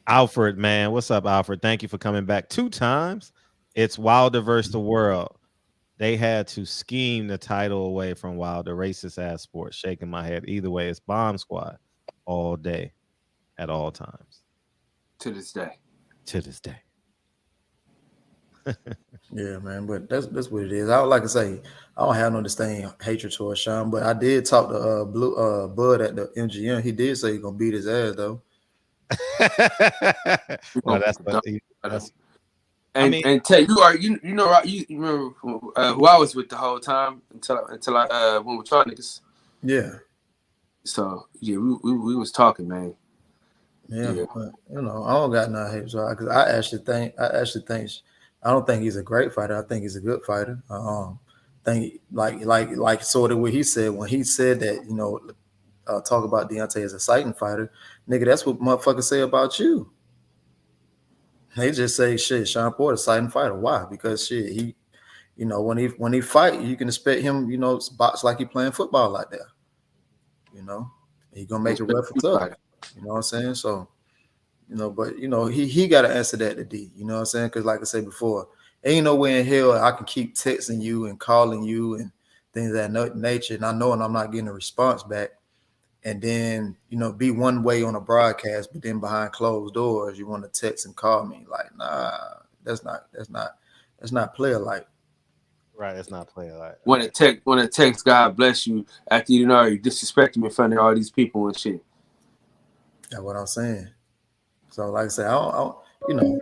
Alfred, man, what's up, Alfred? Thank you for coming back 2 times. It's Wilder versus the World. They had to scheme the title away from Wilder. Racist ass sport. Shaking my head. Either way, it's Bomb Squad all day, at all times. To this day. To this day. Yeah, man, but that's what it is. I would like to say I don't have no disdain, hatred towards Sean, but I did talk to Bud at the MGM. He did say he's gonna beat his ass though. Well, that's and Ted, you remember who I was with the whole time until I when we trying niggas. Yeah. So yeah, we was talking, man. Yeah. But, you know, I don't got no hate because I actually think I don't think he's a great fighter. I think he's a good fighter. Think like sort of what he said when he said that, you know, talk about Deontay as a sighting fighter, nigga. That's what motherfuckers say about you. They just say shit. Sean Porter, sighting fighter. Why? Because shit, he, you know, when he fight, you can expect him, you know, box like he playing football like that. You know, he gonna make it rough and tough. You know what I'm saying? So, you know, but you know, he got to answer that to D. You know what I'm saying? Because like I said before, ain't no way in hell I can keep texting you and calling you and things of that nature, and I know I'm not getting a response back. And then, you know, be one way on a broadcast, but then behind closed doors, you want to text and call me. Like, nah, that's not player like. Right, that's not player like. When it text, God bless you, after you know you disrespect him in front of all these people and shit. That's what I'm saying. So, like I said, I don't you know.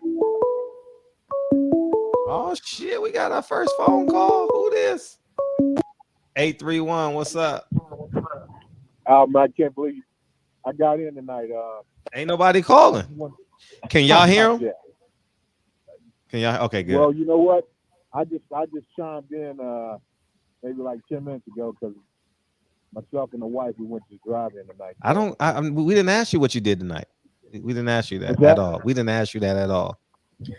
Oh shit, we got our first phone call. Who this? 831. What's up? I can't believe I got in tonight. Ain't nobody calling. Can y'all hear him? Yeah. Can y'all? Okay, good. Well, you know what? I just chimed in maybe like 10 minutes ago because myself and the wife we went to drive in tonight. We didn't ask you what you did tonight. We didn't ask you that at all. We didn't ask you that at all. You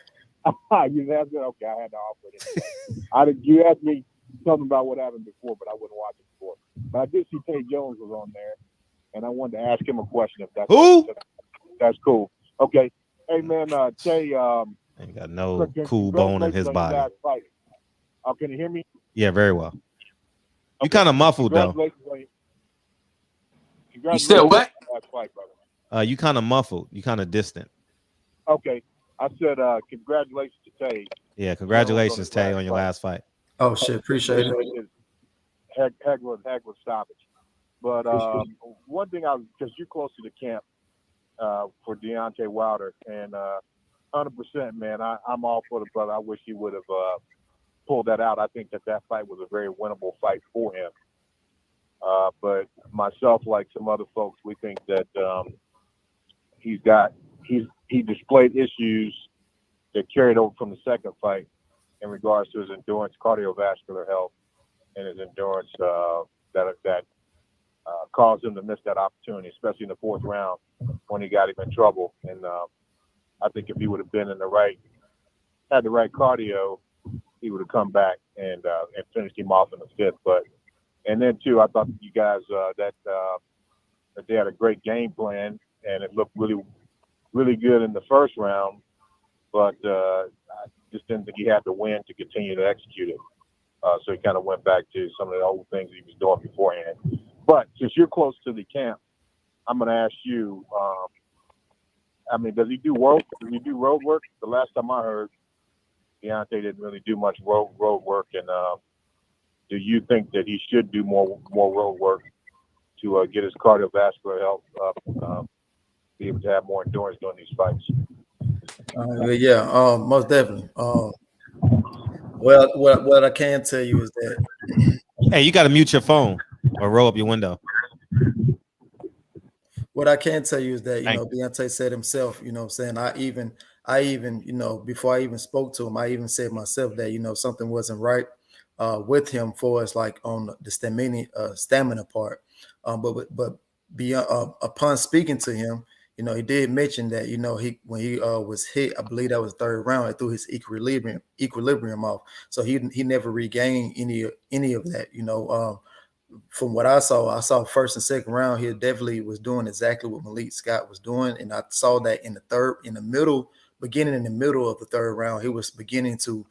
asked it? Okay, I had to offer it. You asked me something about what happened before, but I wouldn't watch it before. But I did see Tay Jones was on there, and I wanted to ask him a question if that's who. That's cool. Okay. Hey man, Tay. Ain't got no cool bone in his body. Can you hear me? Yeah, very well. Okay. You kind of muffled though. You still what? You kind of muffled. You kind of distant. Okay. I said congratulations to Tay. Yeah, congratulations, Tay, on your last fight. Oh shit, appreciate it. Heck was stoppage. But one thing because you're close to the camp for Deontay Wilder, and 100%, man, I'm all for the brother. I wish he would have pulled that out. I think that fight was a very winnable fight for him. But myself, like some other folks, we think that he displayed issues that carried over from the second fight in regards to his endurance, cardiovascular health, and his endurance that caused him to miss that opportunity, especially in the fourth round when he got him in trouble. And I think if he would have been had the right cardio, he would have come back and finished him off in the fifth. And then too, I thought you guys that they had a great game plan, and it looked really, really good in the first round. But I just didn't think he had the win to continue to execute it. So he kind of went back to some of the old things he was doing beforehand. But since you're close to the camp, I'm going to ask you. Does he do road? Does he do road work? The last time I heard, Deontay didn't really do much road work. And do you think that he should do more road work to get his cardiovascular health up, be able to have more endurance during these fights? Most definitely. Well, what I can tell you is that. Hey, you got to mute your phone or roll up your window. What I can tell you is that, Deontay said himself, what I'm saying, I even, before I even spoke to him, I even said myself that, something wasn't right with him for us, like on the stamina part. But beyond, upon speaking to him, he did mention that, when he was hit, I believe that was third round, it threw his equilibrium off. So he never regained any of that, from what I saw first and second round, he definitely was doing exactly what Malik Scott was doing. And I saw that beginning in the middle of the third round, he was beginning to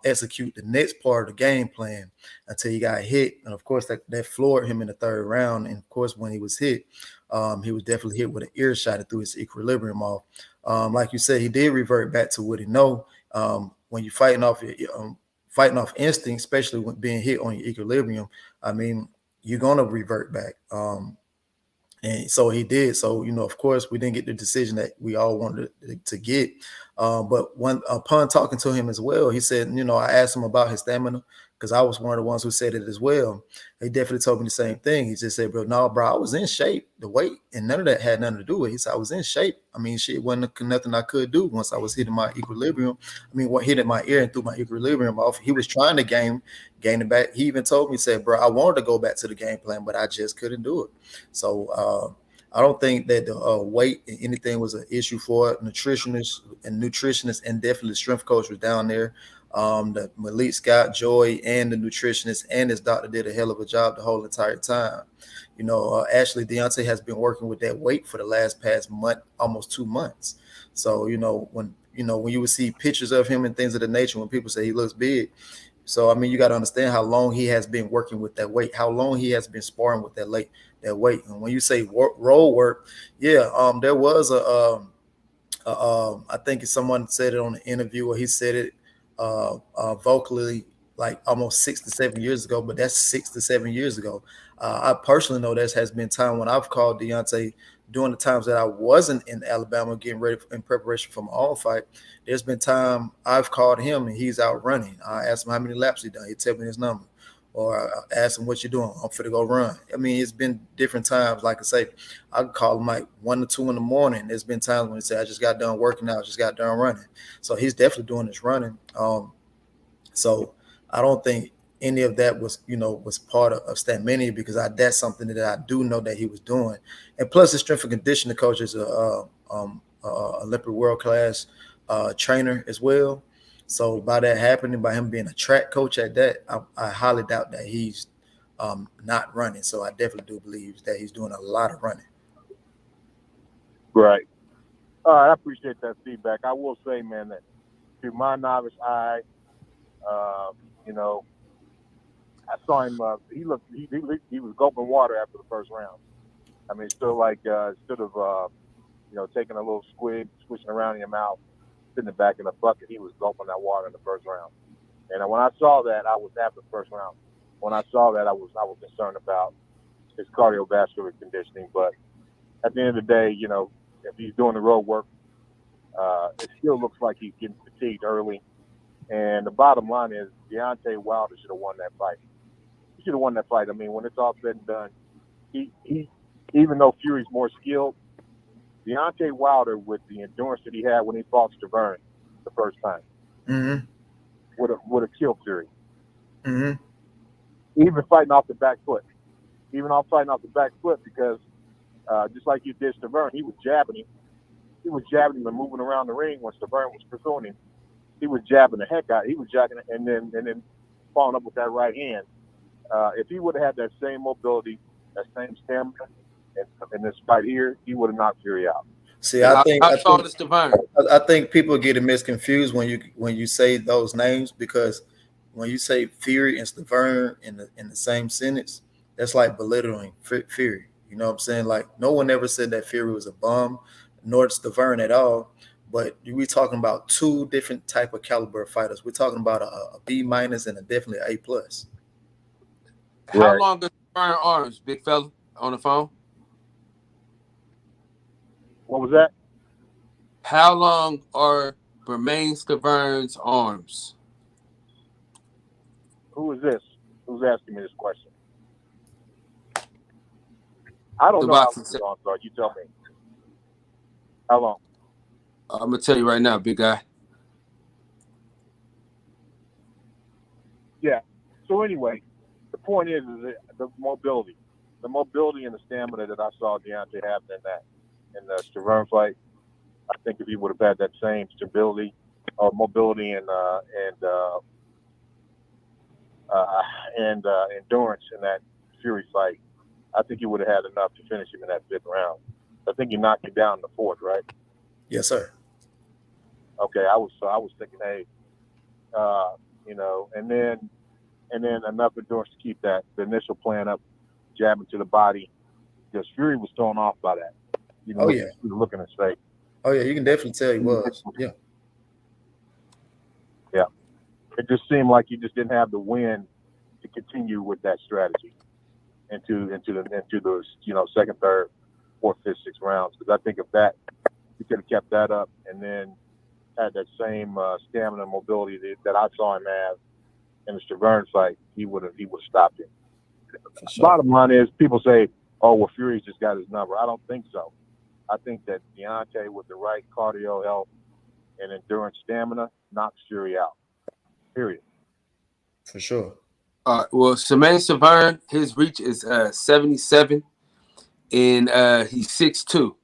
execute the next part of the game plan until he got hit. And of course, that floored him in the third round. And of course, when he was hit, he was definitely hit with an ear shot that threw his equilibrium off. Like you said, he did revert back to what he know. When you're fighting off instinct, especially when being hit on your equilibrium, you're going to revert back. And so he did. So, of course, we didn't get the decision that we all wanted to get. But upon talking to him as well, he said, I asked him about his stamina because I was one of the ones who said it as well. He definitely told me the same thing. He just said, bro, I was in shape, the weight, and none of that had nothing to do with it. He said, I was in shape. Shit wasn't nothing I could do once I was hitting my equilibrium. Hitting my ear and threw my equilibrium off. He was trying to gain it back. He even told me, said, bro, I wanted to go back to the game plan, but I just couldn't do it. So I don't think that the weight and anything was an issue for it. Nutritionists and definitely the strength coach was down there. The Malik Scott, Joy, and the nutritionist and his doctor did a hell of a job the whole entire time. Actually, Deontay has been working with that weight for the past month, almost 2 months. So, when you would see pictures of him and things of the nature, when people say he looks big. So, you got to understand how long he has been working with that weight, how long he has been sparring with that weight. And when you say roll work, there was I think someone said it on the interview, or he said it vocally, like almost 6 to 7 years ago, but that's 6 to 7 years ago. I personally know there has been time when I've called Deontay during the times that I wasn't in Alabama getting ready in preparation for my own fight. There's been time I've called him and he's out running. I asked him how many laps he done. He tell me his number. Or I ask him, what you doing? I'm finna go run. It's been different times. Like I say, I can call him like 1 or 2 in the morning. There's been times when he said, I just got done working out, just got done running. So he's definitely doing his running. So I don't think any of that was part of stamina, because that's something that I do know that he was doing. And plus, the strength and conditioning coach is a Olympic world class trainer as well. So by that happening, by him being a track coach at that, I highly doubt that he's not running. So I definitely do believe that he's doing a lot of running. Right. All right. I appreciate that feedback. I will say, man, that to my novice eye, I saw him. He was gulping water after the first round. Still like instead of taking a little squid, swishing around in your mouth, sitting back in the bucket, he was gulping that water in the first round. And when I saw that, I was after the first round. When I saw that, I was concerned about his cardiovascular conditioning. But at the end of the day, if he's doing the road work, it still looks like he's getting fatigued early. And the bottom line is, Deontay Wilder should have won that fight. He should have won that fight. When it's all said and done, he even though Fury's more skilled, Deontay Wilder, with the endurance that he had when he fought Stavern the first time, would have killed Fury. Mm-hmm. Even fighting off the back foot, even off fighting off the back foot, because just like you did Stavern, he was jabbing him. He was jabbing him and moving around the ring when Stavern was pursuing him. He was jabbing the heck out. He was jacking it and then following up with that right hand. If he would have had that same mobility, that same stamina in this fight here, he would have knocked Fury out. See, I think people get it misconfused when you say those names, because when you say Fury and Stavern in the same sentence, that's like belittling Fury. You know what I'm saying? Like, no one ever said that Fury was a bum, nor Stavern at all. But we're talking about two different type of caliber fighters. We're talking about a B- and definitely A+. How long is Stavern arms, big fella, on the phone? What was that? How long are Bermain Stavern's arms? Who is this? Who's asking me this question? I don't know how long, so you tell me. How long? I'm going to tell you right now, big guy. Yeah. So anyway, the point is the mobility. The mobility and the stamina that I saw Deontay have in the Stavern fight. I think if he would have had that same stability or mobility and endurance in that Fury fight, I think he would have had enough to finish him in that 5th round. I think he knocked him down in the 4th, right? Yes, sir. Okay, I was thinking, hey, and then enough endurance to keep the initial plan up, jabbing to the body, because Fury was thrown off by that. Look in his face. Oh yeah, you can definitely tell he was. Yeah. Yeah. It just seemed like he just didn't have the wind to continue with that strategy into those 2nd, 3rd, 4th, 5th, 6th rounds. Because I think if that he could have kept that up and then had that same stamina and mobility that I saw him have in the Stavern fight, he would have stopped him. Sure. Bottom line is, people say, "Oh, well, Fury's just got his number." I don't think so. I think that Deontay, with the right cardio health and endurance stamina, knocks Fury out. Period. For sure. Well, Bermain Stavern, his reach is 77, and he's 6'2".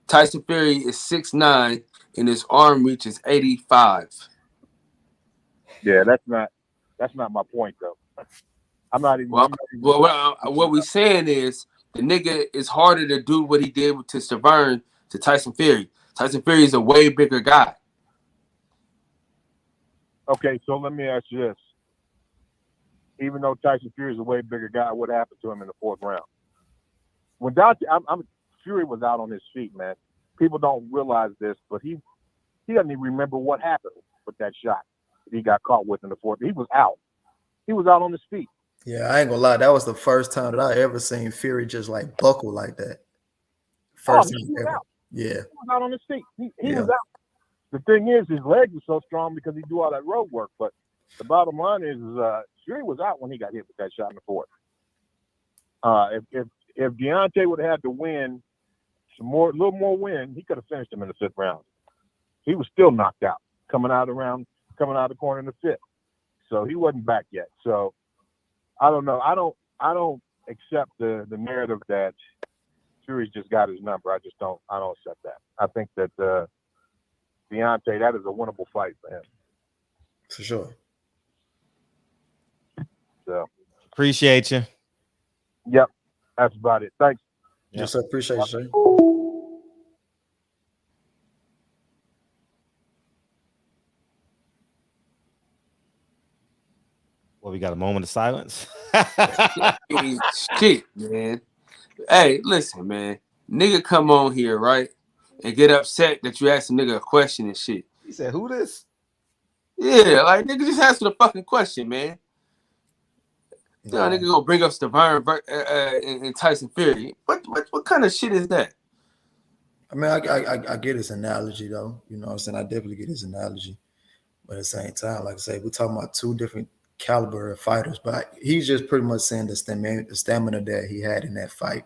Tyson Fury is 6'9", and his arm reach is 85. Yeah, that's not my point though. I'm not even. What we're saying is the nigga is harder to do what he did to Stavern to Tyson Fury. Tyson Fury is a way bigger guy. Okay, so let me ask you this. Even though Tyson Fury is a way bigger guy, what happened to him in the 4th round? When Fury was out on his feet, man. People don't realize this, but he doesn't even remember what happened with that shot that he got caught with in the 4th. He was out. He was out on his feet. Yeah, I ain't gonna lie. That was the first time that I ever seen Fury just like buckle like that. First time ever. Out. Yeah. He was out on his feet. He was out. The thing is, his legs were so strong because he do all that road work. But the bottom line is Fury was out when he got hit with that shot in the 4th. If Deontay would have had to win a little more win, he could have finished him in the 5th round. He was still knocked out coming out of the corner in the 5th. So he wasn't back yet. So I don't know. I don't accept the narrative that Fury's just got his number. I don't accept that. I think that Deontay, that is a winnable fight for him. For sure. So appreciate you. Yep. That's about it. Thanks. Yes, sir. Appreciate you, sir. Well, we got a moment of silence. Shit, man. Hey, listen, man. Nigga come on here, right? And get upset that you asked a nigga a question and shit. He said, who this? Yeah, like, nigga, just answer the fucking question, man. You know, nigga gonna bring up Stavern and Tyson Fury. What kind of shit is that? I mean, I get his analogy, though. You know what I'm saying? I definitely get his analogy. But at the same time, like I say, we're talking about two different caliber of fighters. But he's just pretty much saying the stamina that he had in that fight.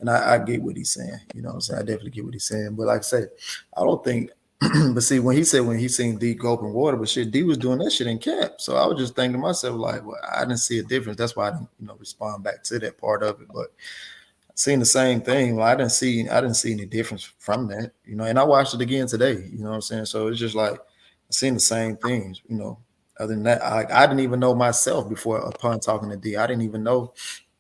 And I get what he's saying. You know what I'm saying? I definitely get what he's saying. But like I said, I don't think But see, when he seen D go open water, but shit, D was doing that shit in camp. So I was just thinking to myself, like, well, I didn't see a difference. That's why I didn't, respond back to that part of it. But I seen the same thing. Well, I didn't see any difference from that, and I watched it again today, you know what I'm saying? So it's just like I seen the same things, Other than that, I didn't even know myself before upon talking to D. I didn't even know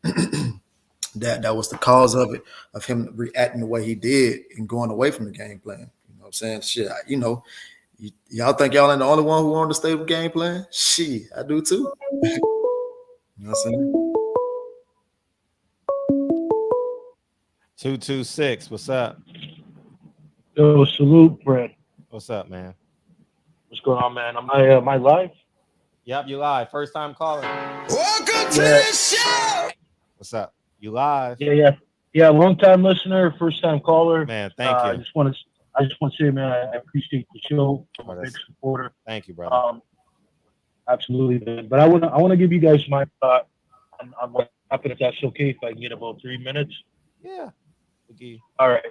that was the cause of it, of him reacting the way he did and going away from the game plan. You know what I'm saying? Shit, y'all think y'all ain't the only one who wanted to stay with game plan? Shit, I do too. You know what I'm saying? 226, what's up? Yo, salute, Brent. What's up, man? What's going on, man? Am I live? Yep, you live. First time caller. Welcome to the show. What's up? You live? Yeah. Long time listener, first time caller. Man, thank you. I just want to say, man, I appreciate the show. I'm a big supporter. Thank you, brother. Absolutely, man. But I want to give you guys my thought on what happened. If that's okay, if I can get about 3 minutes. Yeah. Okay. All right.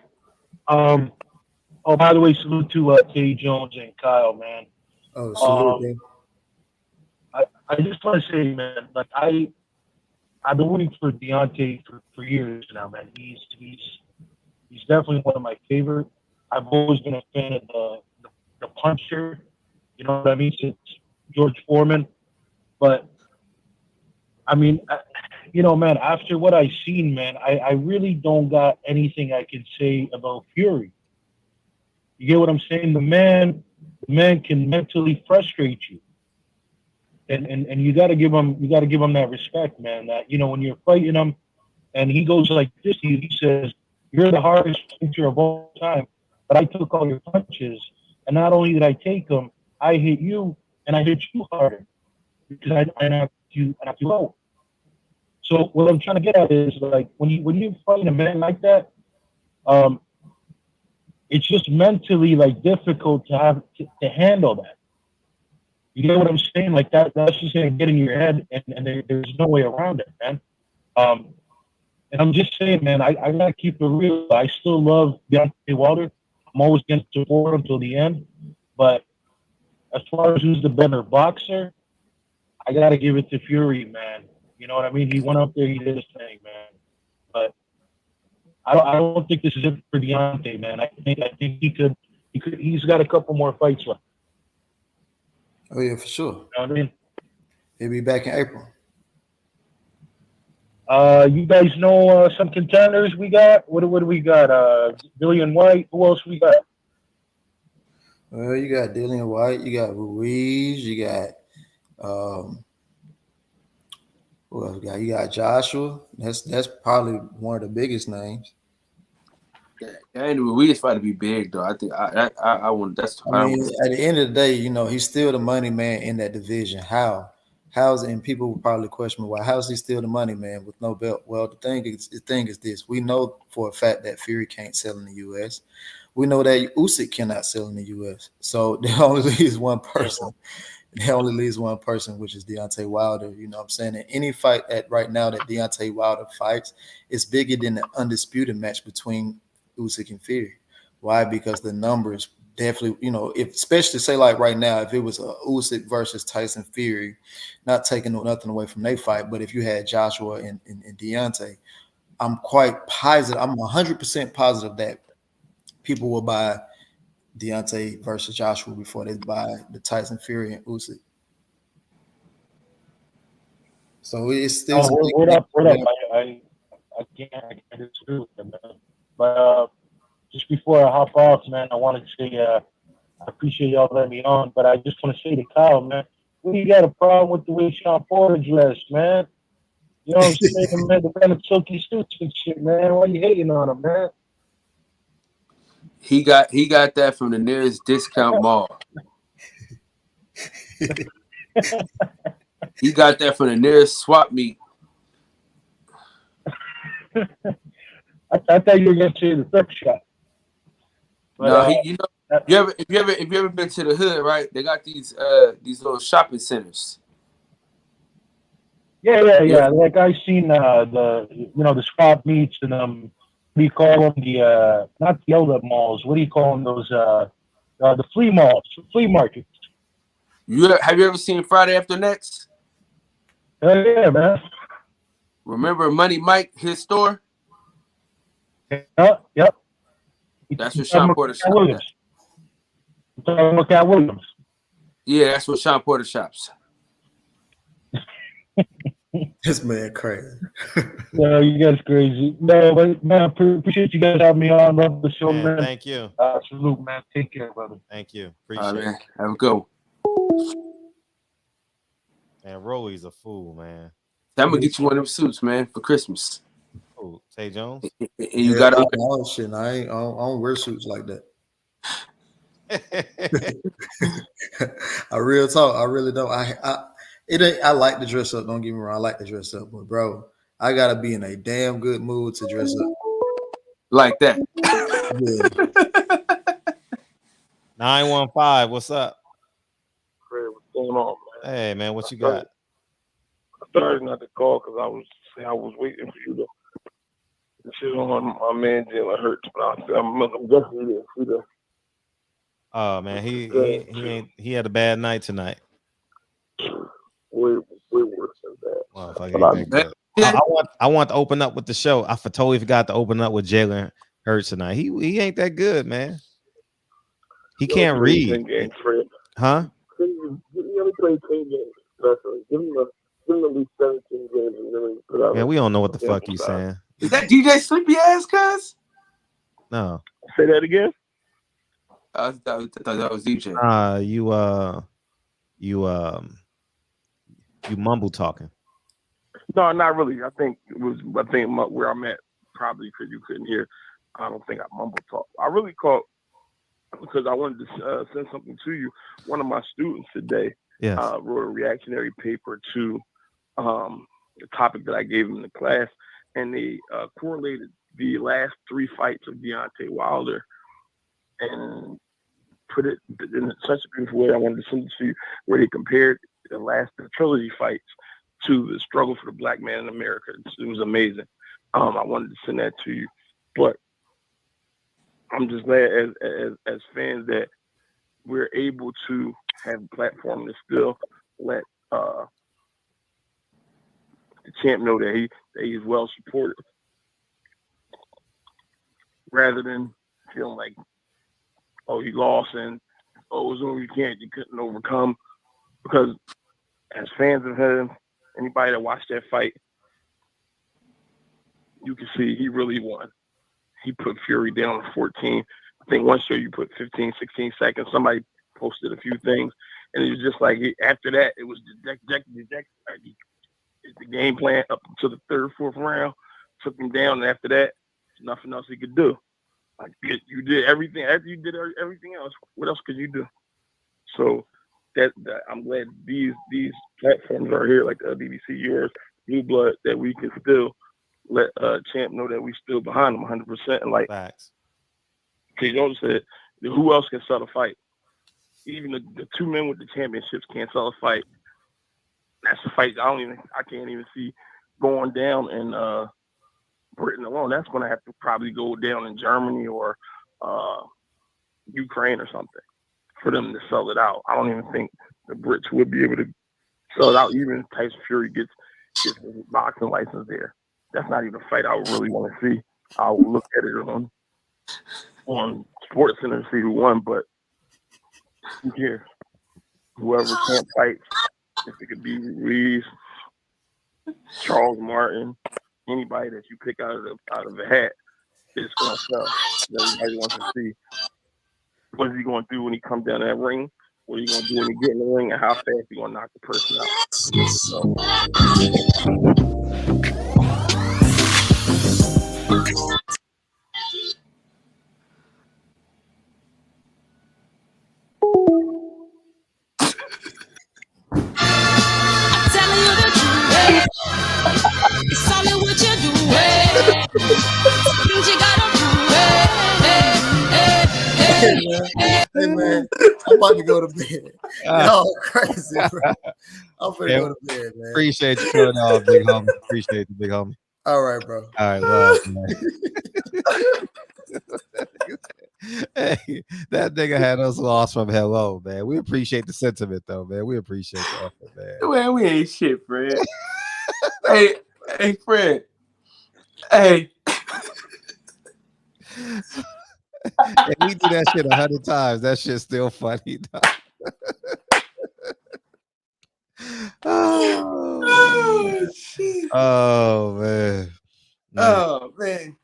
Oh, by the way, salute to Katie Jones and Kyle, man. Oh, salute, man. I just want to say, man, like I've been waiting for Deontay for years now, man. He's definitely one of my favorite. I've always been a fan of the puncher, you know what I mean, since George Foreman. But I mean, man, after what I've seen, man, I really don't got anything I can say about Fury. You get what I'm saying? The man can mentally frustrate you. And you got to give him that respect, man. That when you're fighting him, and he goes like this, he says, "You're the hardest puncher of all time, but I took all your punches, and not only did I take them, I hit you, and I hit you harder because I knocked you out." So what I'm trying to get at is, like, when you fight a man like that, it's just mentally like difficult to have to handle that. You get what I'm saying? Like that's just gonna get in your head, and there's no way around it, man. And I'm just saying, man, I gotta keep it real. I still love Deontay Wilder. I'm always gonna support him till the end. But as far as who's the better boxer, I gotta give it to Fury, man. You know what I mean? He went up there, he did his thing, man. But I don't think this is it for Deontay, man. I think he's got a couple more fights left. Oh yeah, for sure. You know what I mean? He'll be back in April. You guys know some contenders we got? What do we got? Dillian White. Who else we got? Well, you got Dillian White. You got Ruiz. You got who else we got? You got Joshua. That's probably one of the biggest names. And Ruiz fight to be big though. I think I want. At the end of the day, he's still the money man in that division. How's and people will probably question why. How's he still the money man with no belt? Well, the thing is this: we know for a fact that Fury can't sell in the U.S. We know that Usyk cannot sell in the U.S. So there only leaves one person. Which is Deontay Wilder. You know what I'm saying? And any fight right now that Deontay Wilder fights is bigger than the undisputed match between Usyk and Fury. Why? Because the numbers definitely, especially say like right now, if it was a Usyk versus Tyson Fury, not taking nothing away from their fight, but if you had Joshua and Deontay, I'm quite positive, I'm 100% positive that people will buy Deontay versus Joshua before they buy the Tyson Fury and Usyk. So it's still what up? I can't disagree with them, man. But just before I hop off, man, I wanted to say I appreciate y'all letting me on, but I just want to say to Kyle, man, what do you got a problem with the way Sean Porter dressed, man? You know what I'm saying, man? The kind of silky suits and shit, man. Why you hating on him, man? He got that from the nearest discount mall. He got that from the nearest swap meet. I thought you were gonna say the thrift shop. But, no, if you ever been to the hood, right? They got these little shopping centers. Yeah. Like I've seen the swap meets and what do you call them? The not the outlet malls. What do you call them? Those The flea markets. Have you ever seen Friday After Next? Hell yeah, man. Remember Money Mike, his store? Yep. That's what Sean Porter shops. Cat Williams. Yeah, that's what Sean Porter shops. This man crazy. Yeah, you guys crazy. No, but man, appreciate you guys having me on. Love the show, man. Thank you. Salute, man. Take care, brother. Thank you. Appreciate it. Have a go. Man, Rolly's a fool, man. I'm gonna get you one of them suits, man, for Christmas. Oh, Tay Jones. And you got all shit. I don't wear suits like that. I real talk. I really don't. I like to dress up. Don't get me wrong. I like to dress up, but bro, I gotta be in a damn good mood to dress up like that. Yeah. 915. What's up? What's going on, man? Hey, man, what you got? I started not to call because I was waiting for you to shit on my man Jalen Hurts, but I'm guessing you didn't see that. Oh man, he had a bad night tonight. Way worse than that. I want to open up with the show. I totally forgot to open up with Jalen Hurts tonight. He ain't that good, man. He can't read. Huh? Give him at least 17 games and then put out. Man, we don't know what the fuck you saying. Is that DJ Sleepy Ass, cuz? No. Say that again. I thought that was DJ. You mumble talking. No, not really. I think where I'm at, probably because you couldn't hear. I don't think I mumble talk. I really called because I wanted to send something to you. One of my students today wrote a reactionary paper to the topic that I gave him in the class, and they correlated the last 3 fights of Deontay Wilder and put it in such a beautiful way. I wanted to send it to you, where they compared the trilogy fights to the struggle for the black man in America. It was amazing. I wanted to send that to you, but I'm just glad as fans that we're able to have a platform to still let the champ know that he's well supported, rather than feeling like, oh, he lost and it was over you couldn't overcome. Because as fans of him, anybody that watched that fight, you can see he really won. He put Fury down to 14. I think one show you put 15, 16 seconds. Somebody posted a few things, and it was just like after that, it was dejected. The game plan up to the 3rd, 4th round took him down, and after that, nothing else he could do. Like you did everything. After you did everything else, what else could you do? So that I'm glad these platforms are here, like the BBC, yours, New Blood, that we can still let champ know that we still behind him 100%. And like T. Jones said, who else can sell a fight? Even the 2 men with the championships can't sell a fight. That's a fight I can't even see going down in Britain alone. That's going to have to probably go down in Germany or Ukraine or something for them to sell it out. I don't even think the Brits would be able to sell it out, even if Tyson Fury gets his boxing license there. That's not even a fight I would really want to see. I'll look at it on Sports Center to see who won, but who cares? Whoever can't fight, if it could be Ruiz, Charles Martin, anybody that you pick out of a hat, it's going to sell. Everybody wants to see what is he going to do when he comes down that ring, what are you going to do when you get in the ring, and how fast you going to knock the person out. So. It's only what you do. Things you gotta do. Hey man, I'm about to go to bed. Y'all crazy, bro. I'm finna go to bed, man. Appreciate you coming on, big homie. Appreciate you, big homie. All right, bro. All right, love, man. Hey, that nigga had us lost from hello, man. We appreciate the sentiment, though, man. We appreciate the effort, man. Man, we ain't shit, Fred. hey, Fred. Hey. And we do that shit 100 times. That shit's still funny, dog. Oh, shit. Oh, man. Oh, man.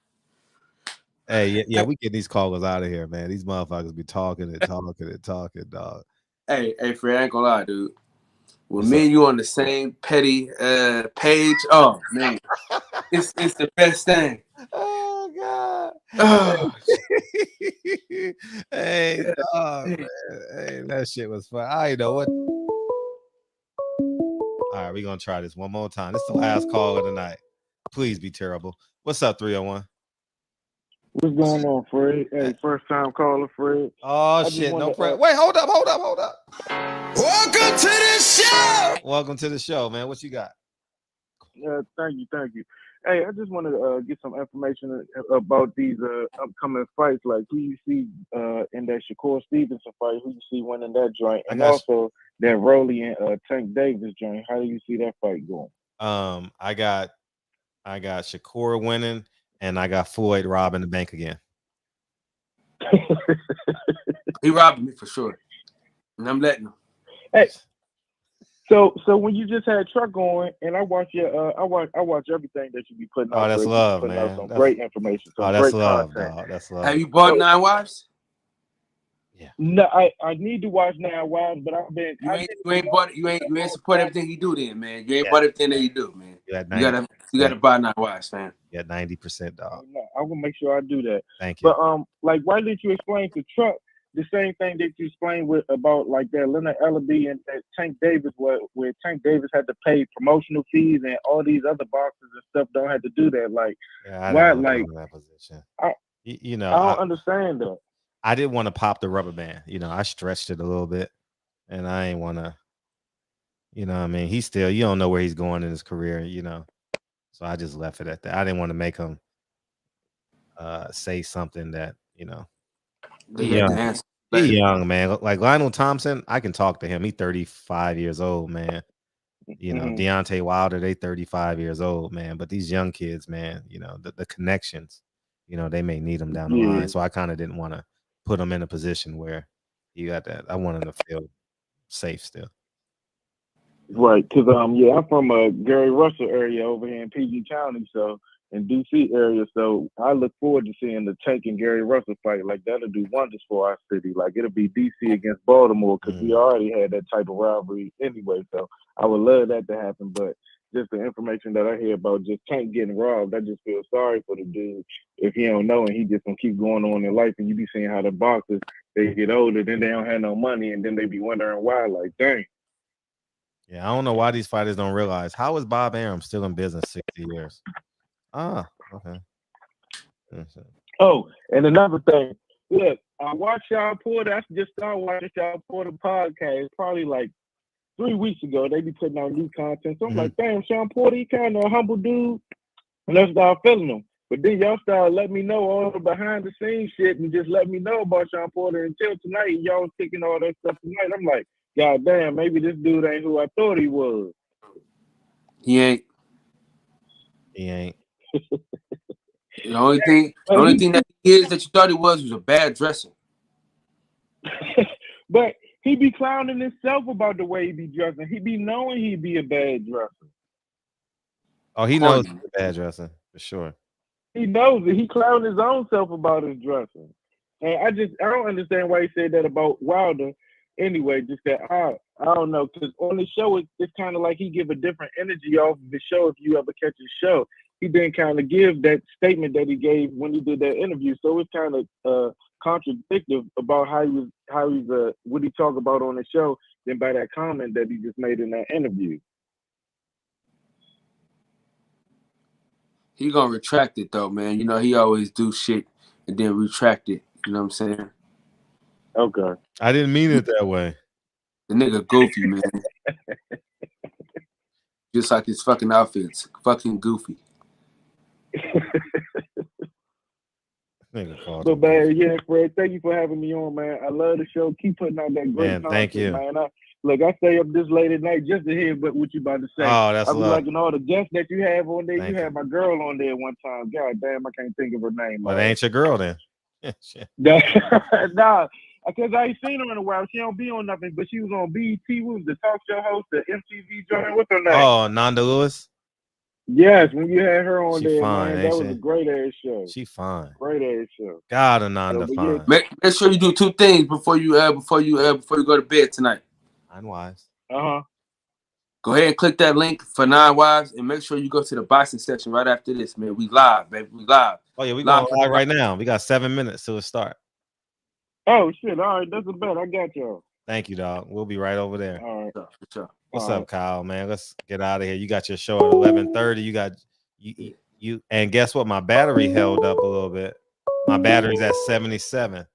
Hey, yeah, we get these callers out of here, man. These motherfuckers be talking, dog. Hey, Fred, I ain't gonna lie, dude. When me and you on the same petty page, oh man, it's the best thing. Oh God. Oh. Hey, dog, man. Hey, that shit was fun. I know what. All right, we're gonna try this one more time. This is the last call of the night. Please be terrible. What's up, 301? What's going on, Fred? Hey, first time caller, Fred. Oh shit, no Fred. Wait, hold up. Welcome to the show. Welcome to the show, man. What you got? Thank you. Hey, I just wanted to get some information about these upcoming fights. Like, who you see in that Shakur Stevenson fight? Who you see winning that joint? And also that Rolly and Tank Davis joint. How do you see that fight going? I got Shakur winning, and I got Floyd robbing the bank again. He robbed me for sure, and I'm letting him. Hey, so when you just had Truck going, and I watch your I watch everything that you be putting out. Oh, that's love, man. Out some great information. Oh, that's love, dog. That's love. Have you bought 9 Wives? Yeah. No, I need to watch 9 Wives, but I've been. You ain't support everything he do, then, man. You ain't bought everything that he do, man. You gotta buy 9 Wives, man. Yeah, 90%, dog. I'm gonna make sure I do that. Thank you. But like, why didn't you explain to Truck the same thing that you explained about like that Leonard Ellaby and that Tank Davis, where Tank Davis had to pay promotional fees and all these other boxers and stuff don't have to do that? Like, why? Like, in that position. I don't understand that. I didn't want to pop the rubber band. I stretched it a little bit, and I ain't want to. You know what I mean? He's still, you don't know where he's going in his career. So I just left it at that. I didn't want to make him say something that He's young, man. Like Lionel Thompson, I can talk to him. He's 35 years old, man. Deontay Wilder, they 35 years old, man. But these young kids, man, the connections, they may need them down the line. So I kind of didn't want to put them in a position where you got that. I wanted them to feel safe still. Right, because I'm from Gary Russell area over here in PG County, so in DC area. So I look forward to seeing the Tank and Gary Russell fight. Like, that'll do wonders for our city. Like, it'll be DC against Baltimore, because we already had that type of rivalry anyway. So I would love that to happen. But just the information that I hear about just Tank getting robbed, I just feel sorry for the dude if he don't know and he just gonna keep going on in life. And you be seeing how the boxers, they get older, then they don't have no money, and then they be wondering why. Like, dang. Yeah, I don't know why these fighters don't realize. How is Bob Arum still in business 60 years? Ah, okay. Oh, and another thing. Look, I watched y'all Porter. I just started watching y'all Porter podcast probably like 3 weeks ago. They be putting out new content. So I'm like, damn, Sean Porter, he kind of a humble dude. And I started feeling him. But then y'all started letting me know all the behind the scenes shit and just let me know about Sean Porter until tonight. Y'all was kicking all that stuff tonight. I'm like, God damn, maybe this dude ain't who I thought he was. He ain't. The only thing that he is that you thought he was a bad dresser. But he be clowning himself about the way he be dressing. He be knowing he be a bad dresser. Oh, he knows he's a bad dresser for sure. He knows it. He clowned his own self about his dressing. And I don't understand why he said that about Wilder. Anyway, just that I don't know, because on the show it's kind of like he give a different energy off of the show. If you ever catch his show, he didn't kind of give that statement that he gave when he did that interview. So it's kind of contradictory about what he talked about on the show than by that comment that he just made in that interview. He gonna retract it though, man. He always do shit and then retract it. You know what I'm saying? Okay. I didn't mean it that way. The nigga goofy, man. Just like his fucking outfits. Fucking goofy. But man, yeah, Fred, thank you for having me on, man. I love the show. Keep putting out that great content, thank you, man. I stay up this late at night just to hear what you about to say. Oh, that's I was love. liking all the guests that you have on there. You had my girl on there one time. God damn, I can't think of her name. Well, it ain't your girl then. Nah, because I ain't seen her in a while. She don't be on nothing, but she was on BET. Was the talk show host, the MTV joint. What's her name? Oh, Nanda Lewis. Yes, when you had her on She there, fine, man, that was a great ass show. She fine. Great ass show. God, Ananda fine. Make sure you do two things before you go to bed tonight. Unwise. Go ahead and click that link for 9 Wives and make sure you go to the boxing section right after this, man. We live, baby. We live. Oh yeah, we going live right now. We got 7 minutes till it start. Oh shit! All right, that's a bet. I got y'all. Thank you, dog. We'll be right over there. All right. For sure. What's up, Kyle? Man, let's get out of here. You got your show at 11:30. You got you, and guess what? My battery held up a little bit. My battery's at 77.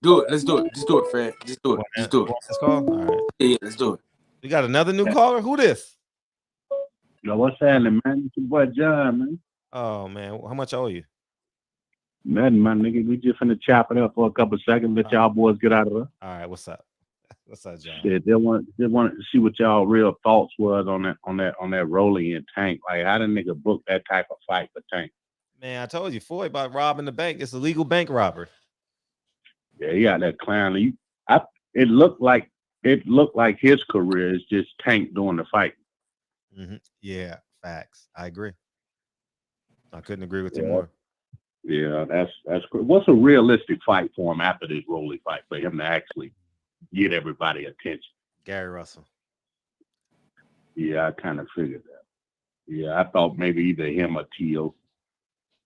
Do it. Let's do it. Just do it, Fred. Just do it. Just do it. Let's call. All right. Yeah, let's do it. We got another new caller. Who this? Yo, what's happening, man? It's your boy John, man. Oh man, how much owe you? Nothing, man, nigga. We just finna chop it up for a couple seconds. Let y'all boys get out of there. All right, what's up? What's up, John? Shit, they wanted to see what y'all real thoughts was on that Rolly and Tank. Like, how the nigga book that type of fight for Tank? Man, I told you, Floyd, about robbing the bank. It's illegal bank robbery. Yeah, he got that clown. It looked like his career is just Tank doing the fight. Mm-hmm. Yeah, facts. I agree. I couldn't agree with you more. Yeah, that's great. What's a realistic fight for him after this Rolly fight for him to actually get everybody attention? Gary Russell. Yeah, I kind of figured that. Yeah, I thought maybe either him or Tio.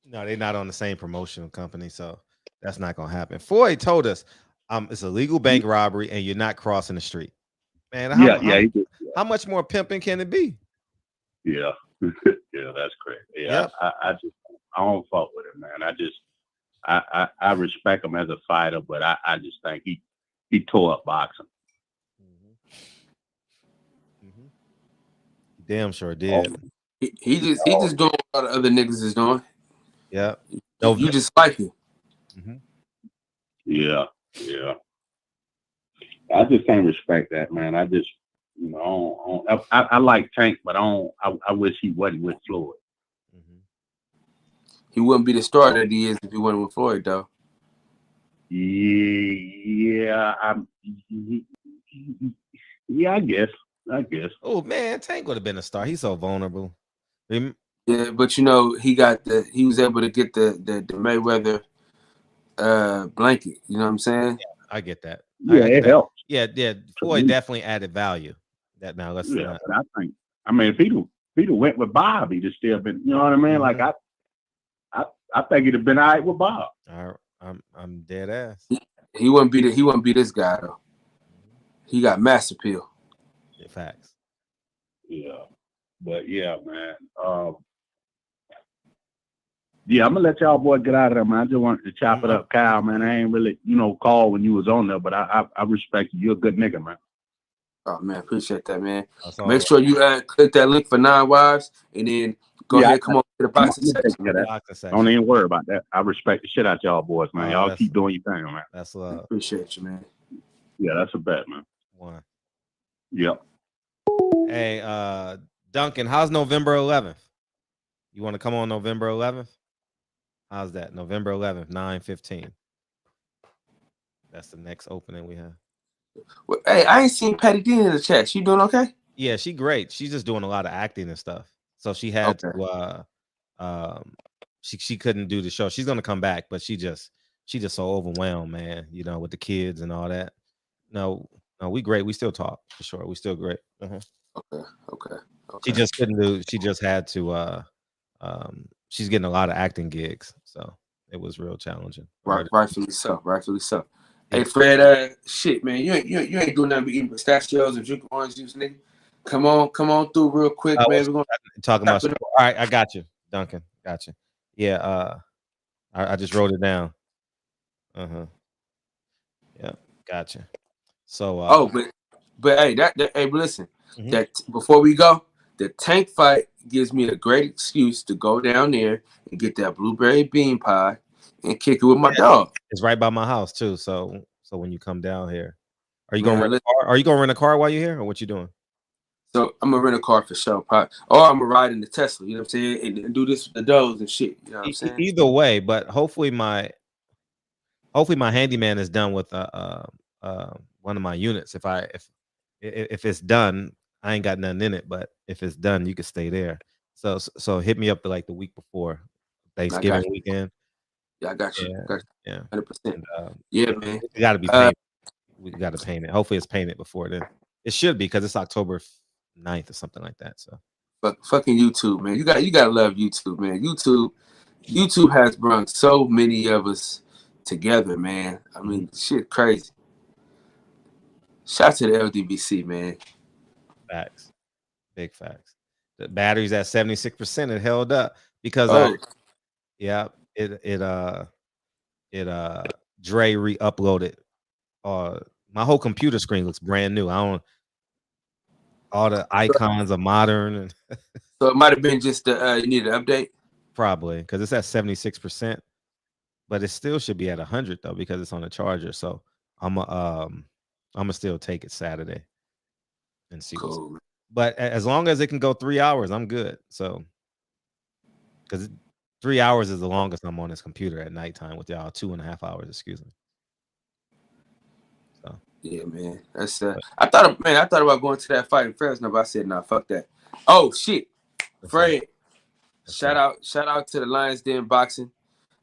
No, they're not on the same promotional company, so that's not gonna happen. Floyd told us it's a legal bank robbery and you're not crossing the street. Man, how much more pimping can it be? Yeah. Yeah, that's great. Yeah, yep. I don't fuck with him, man. I respect him as a fighter, but I just think he tore up boxing. Mm-hmm. Damn sure did. He just doing what other niggas is doing. Yeah. No, you just like it. Mm-hmm. Yeah. I just can't respect that, man. I just, I like Tank, but I wish he wasn't with Floyd. Mm-hmm. He wouldn't be the star that he is if he wasn't with Floyd, though. Yeah, I guess. Oh man, Tank would have been a star. He's so vulnerable. Yeah, but he was able to get the Mayweather blanket. You know what I'm saying? Yeah, I get that. Yeah, it helps. Yeah. Floyd definitely added value. That now let's. Yeah, but I mean, if he'd went with Bob, he'd have still been. You know what I mean? Mm-hmm. Like I think he'd have been all right with Bob. I'm dead ass. He wouldn't be this guy though. He got mass appeal. Yeah, facts. Yeah, but yeah, man. Yeah, I'm gonna let y'all boys get out of there, man. I just wanted to chop it up, Kyle, man. I ain't really, call when you was on there, but I respect you. You're a good nigga, man. Oh man, appreciate that, man. Make sure you click that link for 9 Wives, and then go ahead, come on to the boxing section. Don't even worry about that. I respect the shit out y'all boys, man. Y'all keep doing your thing, man. That's love. Appreciate you, man. Yeah, that's a bet, man. One. Yep. Hey, Duncan, how's November 11th? You want to come on November 11th? How's that? November 11th, 9:15. That's the next opening we have. Well, hey, I ain't seen Patty Dean in the chat. She doing okay? Yeah, she great. She's just doing a lot of acting and stuff. So she had to she couldn't do the show. She's gonna come back, but she just so overwhelmed, man, with the kids and all that. No, we great. We still talk for sure. We still great. Okay. She just couldn't do, she just had to she's getting a lot of acting gigs, so it was real challenging. Rightfully so. Hey Fred, shit, man, you ain't doing nothing but eating pistachios and drinking orange juice, nigga. Come on through real quick, man. We're gonna talk about. All right, I got you, Duncan. Got you. Yeah, I just wrote it down. Yeah, gotcha. So but hey, hey, listen, that before we go, The Tank fight gives me a great excuse to go down there and get that blueberry bean pie and kick it with my dog. It's right by my house too. So when you come down here, are you gonna rent a car? Are you gonna rent a car while you're here, or what you doing? So I'm gonna rent a car for sure, or I'm gonna ride in the Tesla. You know what I'm saying, and do this with the dogs and shit. You know what I'm saying? Either way, but hopefully my handyman is done with one of my units. If it's done, I ain't got nothing in it. But if it's done, you can stay there. So hit me up like the week before Thanksgiving weekend. Yeah, I got you. Yeah, 100%. Yeah, man. It got to be painted. We got to paint it. Hopefully, it's painted before then. It should be because it's October 9th or something like that. So, fucking YouTube, man. You gotta love YouTube, man. YouTube has brought so many of us together, man. I mean, shit, crazy. Shout to the LDBC, man. Facts, big facts. The battery's at 76%. It held up because Dre re-uploaded. My whole computer screen looks brand new. All the icons are modern. So it might have been just you need an update. Probably because it's at 76%, but it still should be at 100 though because it's on a charger. So I'm gonna still take it Saturday and see. Cool. But as long as it can go 3 hours, I'm good. So because 3 hours is the longest I'm on this computer at nighttime with y'all. 2.5 hours, excuse me. So yeah, man. That's I thought about going to that fight in Fresno, but I said nah, fuck that. Oh shit, Fred. Shout out to the Lions Den Boxing.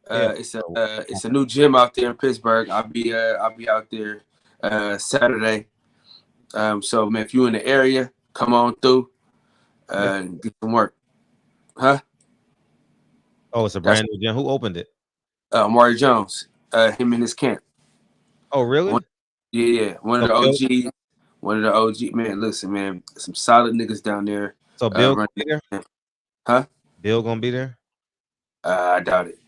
It's a new gym out there in Pittsburgh. I'll be out there Saturday. So man, if you in the area, come on through and get some work. Huh? Oh, it's a brand new gym. Who opened it? Maury Jones. Him and his camp. Oh, really? One of the OG. Man, listen, man, some solid niggas down there. So Bill gonna be there? Huh? Bill gonna be there? I doubt it.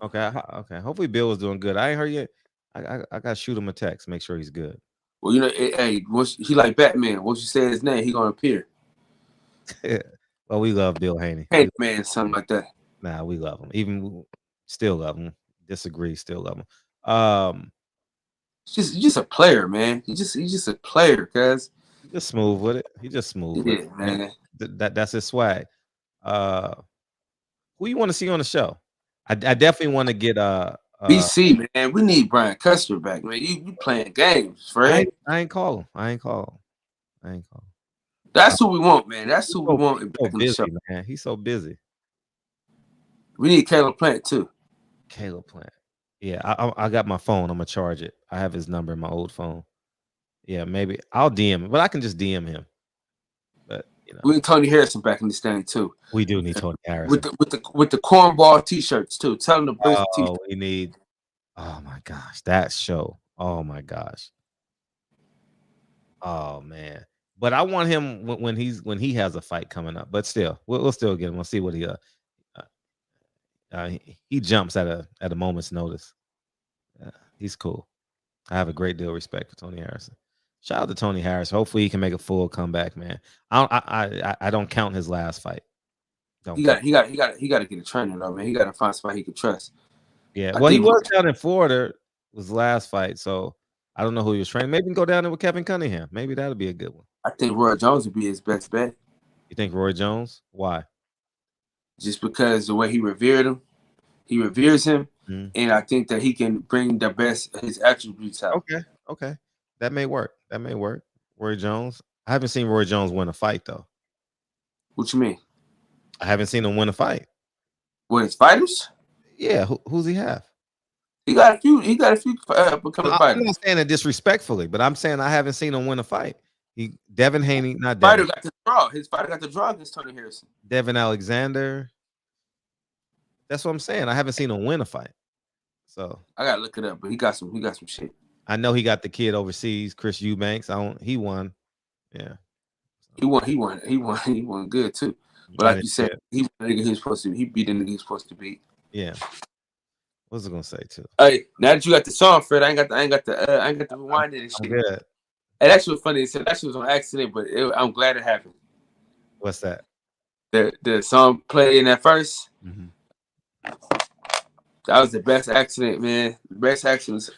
Okay. Hopefully Bill was doing good. I ain't heard yet. I gotta shoot him a text, make sure he's good. Well, you know, hey, once he like Batman. Once you say his name, he gonna appear. Well, we love Bill Haney. Hey, man, something like that. Nah, we love him. Even still love him. Disagree, still love him. He's just a player, man. He's just a player, cuz. He's just smooth with it. He just smooth with it, man. That's his swag. Who you want to see on the show? I definitely want to get BC, man. We need Brian Custer back, man. You playing games, Fred. I ain't call him. That's who we want, man. That's who we want back on the show. Man. He's so busy. We need Caleb Plant too. Caleb Plant. Yeah, I got my phone. I'm gonna charge it. I have his number in my old phone. Yeah, maybe I'll DM him, but I can just DM him. But you know, we need Tony Harrison back in this thing too. We do need Tony Harrison with the cornball t-shirts too. Tell him to bring the t-shirts. We need. Oh my gosh, that show. Oh my gosh. Oh man, but I want him when he has a fight coming up. But still, we'll still get him. We'll see what he jumps at a moment's notice. He's cool. I have a great deal of respect for Tony Harrison. Shout out to Tony Harris. Hopefully he can make a full comeback, man. I don't count his last fight. He got to get a trainer though, man. He got to find somebody he can trust. Yeah, well, he was down in Florida. Was the last fight, so I don't know who he was training. Maybe go down there with Kevin Cunningham. Maybe that'll be a good one. I think Roy Jones would be his best bet. You think Roy Jones? Why? Just because the way he reveres him, and I think that he can bring the best his attributes out. Okay, that may work. Roy Jones. I haven't seen Roy Jones win a fight though. What you mean? I haven't seen him win a fight. What, his fighters? Yeah, who's he have? He got a few becoming fighters. I'm not saying it disrespectfully, but I'm saying I haven't seen him win a fight. Devin Haney, not Devin. Devin. Got the draw. His fighter got the draw against Tony Harrison. Devin Alexander. That's what I'm saying. I haven't seen him win a fight. So I gotta look it up, but he got some shit. I know he got the kid overseas, Chris Eubanks. He won. Yeah. He won good too. But like you said, he beat the nigga he was supposed to beat. Yeah. What was I gonna say too? Hey, now that you got the song, Fred, I ain't got the rewind it and shit. Good. Hey, that shit was funny. That shit was on accident, but I'm glad it happened. What's that? The song played in that first. Mm-hmm. That was the best accident, man. The best accidents.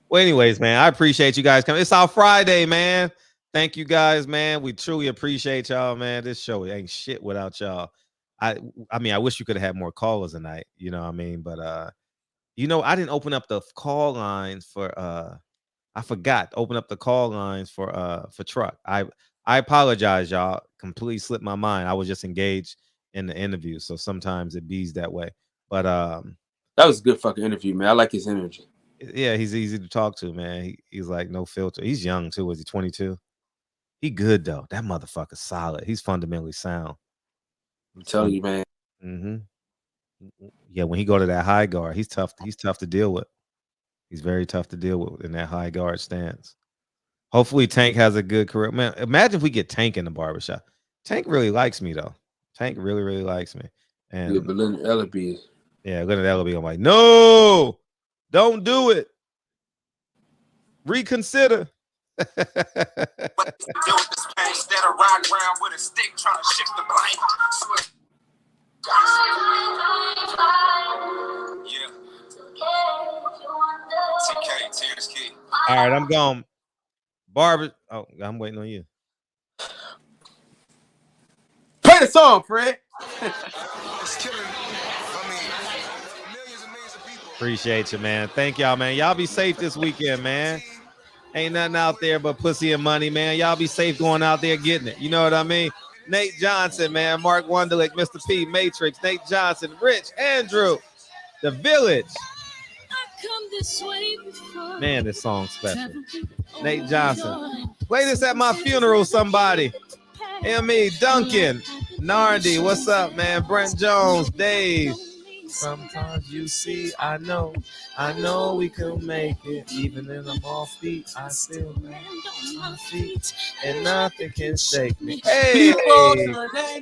Well, anyways, man, I appreciate you guys coming. It's our Friday, man. Thank you guys, man. We truly appreciate y'all, man. This show ain't shit without y'all. I mean, I wish you could have had more callers tonight. You know what I mean? But I didn't open up the call lines for I forgot to open up the call lines for Truck. I apologize, y'all. Completely slipped my mind. I was just engaged in the interview, so sometimes it bees that way. But that was a good fucking interview, man. I like his energy. Yeah, he's easy to talk to, man. He's like no filter. He's young too. Was he 22? He good though. That motherfucker's solid. He's fundamentally sound. I'm telling you, man. Mm-hmm. Yeah, when he go to that high guard, he's tough. He's tough to deal with. He's very tough to deal with in that high guard stance. Hopefully, Tank has a good career. Man, imagine if we get Tank in the barbershop. Tank really likes me though. Tank really, really likes me. And yeah, but Leonard Ellaby. Yeah, Leonard Ellaby. I'm like, no, don't do it. Reconsider. All right, I'm going. Barber. Oh, I'm waiting on you. Play the song, Fred. Appreciate you, man. Thank y'all, man. Y'all be safe this weekend, man. Ain't nothing out there but pussy and money, man. Y'all be safe going out there getting it. You know what I mean? Nate Johnson, man. Mark Wunderlich, Mr. P, Matrix, Nate Johnson, Rich, Andrew, The Village. Man, this song's special. Nate Johnson. Play this at my funeral, somebody. M.E. Duncan, Nardi, what's up, man? Brent Jones, Dave. Sometimes you see, I know we can make it. Even in I'm off feet, I still land on my feet, and nothing can shake me. Hey,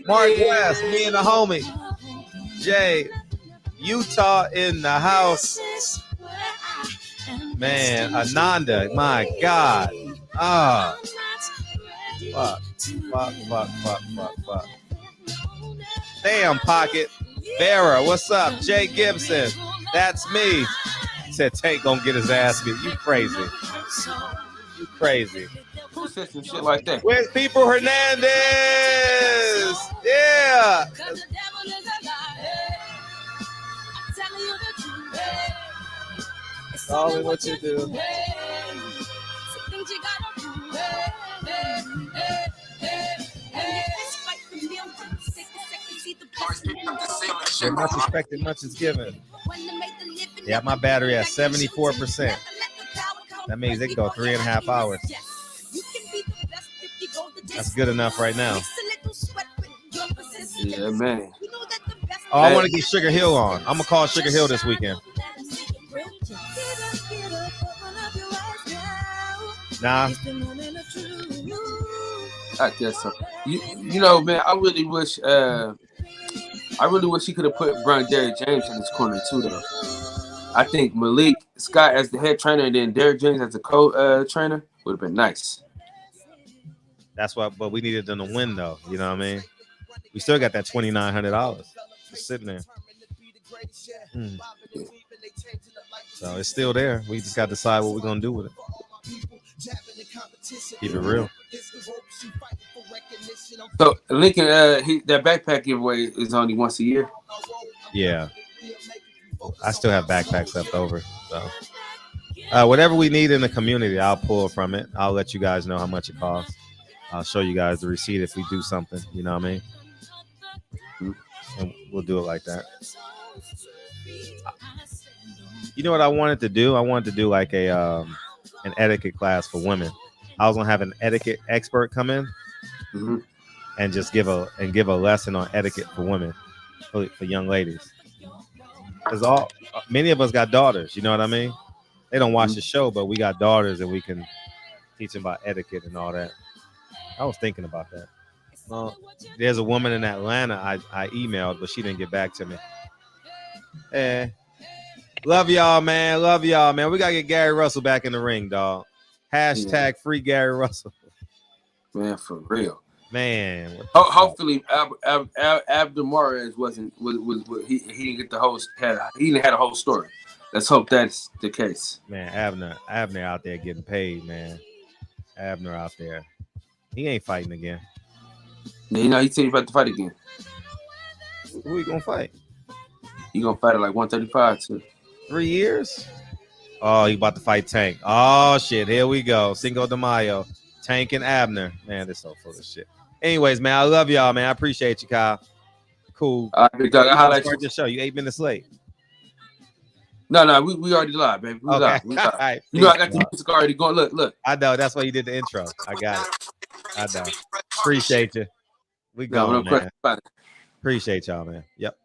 Mark West, me and the homie. Jay, Utah in the house. Man, Ananda, my God. Ah. Fuck. Damn, Pocket. Vera, what's up? Jay Gibson. That's me. Said Tank gonna get his ass beat. You crazy. You crazy. Who said some shit like that? Where's People Hernandez? Yeah. It's all in what you do. Much expected, much is given. Yeah, my battery at 74%. That means it can go 3.5 hours. That's good enough right now. Yeah, man. Oh, I want to get Sugar Hill on. I'm gonna call Sugar Hill this weekend. Nah. I guess so. You know, man, I really wish he could have put Derrick James in his corner too, though. I think Malik Scott as the head trainer and then Derrick James as the co-trainer would have been nice. That's what, but we needed them to win, though. You know what I mean? We still got that $2,900 just sitting there. So it's still there. We just got to decide what we're gonna do with it. Keep it real. So Lincoln, that backpack giveaway is only once a year. Yeah, I still have backpacks left over. So whatever we need in the community, I'll pull from it. I'll let you guys know how much it costs. I'll show you guys the receipt if we do something. You know what I mean? And we'll do it like that. You know what I wanted to do? I wanted to do like an etiquette class for women. I was gonna have an etiquette expert come in and just give a lesson on etiquette for women, for young ladies. Because many of us got daughters. You know what I mean? They don't watch the show, but we got daughters and we can teach them about etiquette and all that. I was thinking about that. Well, there's a woman in Atlanta I emailed, but she didn't get back to me. Love y'all, man. Love y'all, man. We gotta get Gary Russell back in the ring, dog. Hashtag free Gary Russell. Man, for real. Man. Hopefully, Abdul Mares wasn't. He didn't get the whole. He didn't have a whole story. Let's hope that's the case. Man, Abner out there getting paid, man. Abner out there. He ain't fighting again. Yeah, he said he's about to fight again. Who he gonna fight? He gonna fight at like 135 too. 3 years? Oh, he about to fight Tank. Oh shit, here we go. Cinco de Mayo. Tank and Abner. Man, this so full of shit. Anyways, man, I love y'all, man. I appreciate you, Kyle. Cool. All right, big dog. I highlight you. Your show. You 8 minutes late. No, we already live, baby. We live. All right. You know, I got the music already going. Look. I know. That's why you did the intro. I got it. I know. Appreciate you. We going, man. Appreciate y'all, man. Yep.